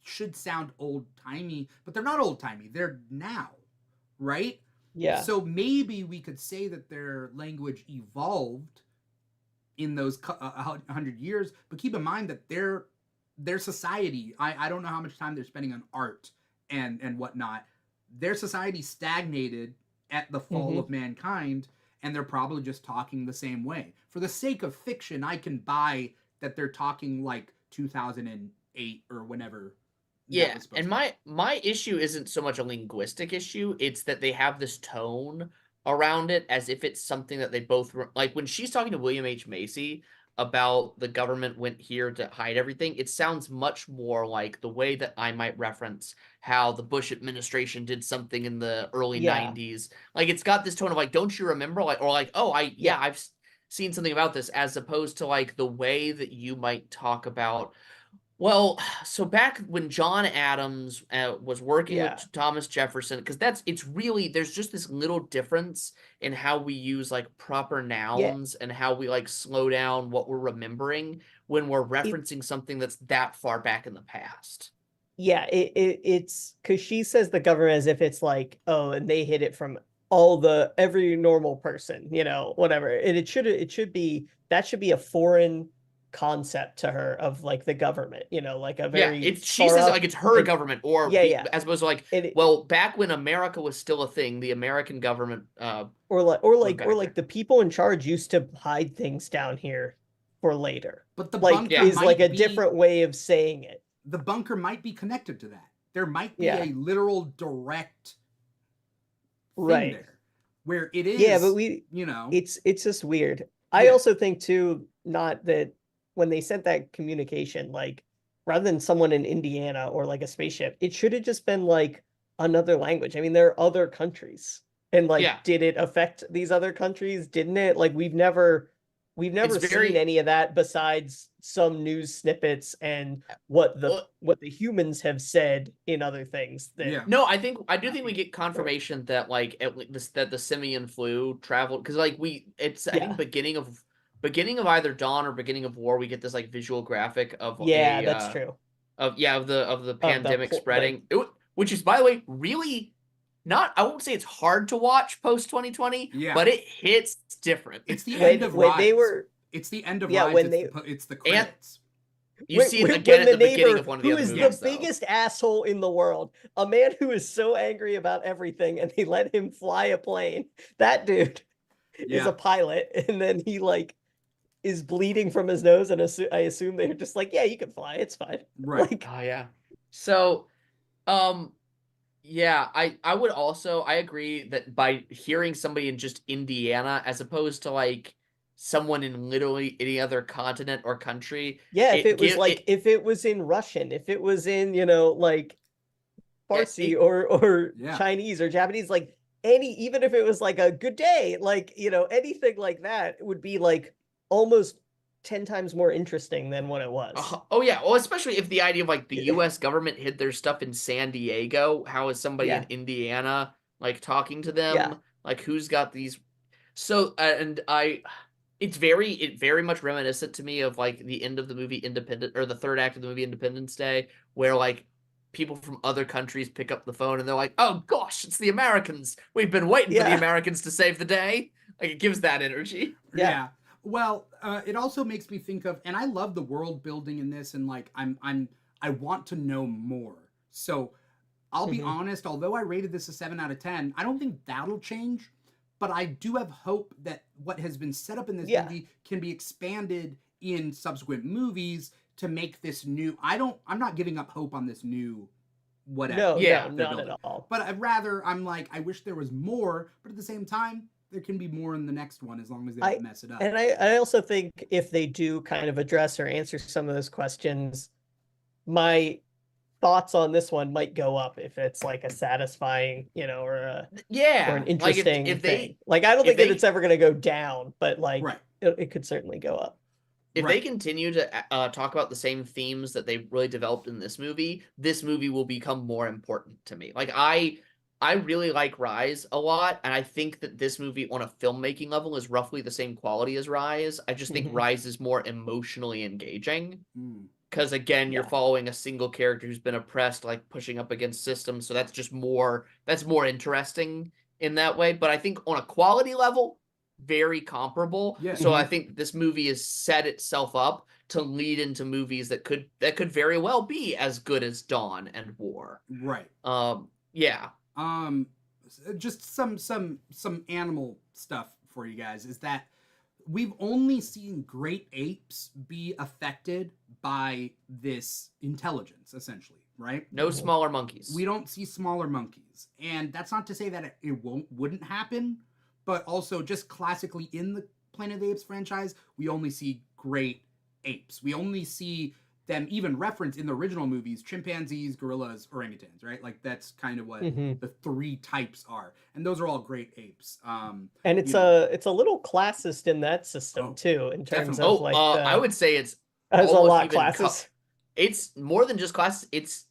[SPEAKER 1] should sound old timey, but they're not old timey. They're now, right?
[SPEAKER 3] Yeah.
[SPEAKER 1] So maybe we could say that their language evolved in those 100 years, but keep in mind that their society, I don't know how much time they're spending on art and whatnot. Their society stagnated at the fall of mankind, and they're probably just talking the same way. For the sake of fiction, I can buy that they're talking like 2008 or whenever.
[SPEAKER 2] Yeah, and my issue isn't so much a linguistic issue, it's that they have this tone around it as if it's something that they both like when she's talking to William H. Macy, about the government went here to hide everything, it sounds much more like the way that I might reference how the Bush administration did something in the early
[SPEAKER 3] Yeah.
[SPEAKER 2] 90s. Like, it's got this tone of like, don't you remember? Like, or like, oh,
[SPEAKER 3] Yeah.
[SPEAKER 2] I've seen something about this, as opposed to like the way that you might talk about. Well, so back when John Adams was working
[SPEAKER 3] Yeah.
[SPEAKER 2] with Thomas Jefferson, because it's really, there's just this little difference in how we use like proper
[SPEAKER 3] Yeah.
[SPEAKER 2] nouns and how we like slow down what we're remembering when we're
[SPEAKER 3] It,
[SPEAKER 2] referencing something that's that far back in the past.
[SPEAKER 3] yeah, it's because she says the government as if it's like, oh, and they hid it from every normal person, whatever. And it should be that should be a foreign concept to her of like the government, like a
[SPEAKER 2] Yeah,
[SPEAKER 3] very
[SPEAKER 2] she
[SPEAKER 3] far
[SPEAKER 2] says it
[SPEAKER 3] up
[SPEAKER 2] like it's her
[SPEAKER 3] and
[SPEAKER 2] government, or
[SPEAKER 3] yeah, yeah.
[SPEAKER 2] as opposed to like,
[SPEAKER 3] And
[SPEAKER 2] well, back when America was still a thing, the American government went
[SPEAKER 3] or
[SPEAKER 2] back
[SPEAKER 3] like
[SPEAKER 2] there.
[SPEAKER 3] the people in charge used to hide things down here for later.
[SPEAKER 1] But the
[SPEAKER 3] Like
[SPEAKER 1] bunker
[SPEAKER 3] is like
[SPEAKER 1] might
[SPEAKER 3] a
[SPEAKER 1] be
[SPEAKER 3] different way of saying it.
[SPEAKER 1] the bunker might be connected to that. There might be
[SPEAKER 3] Yeah.
[SPEAKER 1] a literal direct thing
[SPEAKER 3] Right.
[SPEAKER 1] there where it is.
[SPEAKER 3] Yeah, but it's just weird. I
[SPEAKER 1] Yeah.
[SPEAKER 3] also think too, not that when they sent that communication, like rather than someone in Indiana or like a spaceship, it should have just been like another language. I mean, there are other countries. And like,
[SPEAKER 2] Yeah.
[SPEAKER 3] did it affect these other countries? Didn't it? Like we've never seen any of that besides some news snippets and what the humans have said in other things that
[SPEAKER 1] Yeah.
[SPEAKER 2] No, I do think we get confirmation that like that the simian flu traveled, because like I think beginning of either Dawn or beginning of War, we get this like visual graphic of
[SPEAKER 3] yeah, that's true.
[SPEAKER 2] of the
[SPEAKER 3] Of the
[SPEAKER 2] pandemic spreading, which is, by the way, really not, I won't say it's hard to watch post 2020,
[SPEAKER 1] Yeah.
[SPEAKER 2] but it hits different.
[SPEAKER 1] It's the end of
[SPEAKER 3] when
[SPEAKER 1] Rise.
[SPEAKER 3] they were
[SPEAKER 1] It's the end of
[SPEAKER 3] Yeah,
[SPEAKER 1] Rise.
[SPEAKER 3] when
[SPEAKER 1] It's the credits.
[SPEAKER 2] You see it again at the beginning
[SPEAKER 3] neighbor,
[SPEAKER 2] of one of the
[SPEAKER 3] who
[SPEAKER 2] other
[SPEAKER 3] is
[SPEAKER 2] movies,
[SPEAKER 3] the biggest asshole in the world, a man who is so angry about everything, and they let him fly a plane. That dude is
[SPEAKER 1] Yeah.
[SPEAKER 3] a pilot, and then he like is bleeding from his nose, and I assume they're just like, yeah, you can fly, it's fine.
[SPEAKER 1] Right.
[SPEAKER 3] Like,
[SPEAKER 2] Oh yeah. So, yeah, I would also, I agree that by hearing somebody in just Indiana as opposed to like someone in literally any other continent or country,
[SPEAKER 3] yeah, if it was
[SPEAKER 2] give
[SPEAKER 3] like if it was in Russian, if it was in like Farsi or
[SPEAKER 1] Yeah.
[SPEAKER 3] Chinese or Japanese, like even if it was like a good day, like anything like that would be like almost 10 times more interesting than what it was.
[SPEAKER 2] Oh yeah, well, especially if the idea of like the U.S. government hid their stuff in San Diego, how is somebody in Indiana like talking to them?
[SPEAKER 3] Yeah.
[SPEAKER 2] Like, who's got these? So it very much reminiscent to me of like the end of the movie Independent, or the third act of the movie Independence Day, where like people from other countries pick up the phone and they're like, "Oh gosh, it's the Americans. We've been waiting for the Americans to save the day." Like, it gives that energy.
[SPEAKER 1] Yeah. Well, it also makes me think of, and I love the world building in this, and like I want to know more. So I'll be honest, although I rated this a 7 out of 10, I don't think that'll change, but I do have hope that what has been set up in this movie can be expanded in subsequent movies to make this new. I'm not giving up hope on this new whatever.
[SPEAKER 3] No, not at all.
[SPEAKER 1] But I'm like, I wish there was more, but at the same time, there can be more in the next one as long as they don't mess it up.
[SPEAKER 3] And I also think if they do kind of address or answer some of those questions, my thoughts on this one might go up if it's like a satisfying, or an interesting
[SPEAKER 2] if
[SPEAKER 3] thing. Like, I don't think that it's ever going to go down, but like it could certainly go up.
[SPEAKER 2] If they continue to talk about the same themes that they really developed in this movie will become more important to me. Like, I really like Rise a lot, and I think that this movie on a filmmaking level is roughly the same quality as Rise. I just think Rise is more emotionally engaging. Because again, you're following a single character who's been oppressed, like pushing up against systems. So that's more interesting in that way. But I think on a quality level, very comparable.
[SPEAKER 1] Yeah.
[SPEAKER 2] So I think this movie has set itself up to lead into movies that could very well be as good as Dawn and War.
[SPEAKER 1] Right.
[SPEAKER 2] Yeah.
[SPEAKER 1] Just some animal stuff for you guys is that we've only seen great apes be affected by this intelligence, essentially, right?
[SPEAKER 2] No smaller monkeys.
[SPEAKER 1] We don't see smaller monkeys. And that's not to say that it wouldn't happen, but also just classically in the Planet of the Apes franchise, we only see great apes. We only see them even referenced in the original movies: chimpanzees, gorillas, orangutans, right? Like that's kind of what the three types are, and those are all great apes.
[SPEAKER 3] And it's a little classist in that system too, in terms
[SPEAKER 1] definitely.
[SPEAKER 3] of like
[SPEAKER 2] I would say it's
[SPEAKER 3] a
[SPEAKER 2] almost
[SPEAKER 3] lot
[SPEAKER 2] even
[SPEAKER 3] classist.
[SPEAKER 2] it's more than just class. It's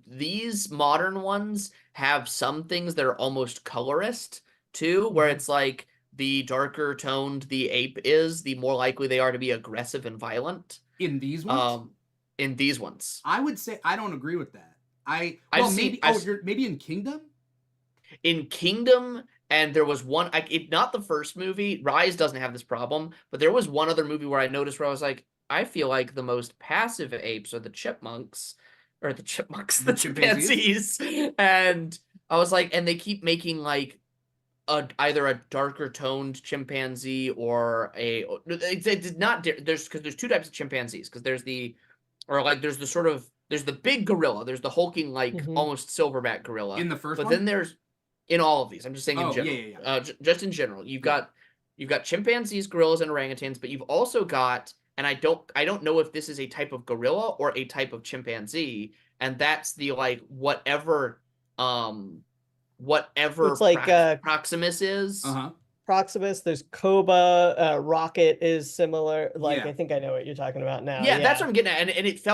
[SPEAKER 2] these modern ones have some things that are almost colorist too, where it's like the darker toned the ape is, the more likely they are to be aggressive and violent.
[SPEAKER 1] In these ones?
[SPEAKER 2] In these ones.
[SPEAKER 1] I would say I don't agree with that. Maybe you're maybe in Kingdom?
[SPEAKER 2] In Kingdom, and there was one not the first movie. Rise doesn't have this problem, but there was one other movie where I noticed where I was like, I feel like the most passive apes are the chipmunks, the chimpanzees. And I was like, and they keep making like either a darker toned chimpanzee or it's not there's because there's two types of chimpanzees, because there's the there's the big gorilla, there's the hulking like almost silverback gorilla
[SPEAKER 1] In the first
[SPEAKER 2] but
[SPEAKER 1] one?
[SPEAKER 2] then there's in all of these, I'm just saying in general, just in general, you've got chimpanzees, gorillas, and orangutans, but you've also got, and I don't know if this is a type of gorilla or a type of chimpanzee, and that's the like whatever
[SPEAKER 3] It's like
[SPEAKER 2] Proximus is.
[SPEAKER 3] Proximus, there's Koba, Rocket is similar. Like,
[SPEAKER 1] Yeah.
[SPEAKER 3] I think I know what you're talking about now.
[SPEAKER 2] Yeah, that's what I'm getting at. And it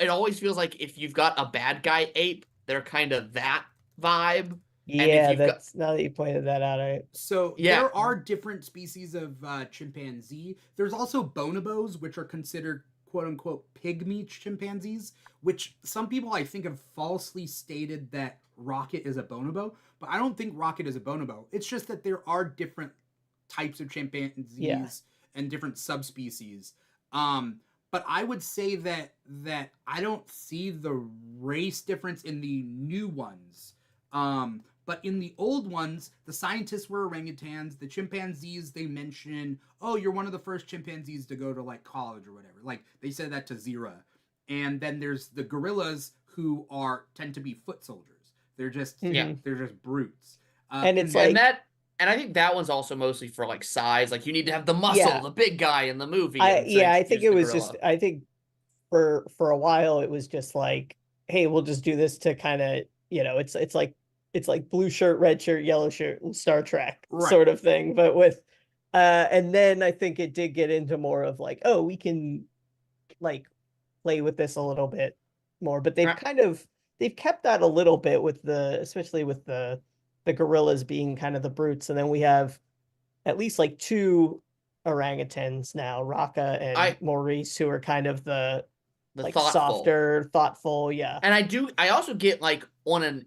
[SPEAKER 2] always feels like if you've got a bad guy ape, they're kind of that vibe.
[SPEAKER 3] Yeah, now that you pointed that out.
[SPEAKER 1] So there are different species of chimpanzee. There's also bonobos, which are considered quote unquote pygmy chimpanzees, which some people I think have falsely stated that Rocket is a bonobo, but I don't think Rocket is a bonobo. It's just that there are different types of chimpanzees and different subspecies. But I would say that I don't see the race difference in the new ones. But in the old ones, the scientists were orangutans. The chimpanzees, they mention, oh, you're one of the first chimpanzees to go to like college or whatever. Like they said that to Zira. And then there's the gorillas who tend to be foot soldiers. They're just they're just brutes.
[SPEAKER 3] And it's like
[SPEAKER 2] and I think that one's also mostly for like size. Like you need to have the muscle, the big guy in the movie.
[SPEAKER 3] I think it was just I think for a while it was just like, hey, we'll just do this to kind of, it's like blue shirt, red shirt, yellow shirt, Star Trek sort of thing. But with and then I think it did get into more of like, oh, we can like play with this a little bit more. But they've kept that a little bit with especially with the gorillas being kind of the brutes, and then we have at least like two orangutans now, Raka and Maurice, who are kind of the like thoughtful. Softer, thoughtful,
[SPEAKER 2] And I also get like on a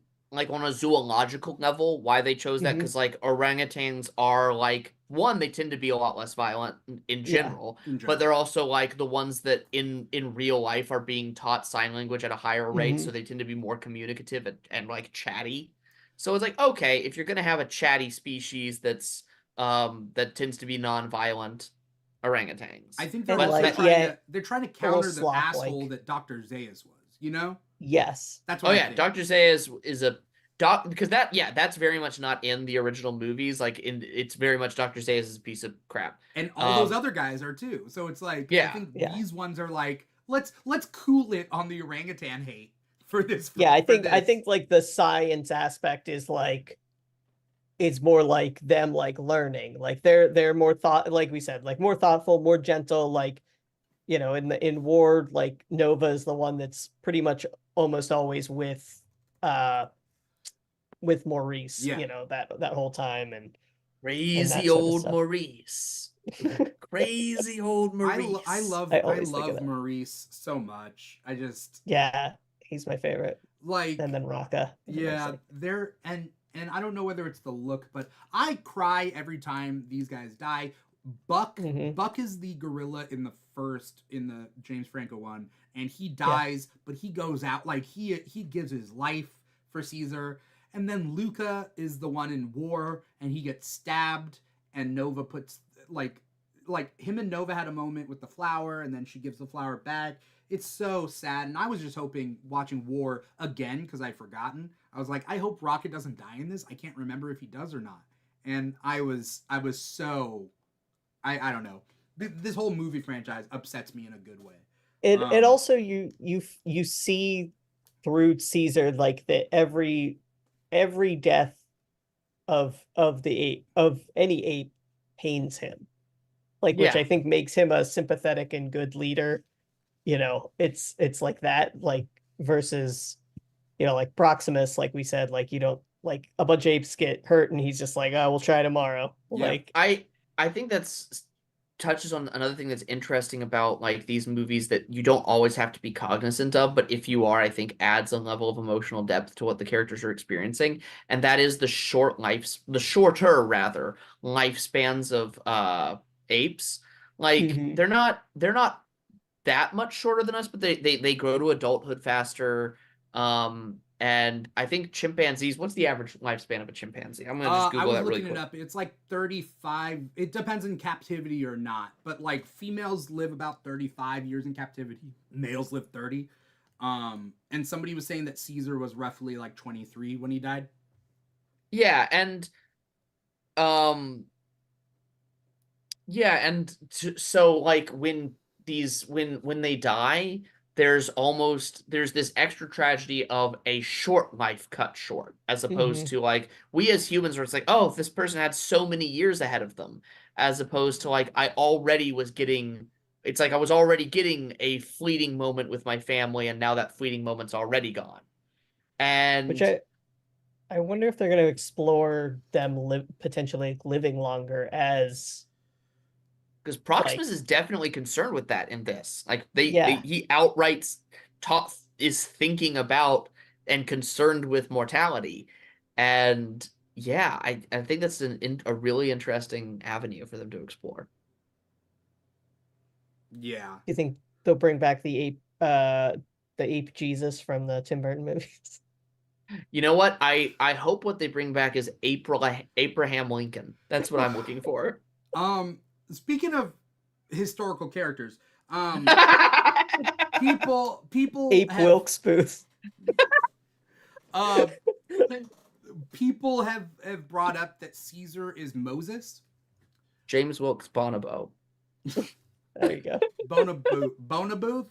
[SPEAKER 2] zoological level why they chose that, because like orangutans are like, one, they tend to be a lot less violent in general, but they're also like the ones that in real life are being taught sign language at a higher rate, so they tend to be more communicative and like chatty. So it's like, okay, if you're gonna have a chatty species that tends to be non-violent, orangutans.
[SPEAKER 1] I think they're trying to counter the asshole that Dr. Zaius was, you know?
[SPEAKER 3] Yes.
[SPEAKER 1] That's what I think.
[SPEAKER 2] Dr. Zaius is a because that's very much not in the original movies. Like it's very much Dr. Zaius is a piece of crap.
[SPEAKER 1] And all those other guys are too. So it's like I think these ones are like, let's cool it on the orangutan hate for this.
[SPEAKER 3] I think like the science aspect is like, it's more like them like learning, like they're more like we said, like more thoughtful, more gentle, like, in war, like Nova is the one that's pretty much almost always with Maurice, that whole time, and
[SPEAKER 2] crazy old Maurice. Crazy old Maurice.
[SPEAKER 1] I love Maurice so much.
[SPEAKER 3] He's my favorite.
[SPEAKER 1] Like,
[SPEAKER 3] and then Raka.
[SPEAKER 1] And I don't know whether it's the look, but I cry every time these guys die. Buck is the gorilla in the James Franco one, and he dies, but he goes out like he gives his life for Caesar. And then Luca is the one in war, and he gets stabbed, and Nova puts like him and Nova had a moment with the flower, and then she gives the flower back. It's so sad, and I was just hoping, watching War again, because I'd forgotten. I was like, I hope Rocket doesn't die in this. I can't remember if he does or not. And I was so, I don't know. this whole movie franchise upsets me in a good way.
[SPEAKER 3] And also you see through Caesar like that every death of the ape of any ape pains him. Like, which
[SPEAKER 2] Yeah.
[SPEAKER 3] I think makes him a sympathetic and good leader. It's like that, like versus, like Proximus, like we said, like you don't like a bunch of apes get hurt and he's just like, oh, we'll try tomorrow.
[SPEAKER 1] Yeah.
[SPEAKER 3] Like
[SPEAKER 2] I think that's touches on another thing that's interesting about like these movies that you don't always have to be cognizant of, but if you are, I think adds a level of emotional depth to what the characters are experiencing, and that is the shorter rather lifespans of apes. Like
[SPEAKER 3] Mhm.
[SPEAKER 2] they're not that much shorter than us, but they grow to adulthood faster. And I think chimpanzees, what's the average lifespan of a chimpanzee? I'm gonna just
[SPEAKER 1] I
[SPEAKER 2] Google
[SPEAKER 1] was
[SPEAKER 2] that really
[SPEAKER 1] looking it
[SPEAKER 2] quick.
[SPEAKER 1] up. It's like 35. It depends in captivity or not, but like females live about 35 years in captivity. Males live 30. And somebody was saying that Caesar was roughly like 23 when he died.
[SPEAKER 2] Yeah, and um yeah, and so like when they die, there's this extra tragedy of a short life cut short, as opposed
[SPEAKER 3] Mhm.
[SPEAKER 2] to like we as humans where it's like, oh, this person had so many years ahead of them, as opposed to like it's like I was already getting a fleeting moment with my family, and now that fleeting moment's already gone.
[SPEAKER 3] Which
[SPEAKER 2] And
[SPEAKER 3] I wonder if they're going to explore them potentially living longer as
[SPEAKER 2] because
[SPEAKER 3] like,
[SPEAKER 2] Proximus is definitely concerned with that in this. Like
[SPEAKER 3] yeah.
[SPEAKER 2] he outright talk is thinking about and concerned with mortality, and yeah, I think that's a really interesting avenue for them to explore.
[SPEAKER 1] Yeah.
[SPEAKER 3] You think they'll bring back the ape Jesus from the Tim Burton movies?
[SPEAKER 2] You know what? I hope what they bring back is Abraham Lincoln. That's what I'm looking for.
[SPEAKER 1] Um, Speaking of historical characters, people
[SPEAKER 3] Ape
[SPEAKER 1] have
[SPEAKER 3] Wilkes Booth.
[SPEAKER 1] uh people have brought up that Caesar is Moses.
[SPEAKER 2] James Wilkes Bonobo.
[SPEAKER 3] There you go.
[SPEAKER 1] Bonabuth.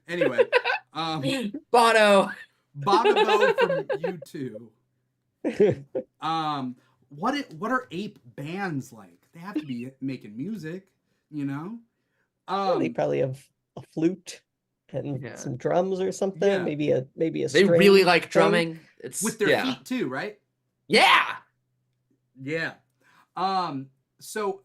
[SPEAKER 1] Anyway,
[SPEAKER 2] Bono.
[SPEAKER 1] Bonobo from U2. What are ape bands like? They have to be making music, you know.
[SPEAKER 3] They
[SPEAKER 1] Um,
[SPEAKER 3] probably have a flute and
[SPEAKER 2] Yeah.
[SPEAKER 3] some drums or something.
[SPEAKER 1] Yeah.
[SPEAKER 3] Maybe a
[SPEAKER 2] They really
[SPEAKER 3] string
[SPEAKER 2] like
[SPEAKER 3] thing.
[SPEAKER 2] drumming. It's
[SPEAKER 1] with their
[SPEAKER 2] yeah.
[SPEAKER 1] feet too, right?
[SPEAKER 2] Yeah.
[SPEAKER 1] Yeah. So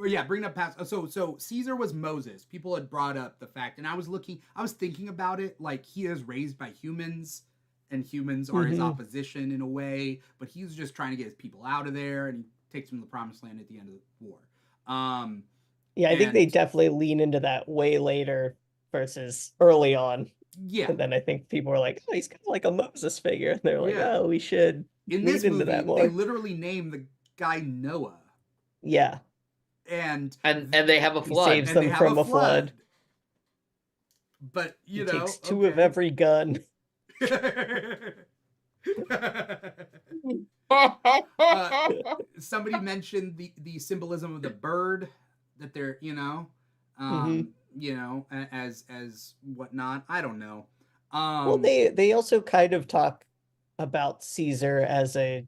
[SPEAKER 1] yeah, bring up past. So Caesar was Moses. People had brought up the fact, and I was thinking about it. Like he is raised by humans, and humans are his opposition in a way. But he's just trying to get his people out of there, and he takes them to the promised land at the end of the war.
[SPEAKER 3] Yeah, I think they
[SPEAKER 1] And
[SPEAKER 3] definitely lean into that way later versus early on.
[SPEAKER 1] yeah,
[SPEAKER 3] And then I think people were like, oh, he's kind of like a Moses figure. And they're like,
[SPEAKER 1] yeah.
[SPEAKER 3] oh, we should
[SPEAKER 1] In
[SPEAKER 3] lean
[SPEAKER 1] this
[SPEAKER 3] into
[SPEAKER 1] movie,
[SPEAKER 3] that
[SPEAKER 1] they
[SPEAKER 3] more.
[SPEAKER 1] literally name the guy Noah,
[SPEAKER 3] Yeah.
[SPEAKER 2] And they have a
[SPEAKER 3] He
[SPEAKER 2] flood.
[SPEAKER 3] saves
[SPEAKER 1] and they
[SPEAKER 3] them
[SPEAKER 1] have
[SPEAKER 3] from
[SPEAKER 1] a
[SPEAKER 3] a flood.
[SPEAKER 1] But
[SPEAKER 3] He
[SPEAKER 1] you know,
[SPEAKER 3] takes two of every gun.
[SPEAKER 1] Somebody mentioned the symbolism of the bird that they're as whatnot. I don't know.
[SPEAKER 3] Well, they also kind of talk about Caesar as a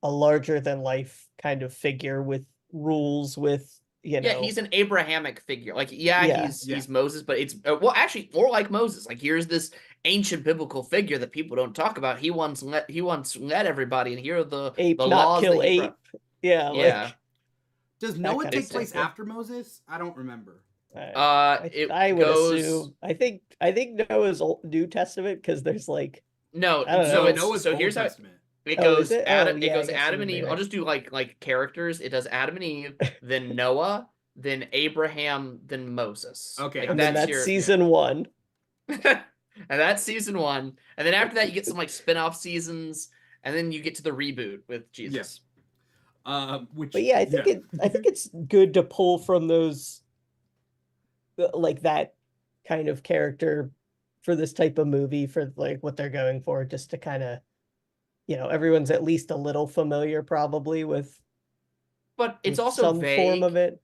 [SPEAKER 3] larger than life kind of figure with rules, with
[SPEAKER 2] Yeah, he's an Abrahamic figure. Like, yeah,
[SPEAKER 3] Yeah.
[SPEAKER 2] he's Moses, but it's well, actually, more like Moses. Like, here's this ancient biblical figure that people don't talk about. He once led everybody, and here are the
[SPEAKER 3] ape not
[SPEAKER 2] laws
[SPEAKER 3] kill
[SPEAKER 2] that he
[SPEAKER 3] ape. Yeah,
[SPEAKER 2] Yeah.
[SPEAKER 3] like
[SPEAKER 1] Does
[SPEAKER 3] that
[SPEAKER 1] Noah
[SPEAKER 3] kind of
[SPEAKER 1] take
[SPEAKER 3] stuff.
[SPEAKER 1] place after Moses? I don't remember.
[SPEAKER 2] It
[SPEAKER 3] I would
[SPEAKER 2] goes
[SPEAKER 3] assume. I think Noah's Old New Testament because there's like
[SPEAKER 2] no.
[SPEAKER 3] I don't
[SPEAKER 2] So
[SPEAKER 3] know.
[SPEAKER 2] it's
[SPEAKER 1] Noah's
[SPEAKER 2] so
[SPEAKER 1] Old
[SPEAKER 2] here's how
[SPEAKER 1] Testament.
[SPEAKER 2] it
[SPEAKER 3] Oh, is
[SPEAKER 2] goes.
[SPEAKER 3] it? Oh,
[SPEAKER 2] Adam. It
[SPEAKER 3] yeah. I
[SPEAKER 2] goes
[SPEAKER 3] guess you
[SPEAKER 2] Adam
[SPEAKER 3] would
[SPEAKER 2] and
[SPEAKER 3] be
[SPEAKER 2] Eve. I'll
[SPEAKER 3] right.
[SPEAKER 2] just do like characters. It does Adam and Eve, then Noah, then Abraham, then Moses.
[SPEAKER 1] Okay,
[SPEAKER 2] Like,
[SPEAKER 3] And then
[SPEAKER 2] that's
[SPEAKER 3] that's
[SPEAKER 2] your
[SPEAKER 3] season one.
[SPEAKER 2] and that's season one. And then after that, you get some like spin-off seasons, and then you get to the reboot with Jesus.
[SPEAKER 1] Which,
[SPEAKER 3] But yeah, I think it's good to pull from those like that kind of character for this type of movie for like what they're going for, just to kind of everyone's at least a little familiar probably with
[SPEAKER 2] but it's
[SPEAKER 3] with
[SPEAKER 2] also
[SPEAKER 3] some form of
[SPEAKER 2] vague.
[SPEAKER 3] it.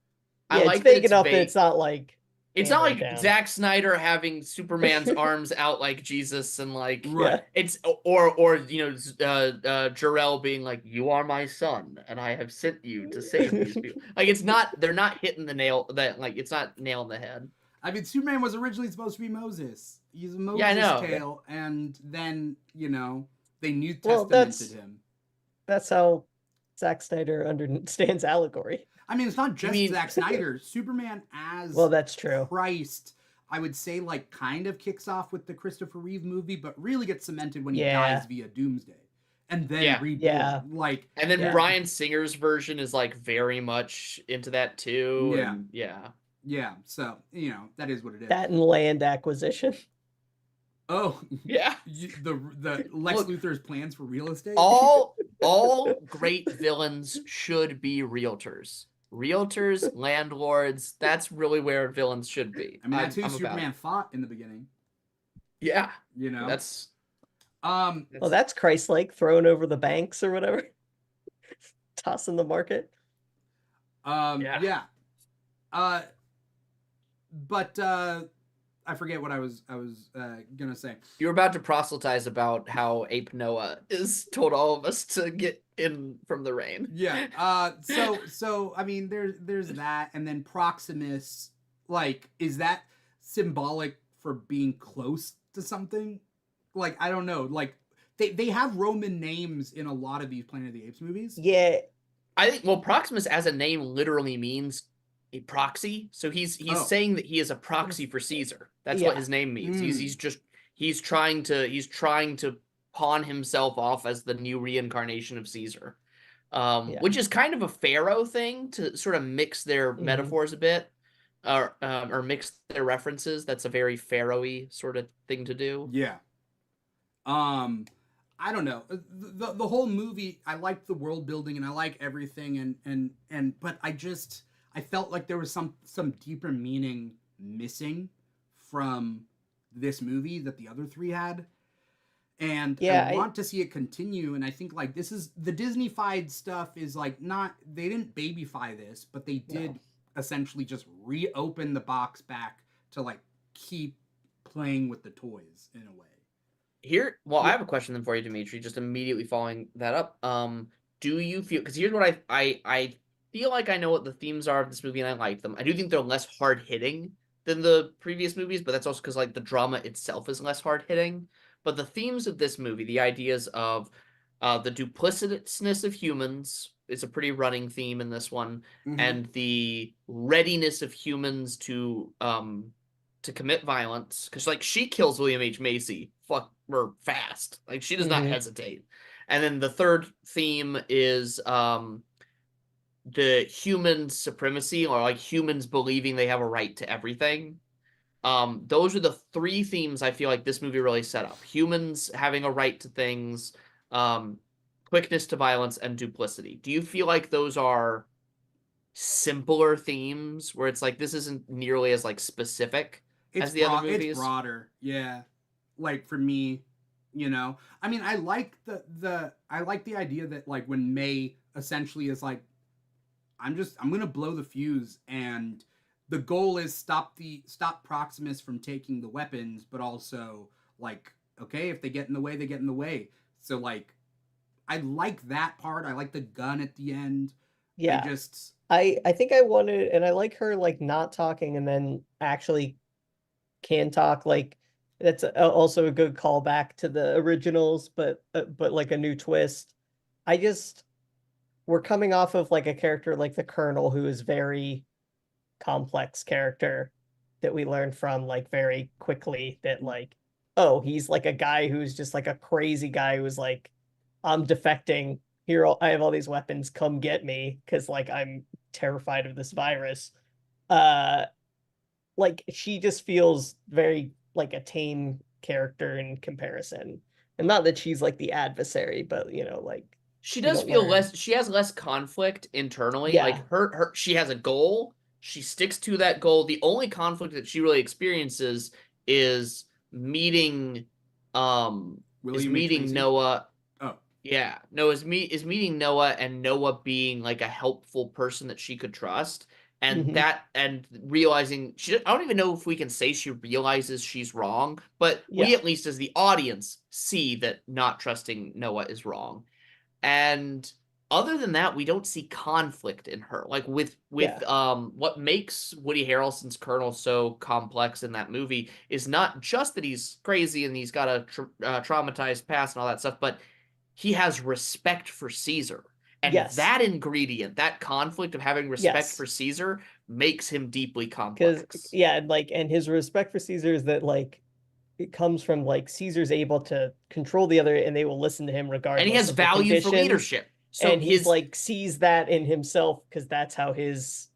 [SPEAKER 2] I
[SPEAKER 3] Yeah, it's
[SPEAKER 2] like that
[SPEAKER 3] vague
[SPEAKER 2] it's
[SPEAKER 3] enough that
[SPEAKER 2] vague.
[SPEAKER 3] it's not like
[SPEAKER 2] It's not
[SPEAKER 3] hammering
[SPEAKER 2] like
[SPEAKER 3] down.
[SPEAKER 2] Zack Snyder having Superman's arms out like Jesus and like
[SPEAKER 1] Right.
[SPEAKER 2] it's or Jor-El being like, "You are my son, and I have sent you to save these people." Like it's not, they're not hitting the nail that like it's not nailing the head.
[SPEAKER 1] I mean, Superman was originally supposed to be Moses. He's a
[SPEAKER 2] Yeah, I
[SPEAKER 1] Moses
[SPEAKER 2] know.
[SPEAKER 1] tale, and then they New
[SPEAKER 3] Well,
[SPEAKER 1] Testamented him.
[SPEAKER 3] that's how Zack Snyder understands allegory.
[SPEAKER 1] I mean, it's not
[SPEAKER 2] You
[SPEAKER 1] just
[SPEAKER 2] mean
[SPEAKER 1] Zack Snyder. Superman as
[SPEAKER 3] Well, that's true.
[SPEAKER 1] Christ, I would say, like, kind of kicks off with the Christopher Reeve movie, but really gets cemented when he
[SPEAKER 3] Yeah.
[SPEAKER 1] dies via Doomsday, and then
[SPEAKER 2] Yeah.
[SPEAKER 1] reborn.
[SPEAKER 3] Yeah.
[SPEAKER 1] Like,
[SPEAKER 2] and then
[SPEAKER 3] Yeah.
[SPEAKER 2] Bryan Singer's version is like very much into that too.
[SPEAKER 1] Yeah.
[SPEAKER 2] And
[SPEAKER 1] yeah. So that is what it is.
[SPEAKER 3] That and land acquisition.
[SPEAKER 1] Oh,
[SPEAKER 2] yeah.
[SPEAKER 1] the Lex
[SPEAKER 2] Look,
[SPEAKER 1] Luthor's plans for real estate.
[SPEAKER 2] All great villains should be realtors. Realtors, landlords, that's really where villains should be.
[SPEAKER 1] I mean, that's who
[SPEAKER 2] I'm about
[SPEAKER 1] Superman
[SPEAKER 2] it.
[SPEAKER 1] fought in the beginning.
[SPEAKER 2] Yeah.
[SPEAKER 1] That's
[SPEAKER 3] Well, that's Christ-like, thrown over the banks or whatever. Tossing the market.
[SPEAKER 1] yeah. But I forget what I was gonna say.
[SPEAKER 2] You were about to proselytize about how Ape Noah is told all of us to get in from the rain.
[SPEAKER 1] Yeah. So I mean, there's that, and then Proximus, like, is that symbolic for being close to something? Like, I don't know. Like, they have Roman names in a lot of these Planet of the Apes movies.
[SPEAKER 3] Yeah.
[SPEAKER 2] I think Proximus as a name literally means a proxy. So he's saying that he is a proxy for Caesar. That's what his name means. He's trying to pawn himself off as the new reincarnation of Caesar. Which is kind of a pharaoh thing to sort of mix their metaphors a bit, or mix their references. That's a very pharaoh-y sort of thing to do.
[SPEAKER 1] Yeah. I don't know. The whole movie, I like the world building and I like everything, but I felt like there was some deeper meaning missing from this movie that the other three had. And I want to see it continue, and I think like this is the Disney-fied stuff is like not, they didn't babyfy this, but they did essentially just reopen the box back to like keep playing with the toys in a way.
[SPEAKER 2] I have a question then for you, Dimithri, just immediately following that up. Do you feel, because here's what I feel like I know what the themes are of this movie and I like them. I do think they're less hard-hitting than the previous movies, but that's also because like the drama itself is less hard-hitting. But the themes of this movie, the ideas of the duplicitousness of humans is a pretty running theme in this one, and the readiness of humans to commit violence, because like she kills William H. Macy fast, like she does not hesitate. And then the third theme is the human supremacy, or like humans believing they have a right to everything. Those are the three themes I feel like this movie really set up: humans having a right to things, quickness to violence, and duplicity. Do you feel like those are simpler themes where it's like this isn't nearly as like specific as the other movies?
[SPEAKER 1] It's broader, yeah. Like for me, I mean, I like I like the idea that like when May essentially is like, I'm gonna blow the fuse, and the goal is stop Proximus from taking the weapons, but also like, okay, if they get in the way, they get in the way. So like, I like that part. I like the gun at the end.
[SPEAKER 3] Yeah. I think I wanted, and I like her like not talking and then actually can talk. Like that's also a good callback to the originals, but like a new twist. We're coming off of like a character like the Colonel, who is very complex character that we learned from like very quickly, that like, oh, he's like a guy who's just like a crazy guy who's like, I'm defecting here, I have all these weapons, come get me, because like I'm terrified of this virus. Like she just feels very like a tame character in comparison, and not that she's like the adversary, but like
[SPEAKER 2] she does feel less, she has less conflict internally. Like she has a goal, she sticks to that goal. The only conflict that she really experiences is meeting Noah. Yeah, no, is meeting Noah and Noah being like a helpful person that she could trust, and
[SPEAKER 3] Mhm.
[SPEAKER 2] and realizing I don't even know if we can say she realizes she's wrong, but we
[SPEAKER 3] Yeah.
[SPEAKER 2] at least as the audience see that not trusting Noah is wrong. And other than that, we don't see conflict in her. Like
[SPEAKER 3] Yeah.
[SPEAKER 2] what makes Woody Harrelson's Colonel so complex in that movie is not just that he's crazy and he's got a traumatized past and all that stuff, but he has respect for Caesar. And
[SPEAKER 3] Yes.
[SPEAKER 2] that ingredient, that conflict of having respect
[SPEAKER 3] Yes.
[SPEAKER 2] for Caesar makes him deeply
[SPEAKER 3] Because
[SPEAKER 2] complex.
[SPEAKER 3] yeah, and his respect for Caesar is that like it comes from like Caesar's able to control the other and they will listen to him
[SPEAKER 2] And he
[SPEAKER 3] regardless
[SPEAKER 2] has
[SPEAKER 3] of the
[SPEAKER 2] value for
[SPEAKER 3] conditions.
[SPEAKER 2] leadership. So
[SPEAKER 3] And he's
[SPEAKER 2] his
[SPEAKER 3] like sees that in himself because that's how his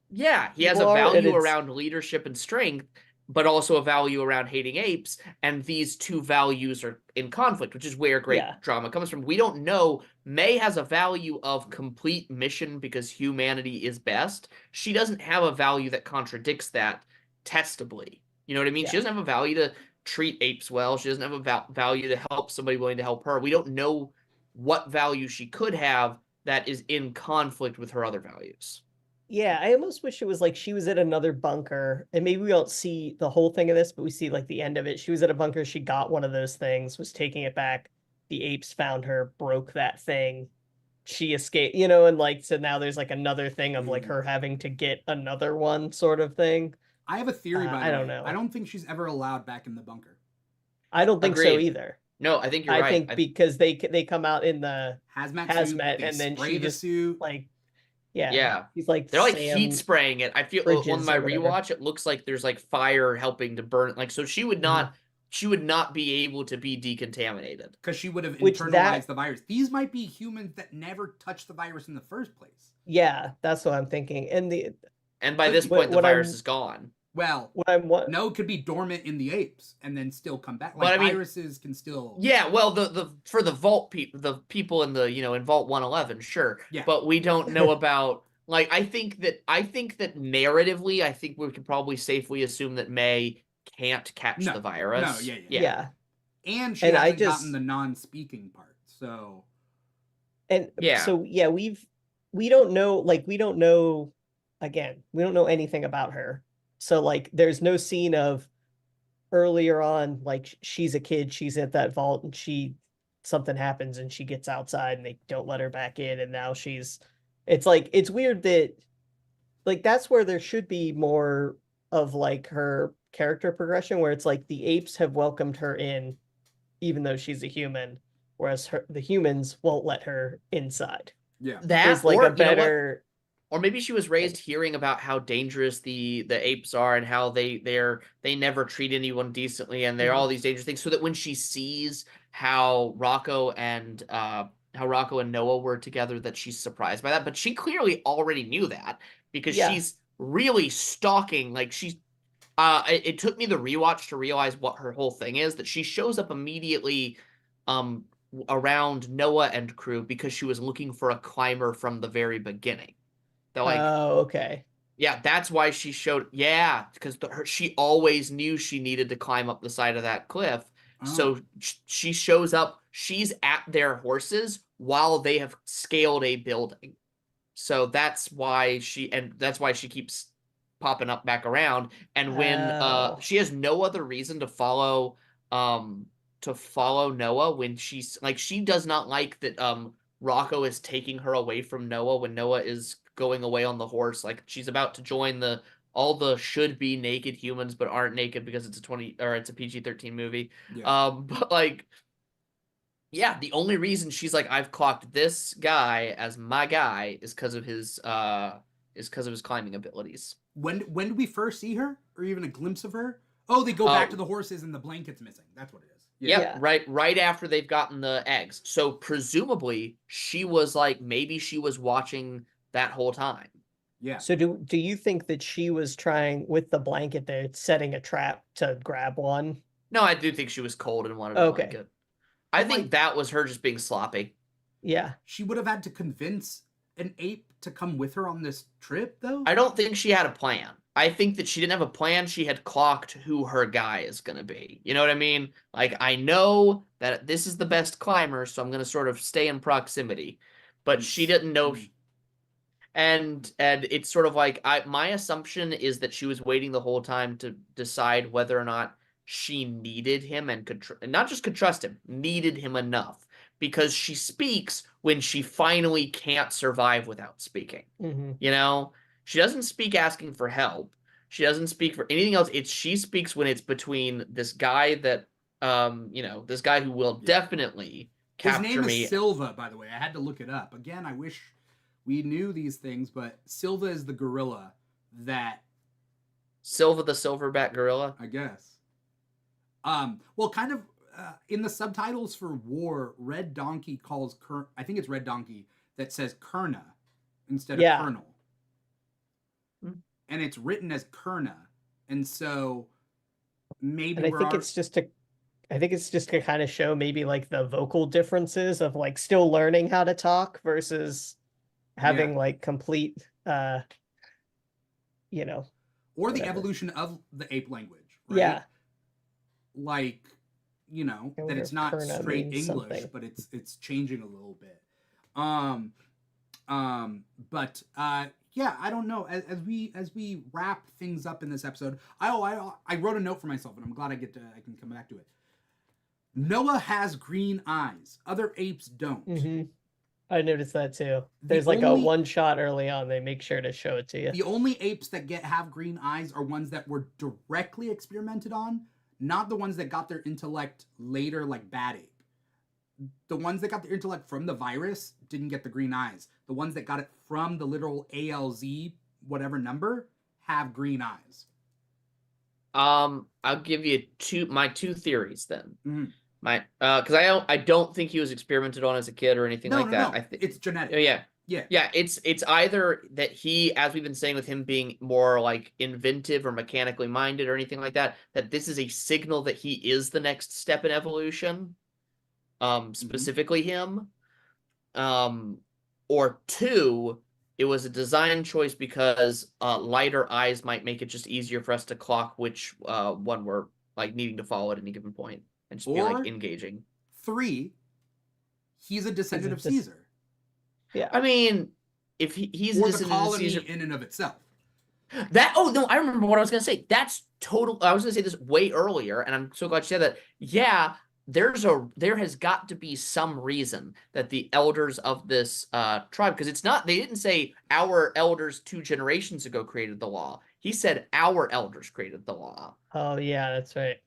[SPEAKER 2] Yeah, he has
[SPEAKER 3] people
[SPEAKER 2] a
[SPEAKER 3] are. And
[SPEAKER 2] value
[SPEAKER 3] it's
[SPEAKER 2] around leadership and strength, but also a value around hating apes. And these two values are in conflict, which is where
[SPEAKER 3] yeah,
[SPEAKER 2] great drama comes from. We don't know. May has a value of complete mission because humanity is best. She doesn't have a value that contradicts that testably. You know what I mean? She
[SPEAKER 3] yeah.
[SPEAKER 2] doesn't have a value to treat apes well. She doesn't have a value to help somebody willing to help her. We don't know what value she could have that is in conflict with her other values.
[SPEAKER 3] Yeah, I almost wish it was like she was at another bunker, and maybe we don't see the whole thing of this, but we see like the end of it. She was at a bunker, she got one of those things, was taking it back. The apes found her, broke that thing. She escaped, and like so now there's like another thing of like
[SPEAKER 1] Mm.
[SPEAKER 3] her having to get another one sort of thing.
[SPEAKER 1] I have a theory, by
[SPEAKER 3] I
[SPEAKER 1] the
[SPEAKER 3] don't
[SPEAKER 1] way. I
[SPEAKER 3] know.
[SPEAKER 1] don't think she's ever allowed back in the bunker.
[SPEAKER 3] I don't think so
[SPEAKER 2] Agreed.
[SPEAKER 3] either.
[SPEAKER 2] No, I think you're
[SPEAKER 3] I
[SPEAKER 2] right.
[SPEAKER 3] think because they come out in the
[SPEAKER 1] Hazmat suit,
[SPEAKER 3] hazmat
[SPEAKER 1] they
[SPEAKER 3] and then
[SPEAKER 1] spray
[SPEAKER 3] she
[SPEAKER 1] the
[SPEAKER 3] just
[SPEAKER 1] suit.
[SPEAKER 3] like yeah,
[SPEAKER 2] Yeah.
[SPEAKER 3] he's like
[SPEAKER 2] They're like heat
[SPEAKER 3] Sam
[SPEAKER 2] spraying it. I feel on
[SPEAKER 3] Bridges
[SPEAKER 2] my
[SPEAKER 3] or whatever.
[SPEAKER 2] rewatch, it looks like there's like fire helping to burn it. Like so
[SPEAKER 3] Mhm.
[SPEAKER 2] she would not be able to be decontaminated.
[SPEAKER 1] Because she would have
[SPEAKER 3] Which
[SPEAKER 1] internalized
[SPEAKER 3] that
[SPEAKER 1] the virus. These might be humans that never touched the virus in the first place.
[SPEAKER 3] yeah, that's what I'm thinking. And the
[SPEAKER 2] And by
[SPEAKER 1] Could
[SPEAKER 2] this
[SPEAKER 1] be.
[SPEAKER 2] point the
[SPEAKER 3] what
[SPEAKER 2] virus
[SPEAKER 3] I'm
[SPEAKER 2] is gone.
[SPEAKER 1] Well,
[SPEAKER 3] what I'm what
[SPEAKER 1] no, it could be dormant in the apes and then still come back.
[SPEAKER 2] But
[SPEAKER 1] Like
[SPEAKER 2] I mean,
[SPEAKER 1] viruses can still.
[SPEAKER 2] yeah, well the for the vault people the people in the, in Vault 111, sure.
[SPEAKER 1] Yeah.
[SPEAKER 2] But we don't know about like I think that narratively, I think we could probably safely assume that May can't catch
[SPEAKER 1] No.
[SPEAKER 2] the
[SPEAKER 1] No,
[SPEAKER 2] virus.
[SPEAKER 1] yeah, yeah.
[SPEAKER 2] Yeah.
[SPEAKER 3] yeah.
[SPEAKER 1] And she
[SPEAKER 3] And I
[SPEAKER 1] hasn't gotten
[SPEAKER 3] just
[SPEAKER 1] the non-speaking part. So
[SPEAKER 3] and
[SPEAKER 2] Yeah.
[SPEAKER 3] so yeah, we don't know like we don't know again, we don't know anything about her. So like there's no scene of earlier on like she's a kid, she's at that vault and she something happens and she gets outside and they don't let her back in and now she's it's like it's weird that like that's where there should be more of like her character progression where it's like the apes have welcomed her in even though she's a human whereas the humans won't let her inside
[SPEAKER 1] yeah.
[SPEAKER 2] That
[SPEAKER 3] is like a
[SPEAKER 2] or you know what?
[SPEAKER 3] better
[SPEAKER 2] Or maybe she was raised
[SPEAKER 3] thing.
[SPEAKER 2] hearing about how dangerous the apes are and how they never treat anyone decently and they're all
[SPEAKER 3] Mhm.
[SPEAKER 2] these dangerous things. So that when she sees how Rocco and Noah were together, that she's surprised by that. But she clearly already knew that because
[SPEAKER 3] Yeah.
[SPEAKER 2] she's really stalking. Like she's it took me the rewatch to realize what her whole thing is. That she shows up immediately, um, around Noah and crew because she was looking for a climber from the very beginning. They're like,
[SPEAKER 3] Oh, okay.
[SPEAKER 2] yeah, that's why she showed. Yeah, because she always knew she needed to climb up the side of that cliff.
[SPEAKER 1] Oh.
[SPEAKER 2] So she shows up. She's at their horses while they have scaled a building. So that's why she keeps popping up back around. And when
[SPEAKER 3] Oh.
[SPEAKER 2] she has no other reason um to follow Noah when she does not like that Rocco is taking her away from Noah when Noah is going away on the horse. Like she's about to join the all the should be naked humans but aren't naked because it's a 20 or it's a PG-13 movie.
[SPEAKER 1] Yeah.
[SPEAKER 2] But like yeah, the only reason she's like, I've clocked this guy as my guy is because of his climbing abilities.
[SPEAKER 1] When do we first see her, or even a glimpse of her? Oh, they go
[SPEAKER 2] Uh,
[SPEAKER 1] back to the horses and the blanket's missing. That's what it is. Yeah.
[SPEAKER 2] Yep,
[SPEAKER 3] Yeah.
[SPEAKER 2] right after they've gotten the eggs. So presumably she was like maybe she was watching that whole time.
[SPEAKER 1] Yeah.
[SPEAKER 3] So do you think that she was trying with the blanket there, setting a trap to grab one?
[SPEAKER 2] No, I do think she was cold and wanted a
[SPEAKER 3] Okay.
[SPEAKER 2] blanket. I
[SPEAKER 1] But
[SPEAKER 2] think
[SPEAKER 1] like,
[SPEAKER 2] that was her just being sloppy.
[SPEAKER 3] Yeah.
[SPEAKER 1] she would have had to convince an ape to come with her on this trip, though.
[SPEAKER 2] I don't think she had a plan. I think that she didn't have a plan. She had clocked who her guy is going to be. You know what I mean? Like, I know that this is the best climber, so I'm going to sort of stay in proximity. But she didn't know. And it's sort of like my assumption is that she was waiting the whole time to decide whether or not she needed him and and not just could trust him, needed him enough, because she speaks when she finally can't survive without speaking.
[SPEAKER 3] Mm-hmm.
[SPEAKER 2] You know, she doesn't speak asking for help. She doesn't speak for anything else. She speaks when it's between this guy that this guy who will definitely capture
[SPEAKER 1] His name
[SPEAKER 2] me.
[SPEAKER 1] is Silva, by the way. I had to look it up. Again, I wish we knew these things, but Silva is the gorilla that
[SPEAKER 2] Silva the silverback gorilla.
[SPEAKER 1] I guess. Well, kind of in the subtitles for War, Red Donkey calls I think it's Red Donkey that says Kurna instead of Colonel. And it's written as Kurna. And so maybe
[SPEAKER 3] I think it's just to kind of show maybe like the vocal differences of like still learning how to talk versus having like complete
[SPEAKER 1] or
[SPEAKER 3] whatever.
[SPEAKER 1] the evolution of the ape language, right?
[SPEAKER 3] Yeah.
[SPEAKER 1] Like, that it's not straight English, something. But it's changing a little bit. But I don't know. As we wrap things up in this episode, I wrote a note for myself, and I'm glad I can come back to it. Noah has green eyes. Other apes don't.
[SPEAKER 3] Mm-hmm. I noticed that too. There's a one shot early on. They make sure to show it to you.
[SPEAKER 1] The only apes that have green eyes are ones that were directly experimented on, not the ones that got their intellect later, like Bad Ape. The ones that got their intellect from the virus didn't get the green eyes. The ones that got it from the literal ALZ, whatever number, have green eyes.
[SPEAKER 2] I'll give you my two theories then.
[SPEAKER 1] Mm-hmm.
[SPEAKER 2] Because I don't think he was experimented on as a kid or anything like that.
[SPEAKER 1] No. I think it's genetic.
[SPEAKER 2] Yeah. It's either that he, as we've been saying with him being more like inventive or mechanically minded or anything like that, that this is a signal that he is the next step in evolution. Specifically him. Or two, it was a design choice because lighter eyes might make it just easier for us to clock which one we're like needing to follow at any given point. And just be like engaging.
[SPEAKER 1] 3, he's a descendant of Caesar.
[SPEAKER 2] Yeah. I mean, if he's a descendant of Caesar
[SPEAKER 1] in and of itself.
[SPEAKER 2] I remember what I was gonna say. That's total. I was gonna say this way earlier, and I'm so glad you said that. Yeah, there has got to be some reason that the elders of this tribe, because they didn't say our elders 2 generations ago created the law. He said our elders created the law.
[SPEAKER 3] Oh yeah, that's right.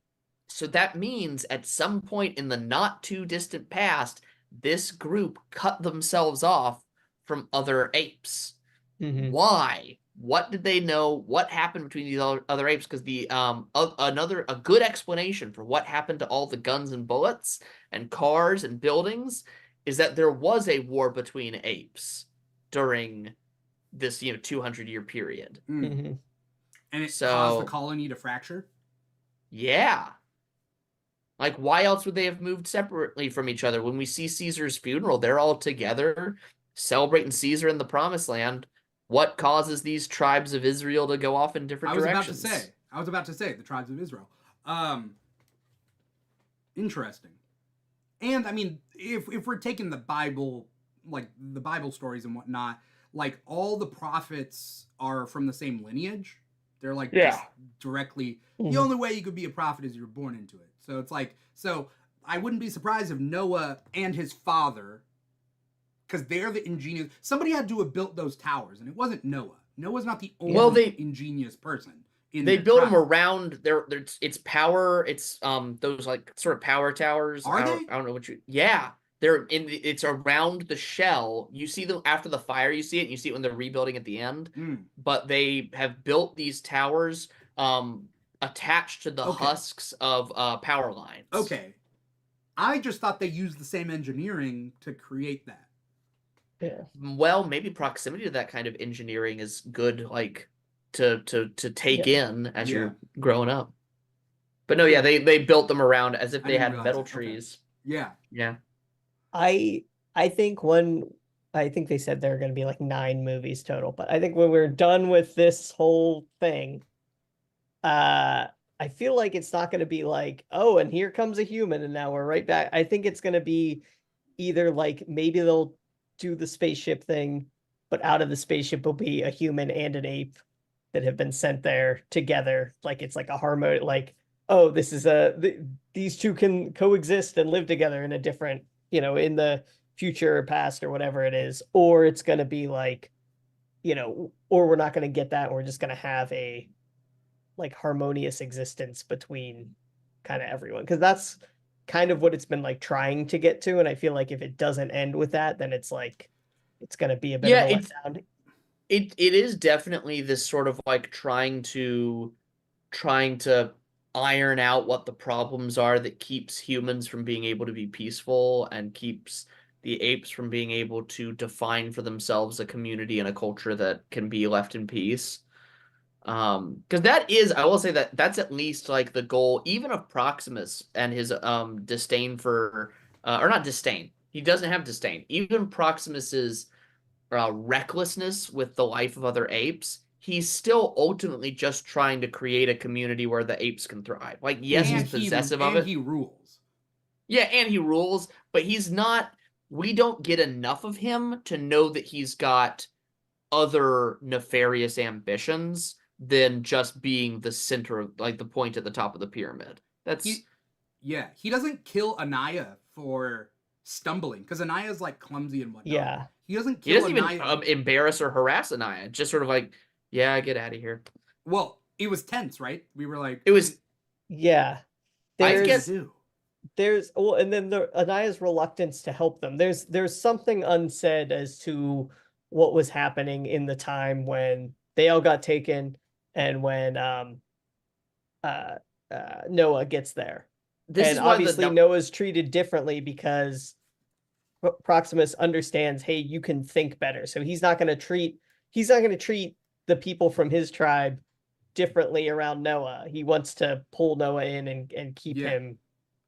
[SPEAKER 2] So that means at some point in the not too distant past, this group cut themselves off from other apes.
[SPEAKER 3] Mm-hmm.
[SPEAKER 2] Why? What did they know? What happened between these other apes? Because a good explanation for what happened to all the guns and bullets and cars and buildings is that there was a war between apes during this 200-year period.
[SPEAKER 3] Mm-hmm.
[SPEAKER 1] And it caused the colony to fracture?
[SPEAKER 2] Yeah. Like, why else would they have moved separately from each other? When we see Caesar's funeral, they're all together celebrating Caesar in the Promised Land. What causes these tribes of Israel to go off in different directions?
[SPEAKER 1] I was about to say the tribes of Israel. Interesting. And I mean, if we're taking the Bible, like the Bible stories and whatnot, like all the prophets are from the same lineage. They're like just directly. Mm-hmm. The only way you could be a prophet is you're born into it. So it's like, I wouldn't be surprised if Noah and his father, because they're the ingenious. Somebody had to have built those towers, and it wasn't Noah. Noah's not the only ingenious person.
[SPEAKER 2] They built them around it's power. It's those like sort of power towers.
[SPEAKER 1] Are they?
[SPEAKER 2] I don't know what you. Yeah, it's around the shell. You see them after the fire. You see it. And you see it when they're rebuilding at the end. But they have built these towers attached to the husks of power lines.
[SPEAKER 1] Okay, I just thought they used the same engineering to create that.
[SPEAKER 3] Yeah.
[SPEAKER 2] Well, maybe proximity to that kind of engineering is good, like to take in as you're growing up. But no, they built them around as if they had metal trees.
[SPEAKER 1] Yeah.
[SPEAKER 3] I think one I think they said there are going to be like 9 movies total, but I think when we're done with this whole thing, I feel like it's not going to be like, oh, and here comes a human and now we're right back. I think it's going to be either like maybe they'll do the spaceship thing, but out of the spaceship will be a human and an ape that have been sent there together. Like it's like a harmony, like, oh, this is these two can coexist and live together in a different, in the future or past or whatever it is. Or it's going to be like, or we're not going to get that. We're just going to have a like harmonious existence between kind of everyone, because that's kind of what it's been like trying to get to. And I feel like if it doesn't end with that, then it's like it's going to be a bit of
[SPEAKER 2] Yeah,
[SPEAKER 3] a letdown.
[SPEAKER 2] it is definitely this sort of like trying to iron out what the problems are that keeps humans from being able to be peaceful and keeps the apes from being able to define for themselves a community and a culture that can be left in peace. Because that is, I will say that that's at least like the goal, even of Proximus and his disdain for, or not disdain. He doesn't have disdain. Even Proximus's recklessness with the life of other apes, he's still ultimately just trying to create a community where the apes can thrive. Like, yes, he's possessive of it.
[SPEAKER 1] He rules.
[SPEAKER 2] Yeah, and he rules, but he's not. We don't get enough of him to know that he's got other nefarious ambitions than just being the center of, like, the point at the top of the pyramid.
[SPEAKER 1] He doesn't kill Anaya for stumbling, because Anaya's like clumsy and whatnot.
[SPEAKER 3] Yeah.
[SPEAKER 1] He doesn't
[SPEAKER 2] He
[SPEAKER 1] kill
[SPEAKER 2] doesn't
[SPEAKER 1] Anaya.
[SPEAKER 2] even embarrass or harass Anaya. Just sort of like, yeah, get out of here.
[SPEAKER 1] Well, it was tense, right? We were like,
[SPEAKER 2] It was.
[SPEAKER 3] Yeah.
[SPEAKER 2] I
[SPEAKER 3] There's
[SPEAKER 2] guess
[SPEAKER 3] well, and then the Anaya's reluctance to help them. There's something unsaid as to what was happening in the time when they all got taken and when uh Noah gets there.
[SPEAKER 2] this
[SPEAKER 3] And
[SPEAKER 2] is why
[SPEAKER 3] obviously Noah's treated differently because Proximus understands, hey, you can think better. So he's not going to treat the people from his tribe differently around Noah. He wants to pull Noah in and keep him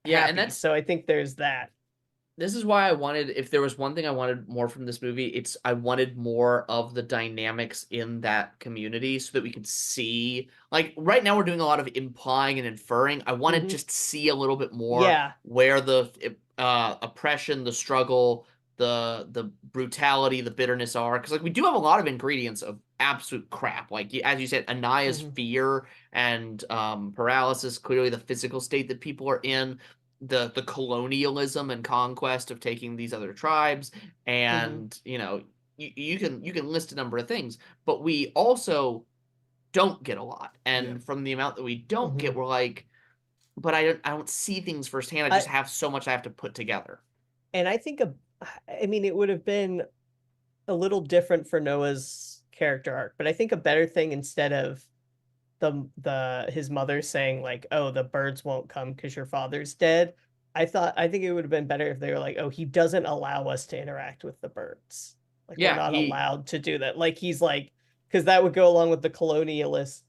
[SPEAKER 3] happy.
[SPEAKER 2] And that's
[SPEAKER 3] so I think there's that.
[SPEAKER 2] This is why I wanted, if there was one thing I wanted more from this movie, I wanted more of the dynamics in that community so that we could see, like, right now we're doing a lot of implying and inferring. I want to just see a little bit more where the oppression, the struggle, the brutality, the bitterness are, because like we do have a lot of ingredients of absolute crap. Like, as you said, Anaya's fear and paralysis, clearly the physical state that people are in, the colonialism and conquest of taking these other tribes, and you can list a number of things, but we also don't get a lot, and from the amount that we don't get, we're like, but I don't see things firsthand. I just have so much I have to put together.
[SPEAKER 3] And I think it would have been a little different for Noah's character arc, but I think a better thing, instead of his mother saying like, oh, the birds won't come because your father's dead, I think it would have been better if they were like, oh, he doesn't allow us to interact with the birds, like we're not allowed to do that, like he's like, because that would go along with the colonialist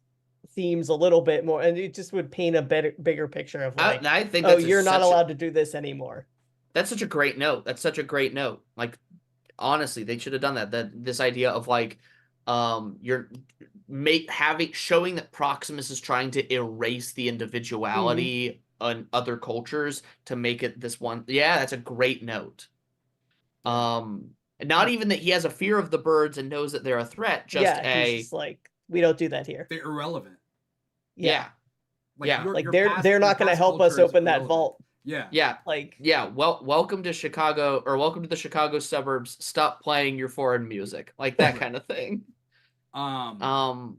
[SPEAKER 3] themes a little bit more, and it just would paint a bigger picture of like,
[SPEAKER 2] I think
[SPEAKER 3] oh, you're not allowed to do this anymore.
[SPEAKER 2] That's such a great note. Like, honestly, they should have done that this idea of like, you're showing that Proximus is trying to erase the individuality on other cultures to make it this one. Yeah, that's a great note. Not even that he has a fear of the birds and knows that they're a threat. Just
[SPEAKER 3] he's just like, we don't do that here.
[SPEAKER 1] They're irrelevant.
[SPEAKER 2] Yeah.
[SPEAKER 3] Like they're not going to help us open that vault.
[SPEAKER 2] Well, welcome to Chicago, or welcome to the Chicago suburbs. Stop playing your foreign music, like that kind of thing.
[SPEAKER 1] I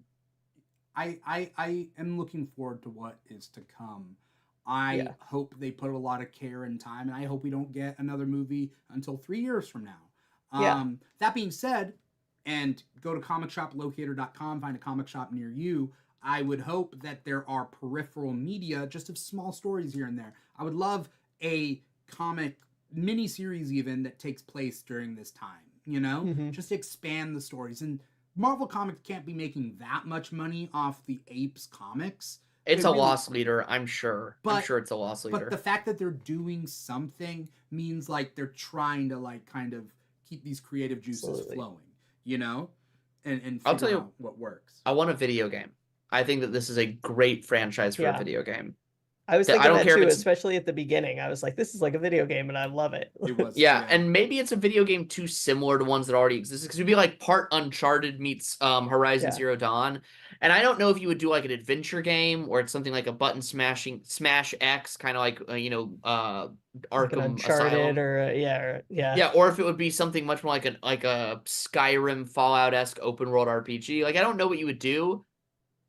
[SPEAKER 1] am looking forward to what is to come. I hope they put a lot of care and time, and I hope we don't get another movie until 3 years from now. That being said, and go to comicshoplocator.com, find a comic shop near you. I would hope that there are peripheral media, just of small stories here and there. I would love a comic miniseries even that takes place during this time, just expand the stories. And Marvel Comics can't be making that much money off the Apes comics.
[SPEAKER 2] It's a loss leader, I'm sure. I'm sure it's a loss leader.
[SPEAKER 1] But the fact that they're doing something means like they're trying to like kind of keep these creative juices
[SPEAKER 3] Absolutely.
[SPEAKER 1] flowing, you know, and
[SPEAKER 2] I'll
[SPEAKER 1] figure
[SPEAKER 2] tell you-
[SPEAKER 1] out what works.
[SPEAKER 2] I want a video game. I think that this is a great franchise for a
[SPEAKER 3] Yeah.
[SPEAKER 2] video game.
[SPEAKER 3] I was
[SPEAKER 2] I
[SPEAKER 3] thinking
[SPEAKER 2] don't
[SPEAKER 3] that
[SPEAKER 2] care if
[SPEAKER 3] too,
[SPEAKER 2] it's-
[SPEAKER 3] especially at the beginning. I was like, this is like a video game, and I love it.
[SPEAKER 1] It was,
[SPEAKER 2] Yeah, and maybe it's a video game too similar to ones that already exist, because it'd be like part Uncharted meets Horizon
[SPEAKER 3] Yeah.
[SPEAKER 2] Zero Dawn. And I don't know if you would do like an adventure game, or it's something like a button smashing Smash X, kind of like
[SPEAKER 3] like an
[SPEAKER 2] Arkham
[SPEAKER 3] Uncharted
[SPEAKER 2] Asylum.
[SPEAKER 3] or
[SPEAKER 2] Yeah, or if it would be something much more like a Skyrim Fallout-esque open world RPG. Like, I don't know what you would do,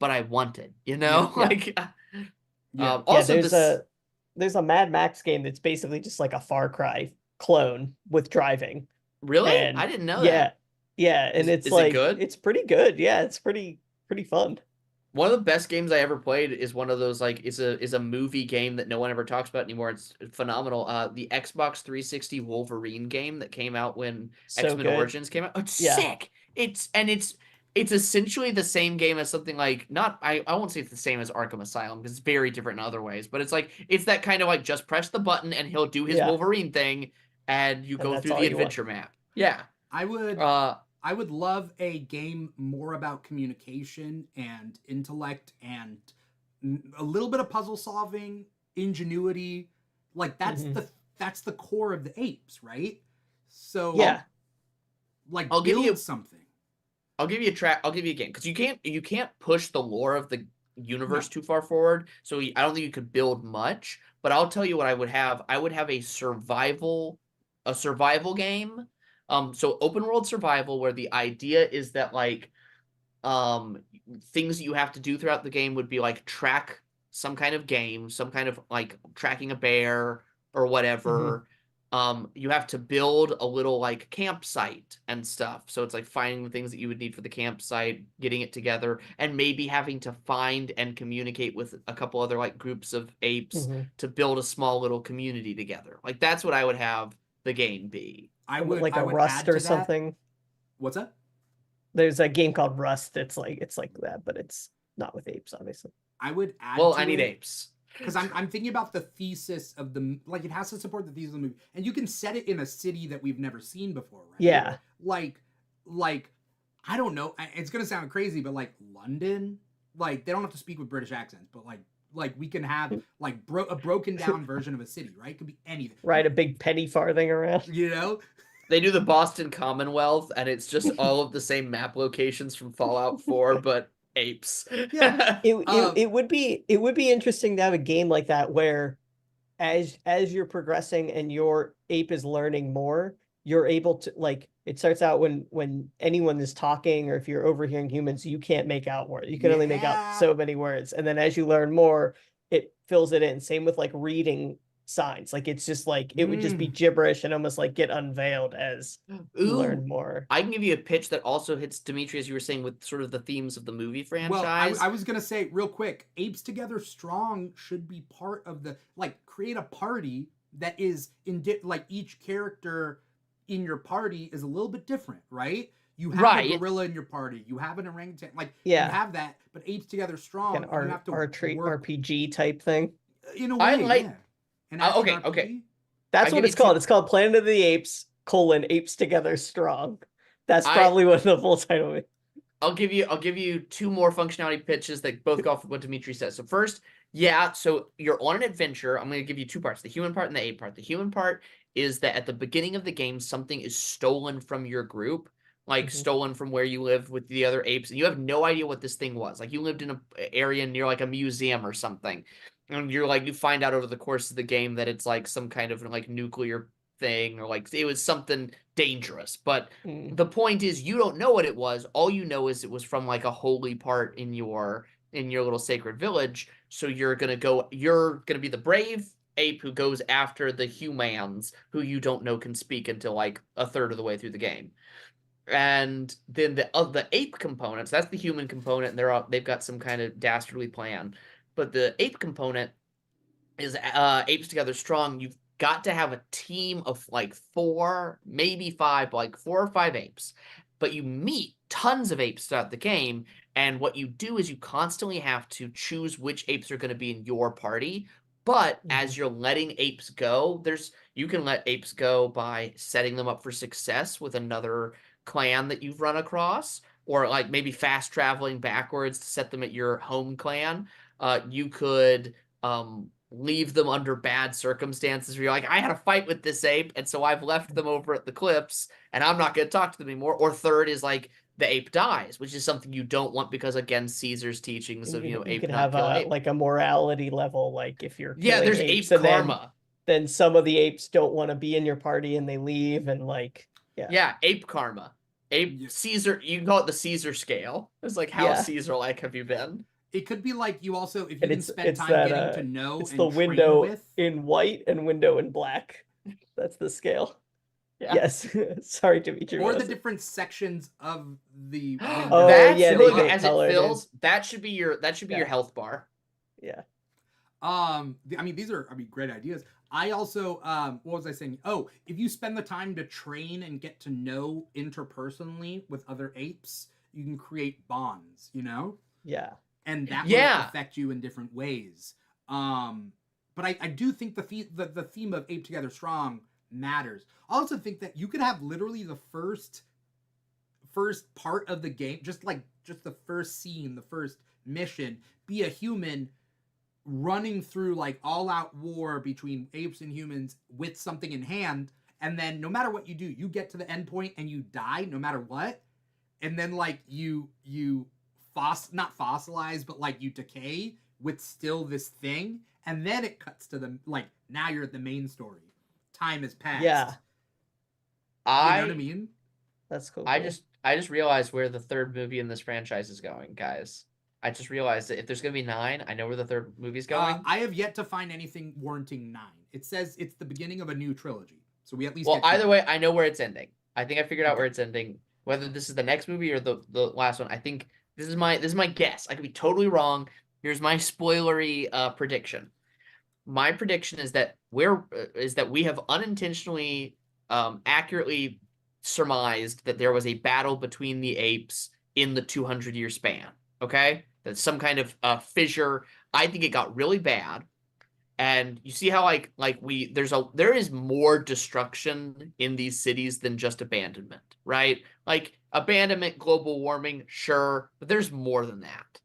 [SPEAKER 2] but I want it, you know?
[SPEAKER 3] Yeah.
[SPEAKER 2] Like
[SPEAKER 1] Yeah.
[SPEAKER 2] also
[SPEAKER 3] there's a Mad Max game that's basically just like a Far Cry clone with driving.
[SPEAKER 2] really?
[SPEAKER 3] And
[SPEAKER 2] I didn't know
[SPEAKER 3] yeah,
[SPEAKER 2] that.
[SPEAKER 3] yeah, and
[SPEAKER 2] Is it
[SPEAKER 3] like
[SPEAKER 2] good?
[SPEAKER 3] it's pretty good. Yeah, it's pretty fun.
[SPEAKER 2] One of the best games I ever played is one of those like is a movie game that no one ever talks about anymore. It's phenomenal. The Xbox 360 Wolverine game that came out when
[SPEAKER 3] So
[SPEAKER 2] X-Men
[SPEAKER 3] good.
[SPEAKER 2] Origins came out. Oh, it's
[SPEAKER 3] Yeah.
[SPEAKER 2] sick. It's essentially the same game as something like I won't say it's the same as Arkham Asylum, because it's very different in other ways, but it's that kind of like just press the button and he'll do his
[SPEAKER 3] Yeah.
[SPEAKER 2] Wolverine thing and you
[SPEAKER 3] And
[SPEAKER 2] go
[SPEAKER 3] that's
[SPEAKER 2] through
[SPEAKER 3] all
[SPEAKER 2] the
[SPEAKER 3] you want.
[SPEAKER 2] adventure map. Yeah.
[SPEAKER 1] I would love a game more about communication and intellect and a little bit of puzzle solving, ingenuity. Like that's the core of the Apes, right? So
[SPEAKER 3] Yeah.
[SPEAKER 1] like
[SPEAKER 2] I'll give
[SPEAKER 1] build
[SPEAKER 2] you-
[SPEAKER 1] something.
[SPEAKER 2] I'll give you a game, because you can't push the lore of the universe too far forward. So I don't think you could build much. But I'll tell you what I would have. I would have a survival game. So open world survival, where the idea is that like things that you have to do throughout the game would be like track some kind of game, some kind of like tracking a bear or whatever. You have to build a little like campsite and stuff. So it's like finding the things that you would need for the campsite, getting it together, and maybe having to find and communicate with a couple other like groups of apes to build a small little community together. Like that's what I would have the game be.
[SPEAKER 1] I would
[SPEAKER 3] like
[SPEAKER 1] I
[SPEAKER 3] a
[SPEAKER 1] would
[SPEAKER 3] Rust
[SPEAKER 1] add
[SPEAKER 3] or
[SPEAKER 1] to that-
[SPEAKER 3] something.
[SPEAKER 1] What's that?
[SPEAKER 3] There's a game called Rust. It's like that, but it's not with apes, obviously.
[SPEAKER 1] I would add
[SPEAKER 2] Well,
[SPEAKER 1] to
[SPEAKER 2] I need
[SPEAKER 1] it,
[SPEAKER 2] apes.
[SPEAKER 1] because I'm thinking about the thesis of the, like, it has to support the thesis of the movie, and you can set it in a city that we've never seen before, right?
[SPEAKER 3] Yeah.
[SPEAKER 1] Like I don't know, it's gonna sound crazy, but like London, like they don't have to speak with British accents, but like we can have like a broken down version of a city, right? It could be anything,
[SPEAKER 3] Ride a big penny farthing around.
[SPEAKER 1] you know?
[SPEAKER 2] They do the Boston Commonwealth, and it's just all of the same map locations from Fallout 4, but apes.
[SPEAKER 1] Yeah.
[SPEAKER 3] It would be interesting to have a game like that where as you're progressing and your ape is learning more, you're able to, like, it starts out when anyone is talking, or if you're overhearing humans, you can't make out words. You can only make out so many words. And then as you learn more, it fills it in. Same with like reading signs. Like it's just like it would just be gibberish and almost like get unveiled as you learn more.
[SPEAKER 2] I can give you a pitch that also hits Dimithri, as you were saying, with sort of the themes of the movie franchise.
[SPEAKER 1] Well, I was gonna say real quick, Apes Together Strong should be part of the, like, create a party that is like each character in your party is a little bit different, right? You have a gorilla in your party, you have an orangutan, like you have that, but Apes Together Strong,
[SPEAKER 3] Like
[SPEAKER 1] you have to
[SPEAKER 3] work RPG type thing.
[SPEAKER 1] In a way, yeah. An action
[SPEAKER 2] okay.
[SPEAKER 1] RPG.
[SPEAKER 3] That's what it's called. It's called Planet of the Apes: Apes Together Strong. That's probably what the full title is.
[SPEAKER 2] I'll give you two more functionality pitches that both go off of what Dimithri says. So first, so you're on an adventure. I'm going to give you two parts, the human part and the ape part. The human part is that at the beginning of the game, something is stolen from your group, like stolen from where you live with the other apes, and you have no idea what this thing was. Like you lived in an area near like a museum or something, and you find out over the course of the game that it's like some kind of like nuclear thing, or like it was something dangerous. But the point is, you don't know what it was. All you know is it was from like a holy part in your little sacred village. So you're gonna be the brave ape who goes after the humans who you don't know can speak until like a third of the way through the game. And then the ape components, that's the human component, and they've got some kind of dastardly plan. But the ape component is Apes Together Strong. You've got to have a team of like 4, maybe 5, like 4 or 5 apes. But you meet tons of apes throughout the game, and what you do is you constantly have to choose which apes are going to be in your party. But as you're letting apes go, you can let apes go by setting them up for success with another clan that you've run across, or like maybe fast traveling backwards to set them at your home clan. You could leave them under bad circumstances where you're like, I had a fight with this ape, and so I've left them over at the cliffs, and I'm not going to talk to them anymore. Or third is like the ape dies, which is something you don't want because, again, Caesar's teachings of,
[SPEAKER 3] You
[SPEAKER 2] ape
[SPEAKER 3] could
[SPEAKER 2] not
[SPEAKER 3] have
[SPEAKER 2] killing
[SPEAKER 3] a
[SPEAKER 2] ape.
[SPEAKER 3] like a morality level, like if you're
[SPEAKER 2] Yeah,
[SPEAKER 3] killing
[SPEAKER 2] there's
[SPEAKER 3] apes
[SPEAKER 2] ape
[SPEAKER 3] and
[SPEAKER 2] karma.
[SPEAKER 3] then some of the apes don't want to be in your party and they leave and like
[SPEAKER 2] Yeah, ape karma. Ape
[SPEAKER 1] Yeah.
[SPEAKER 2] Caesar, you can call it the Caesar scale. It's like, how
[SPEAKER 3] Yeah.
[SPEAKER 2] Caesar-like have you been?
[SPEAKER 1] It could be like you also, if you
[SPEAKER 3] And
[SPEAKER 1] can spend time
[SPEAKER 3] that
[SPEAKER 1] getting to know
[SPEAKER 3] it's
[SPEAKER 1] and
[SPEAKER 3] the
[SPEAKER 1] train
[SPEAKER 3] window
[SPEAKER 1] with.
[SPEAKER 3] in white and window in black. That's the scale.
[SPEAKER 2] Yeah.
[SPEAKER 3] Yes. Sorry, Dimithri.
[SPEAKER 1] Or the different sections of the window.
[SPEAKER 3] Oh,
[SPEAKER 2] That
[SPEAKER 3] yeah,
[SPEAKER 2] should,
[SPEAKER 3] they
[SPEAKER 2] like,
[SPEAKER 3] get
[SPEAKER 2] as it
[SPEAKER 3] colored in.
[SPEAKER 2] fills, that should be your
[SPEAKER 3] Yeah.
[SPEAKER 2] health bar.
[SPEAKER 3] Yeah.
[SPEAKER 1] I mean, these are great ideas. I also what was I saying? Oh, if you spend the time to train and get to know interpersonally with other apes, you can create bonds,
[SPEAKER 3] Yeah.
[SPEAKER 1] and that
[SPEAKER 2] Yeah.
[SPEAKER 1] will affect you in different ways. But I do think the theme of Ape Together Strong matters. I also think that you could have literally the first part of the game, just the first scene, the first mission, be a human running through like all-out war between apes and humans with something in hand, and then no matter what you do, you get to the end point and you die no matter what, and then like you not fossilize, but like you decay with still this thing, and then it cuts to the like now you're at the main story. Time has passed.
[SPEAKER 3] Yeah.
[SPEAKER 1] You know what I mean?
[SPEAKER 3] That's cool.
[SPEAKER 2] I just realized where the third movie in this franchise is going, guys. I just realized that if there's gonna be 9, I know where the third movie's going.
[SPEAKER 1] I have yet to find anything warranting 9. It says it's the beginning of a new trilogy, so we at least.
[SPEAKER 2] Well,
[SPEAKER 1] get
[SPEAKER 2] either way, I know where it's ending. I think I figured out
[SPEAKER 1] Okay.
[SPEAKER 2] where it's ending. Whether this is the next movie or the last one, I think this is my guess. I could be totally wrong. Here's my spoilery prediction. My prediction is that we have unintentionally, accurately surmised that there was a battle between the apes in the 200-year span. Okay, that's some kind of fissure. I think it got really bad, and you see how there is more destruction in these cities than just abandonment, right? Like abandonment, global warming, sure, but there's more than that.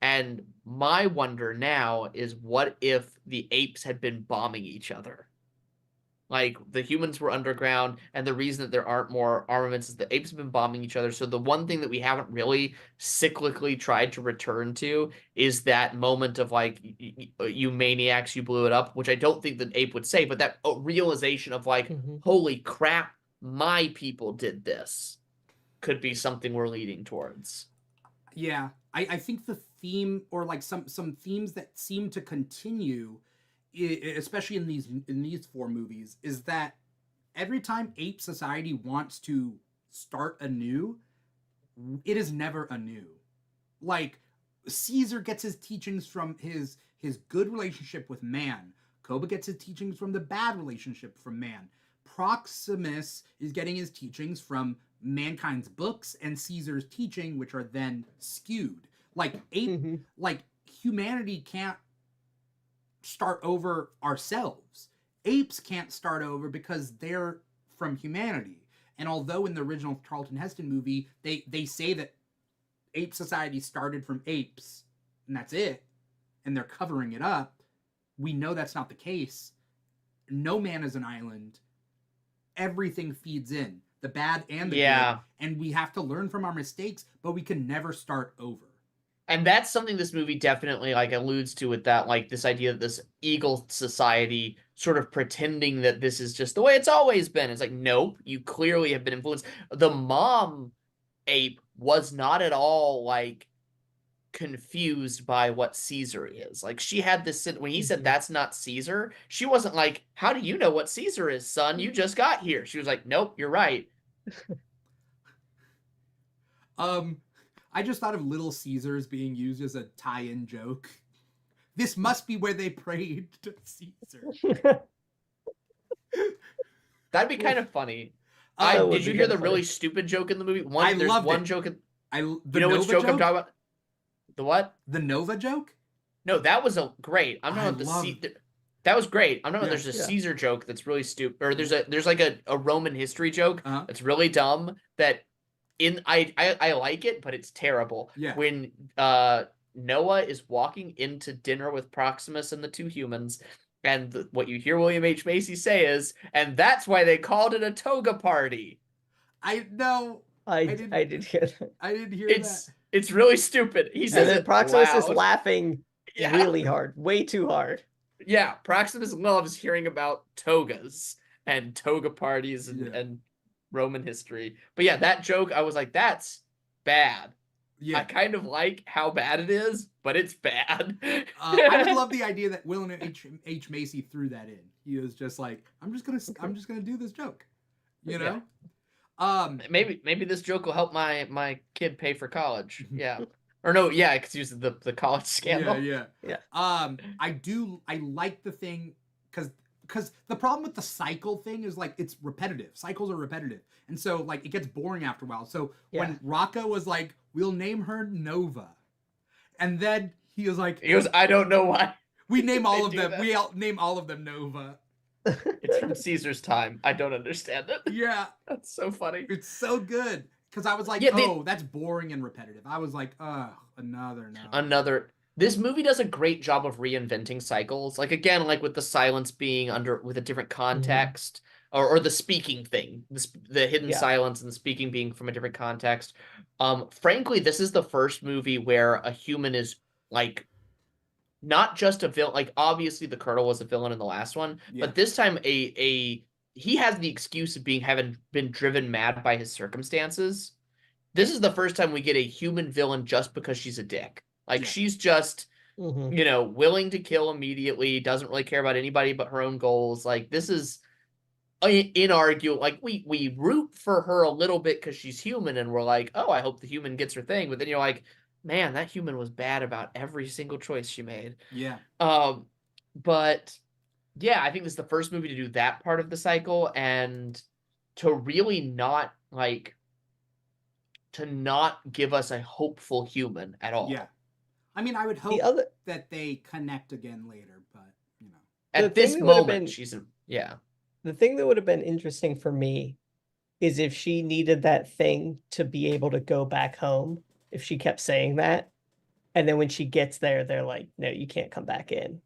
[SPEAKER 2] And my wonder now is, what if the apes had been bombing each other? Like, the humans were underground, and the reason that there aren't more armaments is the apes have been bombing each other. So the one thing that we haven't really cyclically tried to return to is that moment of, like, you maniacs, you blew it up, which I don't think the ape would say, but that realization of, like, holy crap, my people did this, could be something we're leading towards.
[SPEAKER 1] Yeah, I think the theme, or like some themes that seem to continue, especially in these 4 movies, is that every time ape society wants to start anew, it is never anew. Like, Caesar gets his teachings from his good relationship with man. Koba gets his teachings from the bad relationship from man. Proximus is getting his teachings from mankind's books and Caesar's teaching, which are then skewed. Like like humanity can't start over ourselves. Apes can't start over because they're from humanity. And although in the original Charlton Heston movie, they say that ape society started from apes, and that's it, and they're covering it up, we know that's not the case. No man is an island. Everything feeds in, the bad and the good, and we have to learn from our mistakes, but we can never start over.
[SPEAKER 2] And that's something this movie definitely like alludes to, with that, like, this idea of this eagle society sort of pretending that this is just the way it's always been. It's like, nope, you clearly have been influenced. The mom ape was not at all like confused by what Caesar is. Like, she had this, when he said that's not Caesar, she wasn't like, how do you know what Caesar is, son? You just got here. She was like, nope, you're right.
[SPEAKER 1] I just thought of Little Caesars being used as a tie-in joke. This must be where they prayed to Caesar.
[SPEAKER 2] That'd be kind of funny. Did you hear the really stupid joke in the movie? There's one joke. You know which joke I'm talking about? The what?
[SPEAKER 1] The Nova joke?
[SPEAKER 2] No, that was great. I'm talking about That was great. I don't know.
[SPEAKER 1] Yeah,
[SPEAKER 2] There's a
[SPEAKER 3] yeah.
[SPEAKER 2] Caesar joke that's really stupid, or there's like a Roman history joke
[SPEAKER 1] Uh-huh.
[SPEAKER 2] that's really dumb. That I like it, but it's terrible.
[SPEAKER 1] Yeah.
[SPEAKER 2] When Noah is walking into dinner with Proximus and the two humans, and what you hear William H. Macy say is, and that's why they called it a toga party.
[SPEAKER 1] I know.
[SPEAKER 3] I
[SPEAKER 1] didn't.
[SPEAKER 3] did hear that.
[SPEAKER 1] I didn't hear
[SPEAKER 2] It's really stupid. He
[SPEAKER 3] And
[SPEAKER 2] says
[SPEAKER 3] then
[SPEAKER 2] it
[SPEAKER 3] Proximus is
[SPEAKER 2] loud.
[SPEAKER 3] laughing
[SPEAKER 2] Yeah.
[SPEAKER 3] really hard, way too hard.
[SPEAKER 2] Yeah, Proximus loves hearing about togas and toga parties and Roman history. But yeah, that joke, I was like, that's bad.
[SPEAKER 1] Yeah.
[SPEAKER 2] I kind of like how bad it is, but it's bad.
[SPEAKER 1] I would love the idea that William H. Macy threw that in. He was just like, I'm just gonna do this joke, you know.
[SPEAKER 2] Maybe this joke will help my kid pay for college. Yeah, or no, yeah, because he was the college scandal.
[SPEAKER 1] Yeah. I like the thing because the problem with the cycle thing is like it's repetitive. Cycles are repetitive, and so like it gets boring after a while. So when Rocco was like, "We'll name her Nova," and then he was like,
[SPEAKER 2] I don't know why.
[SPEAKER 1] We name all of them. We name all of them Nova.
[SPEAKER 2] It's from Caesar's time. I don't understand it.
[SPEAKER 1] Yeah,
[SPEAKER 2] that's so funny.
[SPEAKER 1] It's so good because I was like, that's boring and repetitive. I was like, another.
[SPEAKER 2] This movie does a great job of reinventing cycles. Like again, like with the silence being with a different context, or the speaking thing, the hidden silence and the speaking being from a different context. Frankly, this is the first movie where a human is like not just a villain. Like obviously the Colonel was a villain in the last one, but this time he has the excuse of having been driven mad by his circumstances. This is the first time we get a human villain just because she's a dick. Like she's just, willing to kill immediately, doesn't really care about anybody but her own goals. Like this is inarguable. Like we root for her a little bit because she's human, and we're like, oh, I hope the human gets her thing. But then you're like, man, that human was bad about every single choice she made.
[SPEAKER 1] Yeah.
[SPEAKER 2] But yeah, I think this is the first movie to do that part of the cycle and to really not give us a hopeful human at all.
[SPEAKER 1] Yeah. I mean, I would hope that they connect again later, but
[SPEAKER 2] at this moment,
[SPEAKER 3] The thing that would have been interesting for me is if she needed that thing to be able to go back home, if she kept saying that, and then when she gets there, they're like, no, you can't come back in.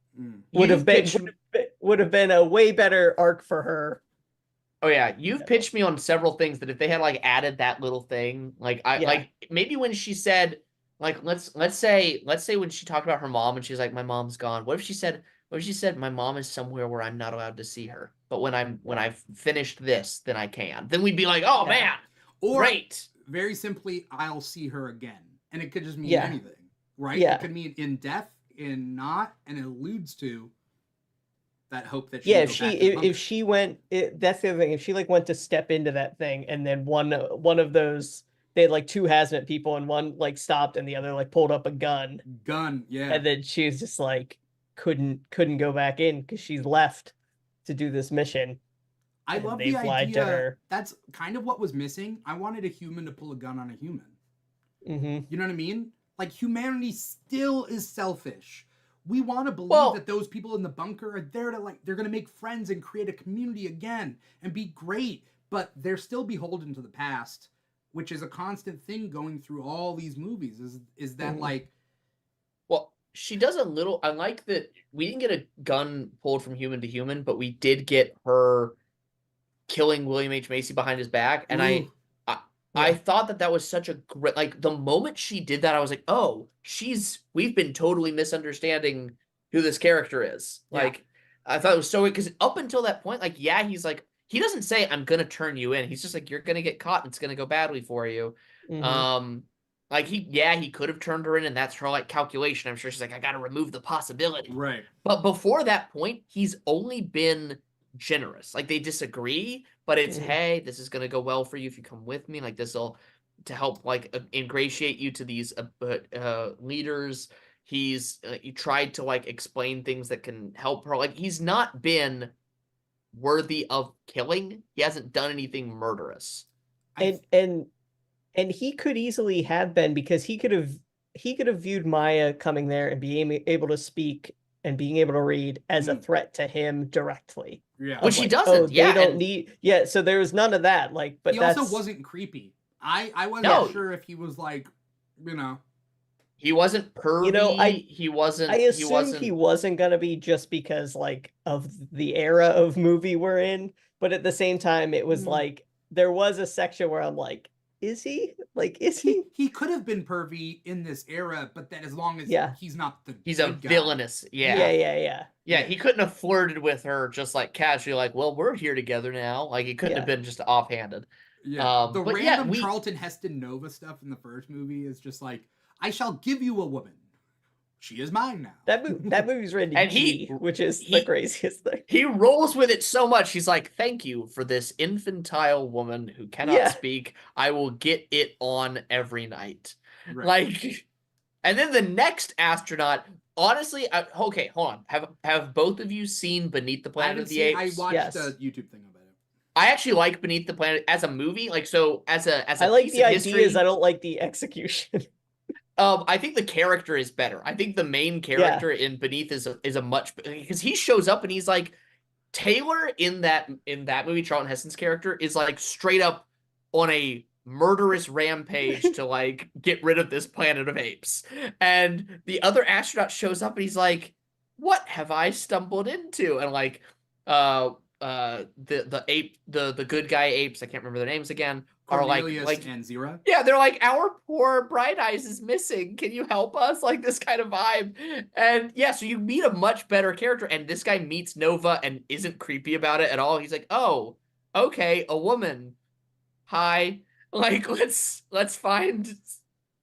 [SPEAKER 3] Would have been a way better arc for her.
[SPEAKER 2] Oh yeah, you've pitched me on several things that if they had added that little thing, maybe when she said, let's say when she talked about her mom and she's like, my mom's gone. What if she said my mom is somewhere where I'm not allowed to see her, but when I've finished this, then I can. Then we'd be like, oh man,
[SPEAKER 1] or
[SPEAKER 2] great.
[SPEAKER 1] Very simply, I'll see her again, and it could just mean anything, right?
[SPEAKER 3] Yeah.
[SPEAKER 1] It could mean in death, in not, and it alludes to that hope that
[SPEAKER 3] if she went, that's the other thing. If she went to step into that thing, and then one of those, they had two hazmat people, and one stopped, and the other pulled up a gun, and then she was just couldn't go back in because she's left to do this mission.
[SPEAKER 1] I love the idea. That's kind of what was missing. I wanted a human to pull a gun on a human.
[SPEAKER 3] Mm-hmm.
[SPEAKER 1] You know what I mean? Humanity still is selfish. We want to believe that those people in the bunker are there to they're going to make friends and create a community again and be great, but they're still beholden to the past, which is a constant thing going through all these movies. Is that
[SPEAKER 2] Well, she does a little. I like that we didn't get a gun pulled from human to human, but we did get her killing William H. Macy behind his back, and I thought that was such a great, the moment she did that, I was like, oh, we've been totally misunderstanding who this character is. I thought it was so weird, because up until that point, he's he doesn't say, I'm going to turn you in. He's just you're going to get caught and it's going to go badly for you.
[SPEAKER 3] Mm-hmm.
[SPEAKER 2] He could have turned her in, and that's her calculation. I'm sure she's I got to remove the possibility.
[SPEAKER 1] Right.
[SPEAKER 2] But before that point, he's only been generous. They disagree, but it's hey, this is gonna go well for you if you come with me. This will to help ingratiate you to these leaders. He tried to explain things that can help her. He's not been worthy of killing. He hasn't done anything murderous.
[SPEAKER 3] And he could easily have been, because he could have viewed Maya coming there and being able to speak and being able to read as a threat to him directly.
[SPEAKER 1] Yeah.
[SPEAKER 2] Which
[SPEAKER 3] Of
[SPEAKER 2] he
[SPEAKER 3] like,
[SPEAKER 2] doesn't.
[SPEAKER 3] oh,
[SPEAKER 2] Yeah,
[SPEAKER 3] they don't
[SPEAKER 2] and
[SPEAKER 3] need. Yeah, so there was none of that. Like, but
[SPEAKER 1] He
[SPEAKER 3] that's
[SPEAKER 1] also wasn't creepy. I wasn't
[SPEAKER 2] No.
[SPEAKER 1] sure if he was like, you know.
[SPEAKER 2] he wasn't pervy.
[SPEAKER 3] You know,
[SPEAKER 2] he wasn't.
[SPEAKER 3] I
[SPEAKER 2] He
[SPEAKER 3] assumed he wasn't gonna be just because like of the era of movie we're in, but at the same time, it was like there was a section where I'm like, is he? Like, is he?
[SPEAKER 1] He could have been pervy in this era, but then as long as
[SPEAKER 3] Yeah.
[SPEAKER 1] he's not the
[SPEAKER 2] He's a
[SPEAKER 1] good guy.
[SPEAKER 2] villainous.
[SPEAKER 3] Yeah,
[SPEAKER 2] Yeah.
[SPEAKER 3] yeah.
[SPEAKER 2] Yeah, he couldn't have flirted with her just like casually, like, well, we're here together now. Like, he couldn't have
[SPEAKER 3] Yeah.
[SPEAKER 2] been just offhanded.
[SPEAKER 1] Yeah. The
[SPEAKER 2] But yeah,
[SPEAKER 1] random Charlton Heston Nova stuff in the first movie is just like, I shall give you a woman. She is mine now.
[SPEAKER 3] That movie's rated
[SPEAKER 2] And
[SPEAKER 3] G, which is the craziest thing.
[SPEAKER 2] He rolls with it so much. He's like, thank you for this infantile woman who cannot speak. I will get it on every night.
[SPEAKER 1] Right.
[SPEAKER 2] Like, and then the next astronaut, honestly, okay, hold on. Have both of you seen Beneath the Planet of the Apes?
[SPEAKER 1] I watched a YouTube thing about it.
[SPEAKER 2] I actually like Beneath the Planet as a movie. Like, so as a
[SPEAKER 3] I like
[SPEAKER 2] piece
[SPEAKER 3] the
[SPEAKER 2] of
[SPEAKER 3] ideas,
[SPEAKER 2] history,
[SPEAKER 3] I don't like the execution.
[SPEAKER 2] I think the character is better. I think the main character in Beneath is a much, because he shows up and he's like, Taylor in that movie, Charlton Heston's character is like straight up on a murderous rampage to like get rid of this planet of apes. And the other astronaut shows up and he's like, what have I stumbled into? And like the good guy apes, I can't remember their names again,
[SPEAKER 1] Cornelius
[SPEAKER 2] are like
[SPEAKER 1] and Zira.
[SPEAKER 2] yeah, they're like, our poor Bright Eyes is missing. Can you help us? Like this kind of vibe. And yeah, so you meet a much better character, and this guy meets Nova and isn't creepy about it at all. He's like, oh, okay, a woman. Hi. Like, let's find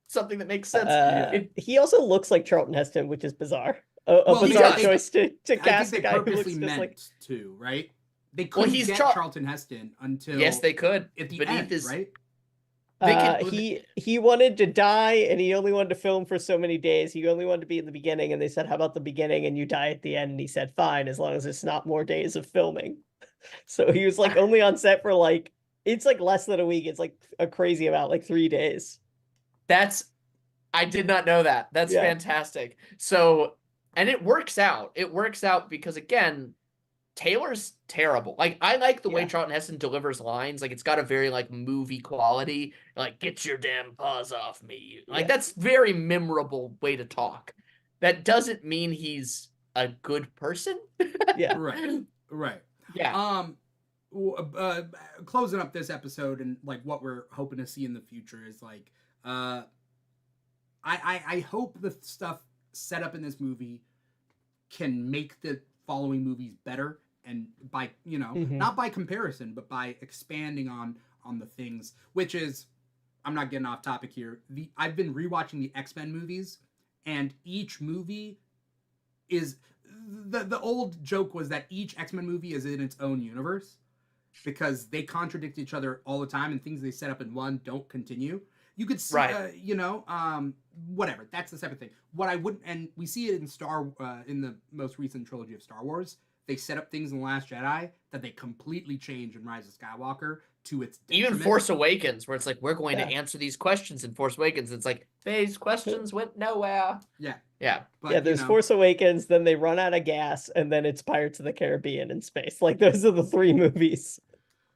[SPEAKER 2] something that makes sense.
[SPEAKER 3] He also looks like Charlton Heston, which is bizarre. A bizarre choice to cast a guy who looks just like
[SPEAKER 1] to, right? They couldn't get Charlton Heston until
[SPEAKER 2] yes, they could.
[SPEAKER 1] At the
[SPEAKER 2] Beneath
[SPEAKER 1] end,
[SPEAKER 2] right?
[SPEAKER 3] He wanted to die, and he only wanted to film for so many days. He only wanted to be in the beginning, and they said, "How about the beginning and you die at the end?" And he said, "Fine, as long as it's not more days of filming." So he was like only on set for like it's like less than a week. It's like a crazy amount, like 3 days.
[SPEAKER 2] I did not know that. That's fantastic. So, and it works out. It works out because again, Taylor's terrible. Like, I like the way Charlton Heston delivers lines. Like, it's got a very, like, movie quality. Like, get your damn paws off me. Like, that's very memorable way to talk. That doesn't mean he's a good person.
[SPEAKER 3] Yeah.
[SPEAKER 1] Right.
[SPEAKER 2] Yeah.
[SPEAKER 1] Closing up this episode and, like, what we're hoping to see in the future is, like, I hope the stuff set up in this movie can make the following movies better. And by, not by comparison, but by expanding on the things, which is, I'm not getting off topic here. I've been rewatching the X-Men movies, and each movie is, the old joke was that each X-Men movie is in its own universe, because they contradict each other all the time, and things they set up in one don't continue. You could see, whatever. That's the separate thing. What I wouldn't, and we see it in the most recent trilogy of Star Wars. They set up things in The Last Jedi that they completely change in Rise of Skywalker to its detriment.
[SPEAKER 2] Even Force Awakens, where it's like, we're going to answer these questions in Force Awakens. It's like, these questions went nowhere. Yeah.
[SPEAKER 1] But,
[SPEAKER 3] there's Force Awakens, then they run out of gas, and then it's Pirates of the Caribbean in space. Like, those are the 3 movies.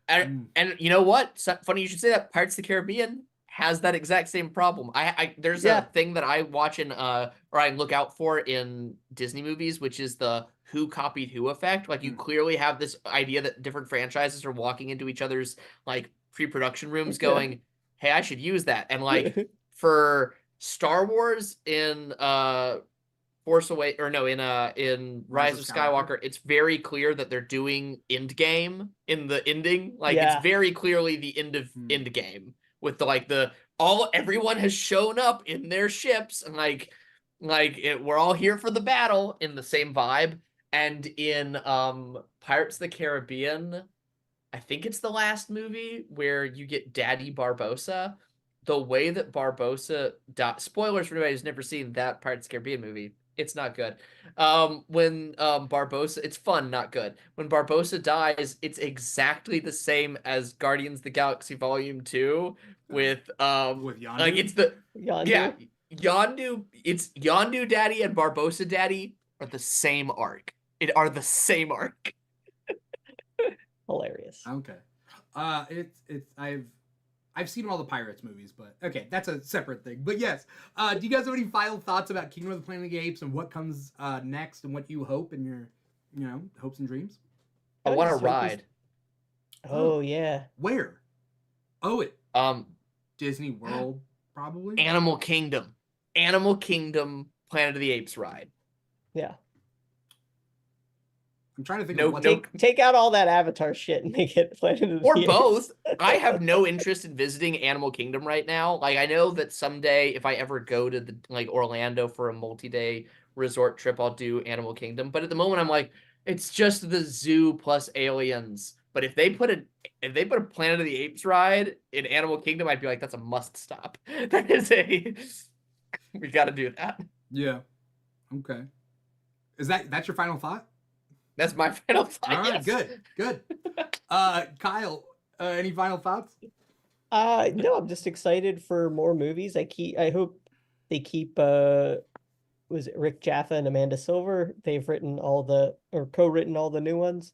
[SPEAKER 2] And you know what? So, funny you should say that. Pirates of the Caribbean has that exact same problem. There's a thing that I watch or I look out for in Disney movies, which is the who copied who effect. Like, you clearly have this idea that different franchises are walking into each other's like pre-production rooms going, hey, I should use that. And like for Star Wars in Force Away, or no, in Rise of Skywalker, it's very clear that they're doing Endgame in the ending. Like, it's very clearly the end of Endgame with the everyone has shown up in their ships, and we're all here for the battle in the same vibe. And in Pirates of the Caribbean, I think it's the last movie where you get Daddy Barbossa. The way that Barbossa spoilers for anybody who's never seen that Pirates of the Caribbean movie, it's not good. When Barbossa, it's fun, not good. When Barbossa dies, it's exactly the same as Guardians of the Galaxy Volume 2 with
[SPEAKER 1] Yondu?
[SPEAKER 2] Like, it's the
[SPEAKER 3] Yondu.
[SPEAKER 2] Yeah, Yondu. It's Yondu Daddy and Barbossa Daddy are the same arc. It are the same arc.
[SPEAKER 3] Hilarious.
[SPEAKER 1] Okay. I've seen all the Pirates movies, but okay, that's a separate thing. But yes, do you guys have any final thoughts about Kingdom of the Planet of the Apes and what comes next and what you hope in your, hopes and dreams?
[SPEAKER 2] I want to
[SPEAKER 3] just hope we-
[SPEAKER 2] ride.
[SPEAKER 3] Oh yeah.
[SPEAKER 1] Where? Oh, it
[SPEAKER 2] Um,
[SPEAKER 1] Disney World, probably.
[SPEAKER 2] Animal Kingdom, Planet of the Apes ride.
[SPEAKER 3] Yeah.
[SPEAKER 1] I'm trying to think
[SPEAKER 2] No-
[SPEAKER 1] of what.
[SPEAKER 2] no-
[SPEAKER 3] Take out all that Avatar shit and make it Planet of the
[SPEAKER 2] Or
[SPEAKER 3] Apes.
[SPEAKER 2] both. I have no interest in visiting Animal Kingdom right now. Like, I know that someday, if I ever go to Orlando for a multi-day resort trip, I'll do Animal Kingdom. But at the moment, I'm like, it's just the zoo plus aliens. But if they put a Planet of the Apes ride in Animal Kingdom, I'd be like, that's a must stop. That is we got to do that.
[SPEAKER 1] Yeah. Okay. That's your final thought?
[SPEAKER 2] That's my final thought.
[SPEAKER 1] All right.
[SPEAKER 2] Yes.
[SPEAKER 1] Good. Kyle, any final thoughts?
[SPEAKER 3] No, I'm just excited for more movies. I hope they keep was it Rick Jaffa and Amanda Silver? They've written co-written all the new ones.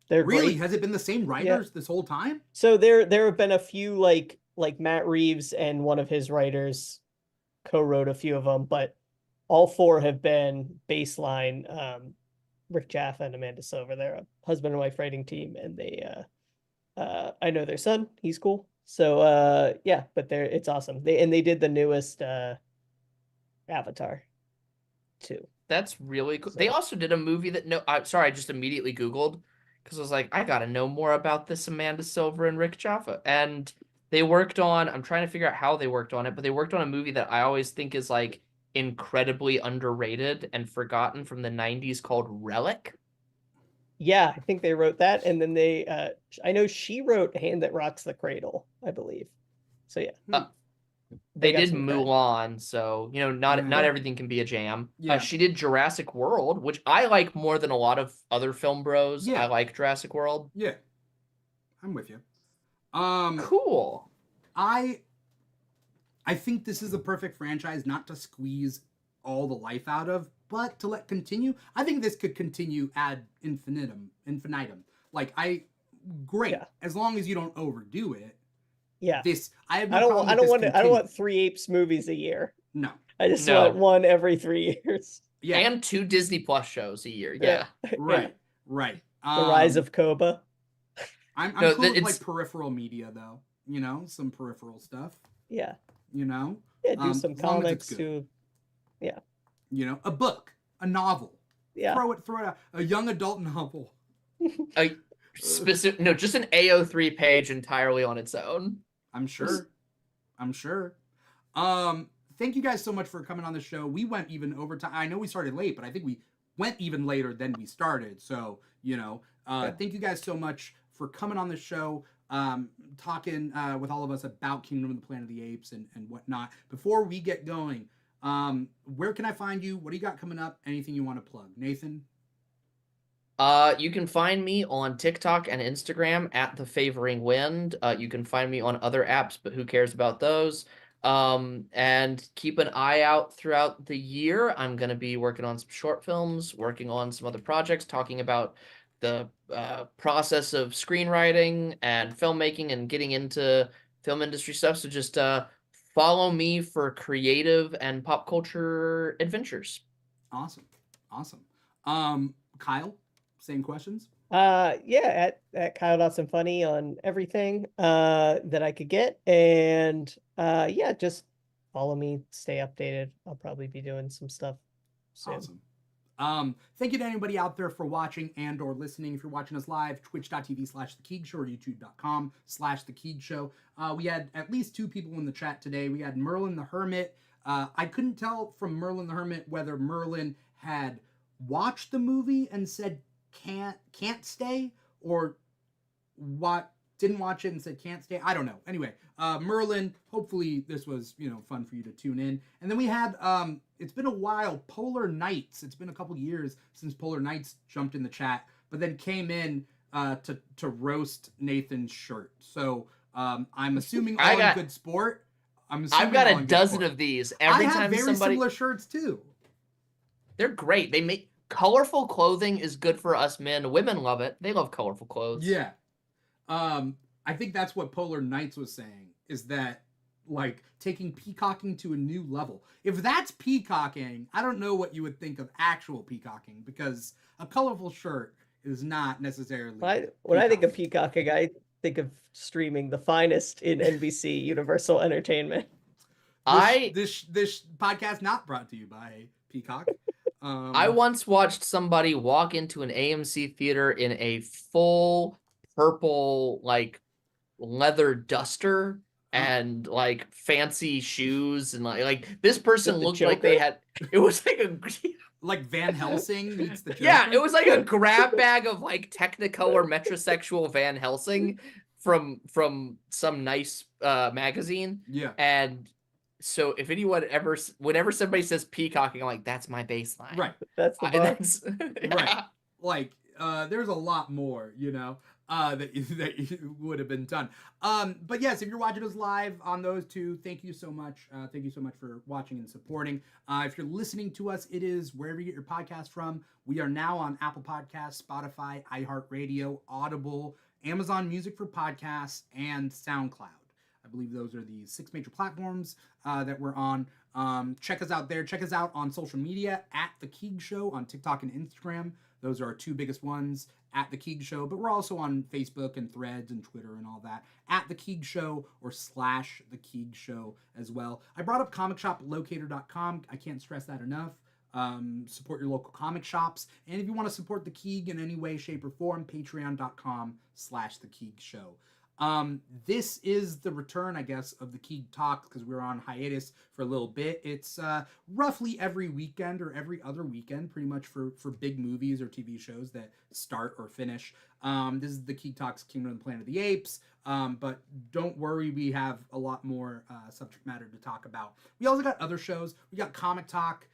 [SPEAKER 3] They're
[SPEAKER 1] Really?
[SPEAKER 3] great.
[SPEAKER 1] Has it been the same writers this whole time?
[SPEAKER 3] So there have been a few like Matt Reeves and one of his writers co-wrote a few of them, but all four have been baseline Rick Jaffa and Amanda Silver. They're a husband and wife writing team, and they I know their son. He's cool. So yeah, but it's awesome. They did the newest Avatar too.
[SPEAKER 2] That's really cool.
[SPEAKER 3] So-
[SPEAKER 2] They also did a movie that I just immediately Googled because I was like, I gotta know more about this Amanda Silver and Rick Jaffa. And they worked on, I'm trying to figure out how they worked on it, but they worked on a movie that I always think is like incredibly underrated and forgotten from the 90s called Relic.
[SPEAKER 3] Yeah, I think they wrote that, and then I know she wrote Hand That Rocks the Cradle, I believe. So yeah.
[SPEAKER 2] They
[SPEAKER 3] got
[SPEAKER 2] did
[SPEAKER 3] some credit.
[SPEAKER 2] Mulan, so not
[SPEAKER 1] Yeah.
[SPEAKER 2] everything can be a jam.
[SPEAKER 1] Yeah.
[SPEAKER 2] She did Jurassic World, which I like more than a lot of other film bros.
[SPEAKER 1] Yeah.
[SPEAKER 2] I like Jurassic World.
[SPEAKER 1] Yeah. I'm with you.
[SPEAKER 2] Cool.
[SPEAKER 1] I think this is the perfect franchise not to squeeze all the life out of, but to let continue. I think this could continue ad infinitum. Like great,
[SPEAKER 3] Yeah.
[SPEAKER 1] as long as you don't overdo it.
[SPEAKER 3] Yeah.
[SPEAKER 1] I have no
[SPEAKER 3] I don't
[SPEAKER 1] problem with
[SPEAKER 3] want
[SPEAKER 1] this
[SPEAKER 3] I don't want
[SPEAKER 1] continue.
[SPEAKER 3] 3 Apes movies a year.
[SPEAKER 1] No.
[SPEAKER 3] I just
[SPEAKER 2] No.
[SPEAKER 3] want one every 3 years.
[SPEAKER 1] Yeah.
[SPEAKER 2] And 2 Disney Plus shows a year. Yeah.
[SPEAKER 1] Right. Right.
[SPEAKER 3] The Rise of Koba.
[SPEAKER 1] I'm
[SPEAKER 2] No,
[SPEAKER 1] cool with
[SPEAKER 2] it's-
[SPEAKER 1] like peripheral media though. Some peripheral stuff.
[SPEAKER 3] Yeah.
[SPEAKER 1] Yeah,
[SPEAKER 3] Yeah, do some
[SPEAKER 1] as long as it's
[SPEAKER 3] comics
[SPEAKER 1] good.
[SPEAKER 3] too.
[SPEAKER 1] A book, a novel.
[SPEAKER 3] Yeah.
[SPEAKER 1] Throw it out. A young adult novel.
[SPEAKER 2] Just an AO3 page entirely on its own.
[SPEAKER 1] I'm sure. Thank you guys so much for coming on the show. We went even over time. I know we started late, but I think we went even later than we started. So, thank you guys so much for coming on the show, talking with all of us about Kingdom of the Planet of the Apes and whatnot. Before we get going, where can I find you? What do you got coming up? Anything you want to plug? Nathan?
[SPEAKER 2] You can find me on TikTok and Instagram at The Favoring Wind. You can find me on other apps, but who cares about those? And keep an eye out throughout the year. I'm going to be working on some short films, working on some other projects, talking about the process of screenwriting and filmmaking and getting into film industry stuff. So just follow me for creative and pop culture adventures.
[SPEAKER 1] Awesome. Kyle, same questions?
[SPEAKER 3] Yeah, at Kyle Dodson Funny on everything that I could get. And yeah, just follow me, stay updated. I'll probably be doing some stuff soon.
[SPEAKER 1] Awesome. Thank you to anybody out there for watching and or listening. If you're watching us live, twitch.tv/The Keeg Show or youtube.com/The Keeg Show. We had at least 2 people in the chat today. We had Merlin the Hermit. I couldn't tell from Merlin the Hermit whether Merlin had watched the movie and said can't stay, or what didn't watch it and said can't stay. I don't know. Anyway, Merlin, hopefully this was fun for you to tune in. And then we had it's been a while, Polar Knights. It's been a couple years since Polar Knights jumped in the chat, but then came in to roast Nathan's shirt. So I'm assuming all in good sport.
[SPEAKER 2] I've got a dozen of these. Every
[SPEAKER 1] I have
[SPEAKER 2] time
[SPEAKER 1] very
[SPEAKER 2] somebody
[SPEAKER 1] similar shirts too.
[SPEAKER 2] They're great. They make colorful clothing is good for us men. Women love it. They love colorful clothes.
[SPEAKER 1] Yeah. I think that's what Polar Knights was saying, is that like taking peacocking to a new level. If that's peacocking, I don't know what you would think of actual peacocking, because a colorful shirt is not necessarily
[SPEAKER 3] When I think of
[SPEAKER 1] peacocking.
[SPEAKER 3] peacocking, I think of streaming the finest in NBC Universal Entertainment.
[SPEAKER 1] This podcast not brought to you by Peacock.
[SPEAKER 2] I once watched somebody walk into an AMC theater in a full purple like leather duster and like fancy shoes, and like this person
[SPEAKER 3] The
[SPEAKER 2] looked like they
[SPEAKER 3] Joker?
[SPEAKER 2] had it was like a
[SPEAKER 1] like Van Helsing meets the Joker.
[SPEAKER 2] yeah, it was like a grab bag of like Technicolor metrosexual Van Helsing from some nice magazine.
[SPEAKER 1] Yeah.
[SPEAKER 2] And so if anyone ever, whenever somebody says peacocking, I'm like, that's my baseline.
[SPEAKER 1] Right.
[SPEAKER 3] That's the bar.
[SPEAKER 2] Yeah.
[SPEAKER 1] Right. Like, there's a lot more, that you would have been done. But yes, if you're watching us live on those two, thank you so much. Thank you so much for watching and supporting. If you're listening to us, it is wherever you get your podcast from. We are now on Apple Podcasts, Spotify, iHeartRadio, Audible, Amazon Music for Podcasts, and SoundCloud. I believe those are the 6 major platforms that we're on. Check us out there. Check us out on social media at The Keeg Show on TikTok and Instagram. Those are our 2 biggest ones, at The Keeg Show. But we're also on Facebook and Threads and Twitter and all that, at The Keeg Show or / The Keeg Show as well. I brought up comicshoplocator.com. I can't stress that enough. Support your local comic shops. And if you want to support The Keeg in any way, shape, or form, patreon.com / The Keeg Show. This is the return, I guess, of the Keeg Talks, because we were on hiatus for a little bit. It's roughly every weekend or every other weekend, pretty much for big movies or TV shows that start or finish. This is the Keeg Talks Kingdom of the Planet of the Apes, but don't worry, we have a lot more subject matter to talk about. We also got other shows. We got Comic Talk,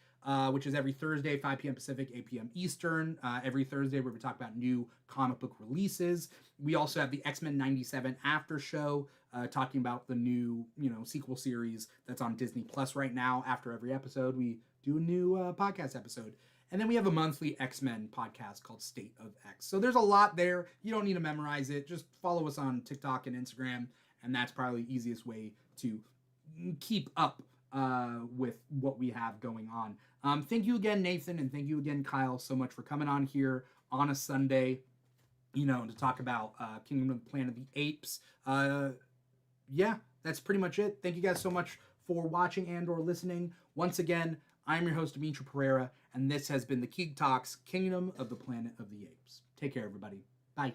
[SPEAKER 1] which is every Thursday, 5 p.m. Pacific, 8 p.m. Eastern. Every Thursday, where we talk about new comic book releases. We also have the X-Men 97 after show, talking about the new, sequel series that's on Disney Plus right now. After every episode, we do a new podcast episode. And then we have a monthly X-Men podcast called State of X. So there's a lot there. You don't need to memorize it. Just follow us on TikTok and Instagram, and that's probably the easiest way to keep up with what we have going on. Thank you again, Nathan, and thank you again, Kyle, so much for coming on here on a Sunday, to talk about Kingdom of the Planet of the Apes. Yeah, that's pretty much it. Thank you guys so much for watching and or listening. Once again, I'm your host, Dimithri Perera, and this has been the Keeg Talks, Kingdom of the Planet of the Apes. Take care, everybody. Bye.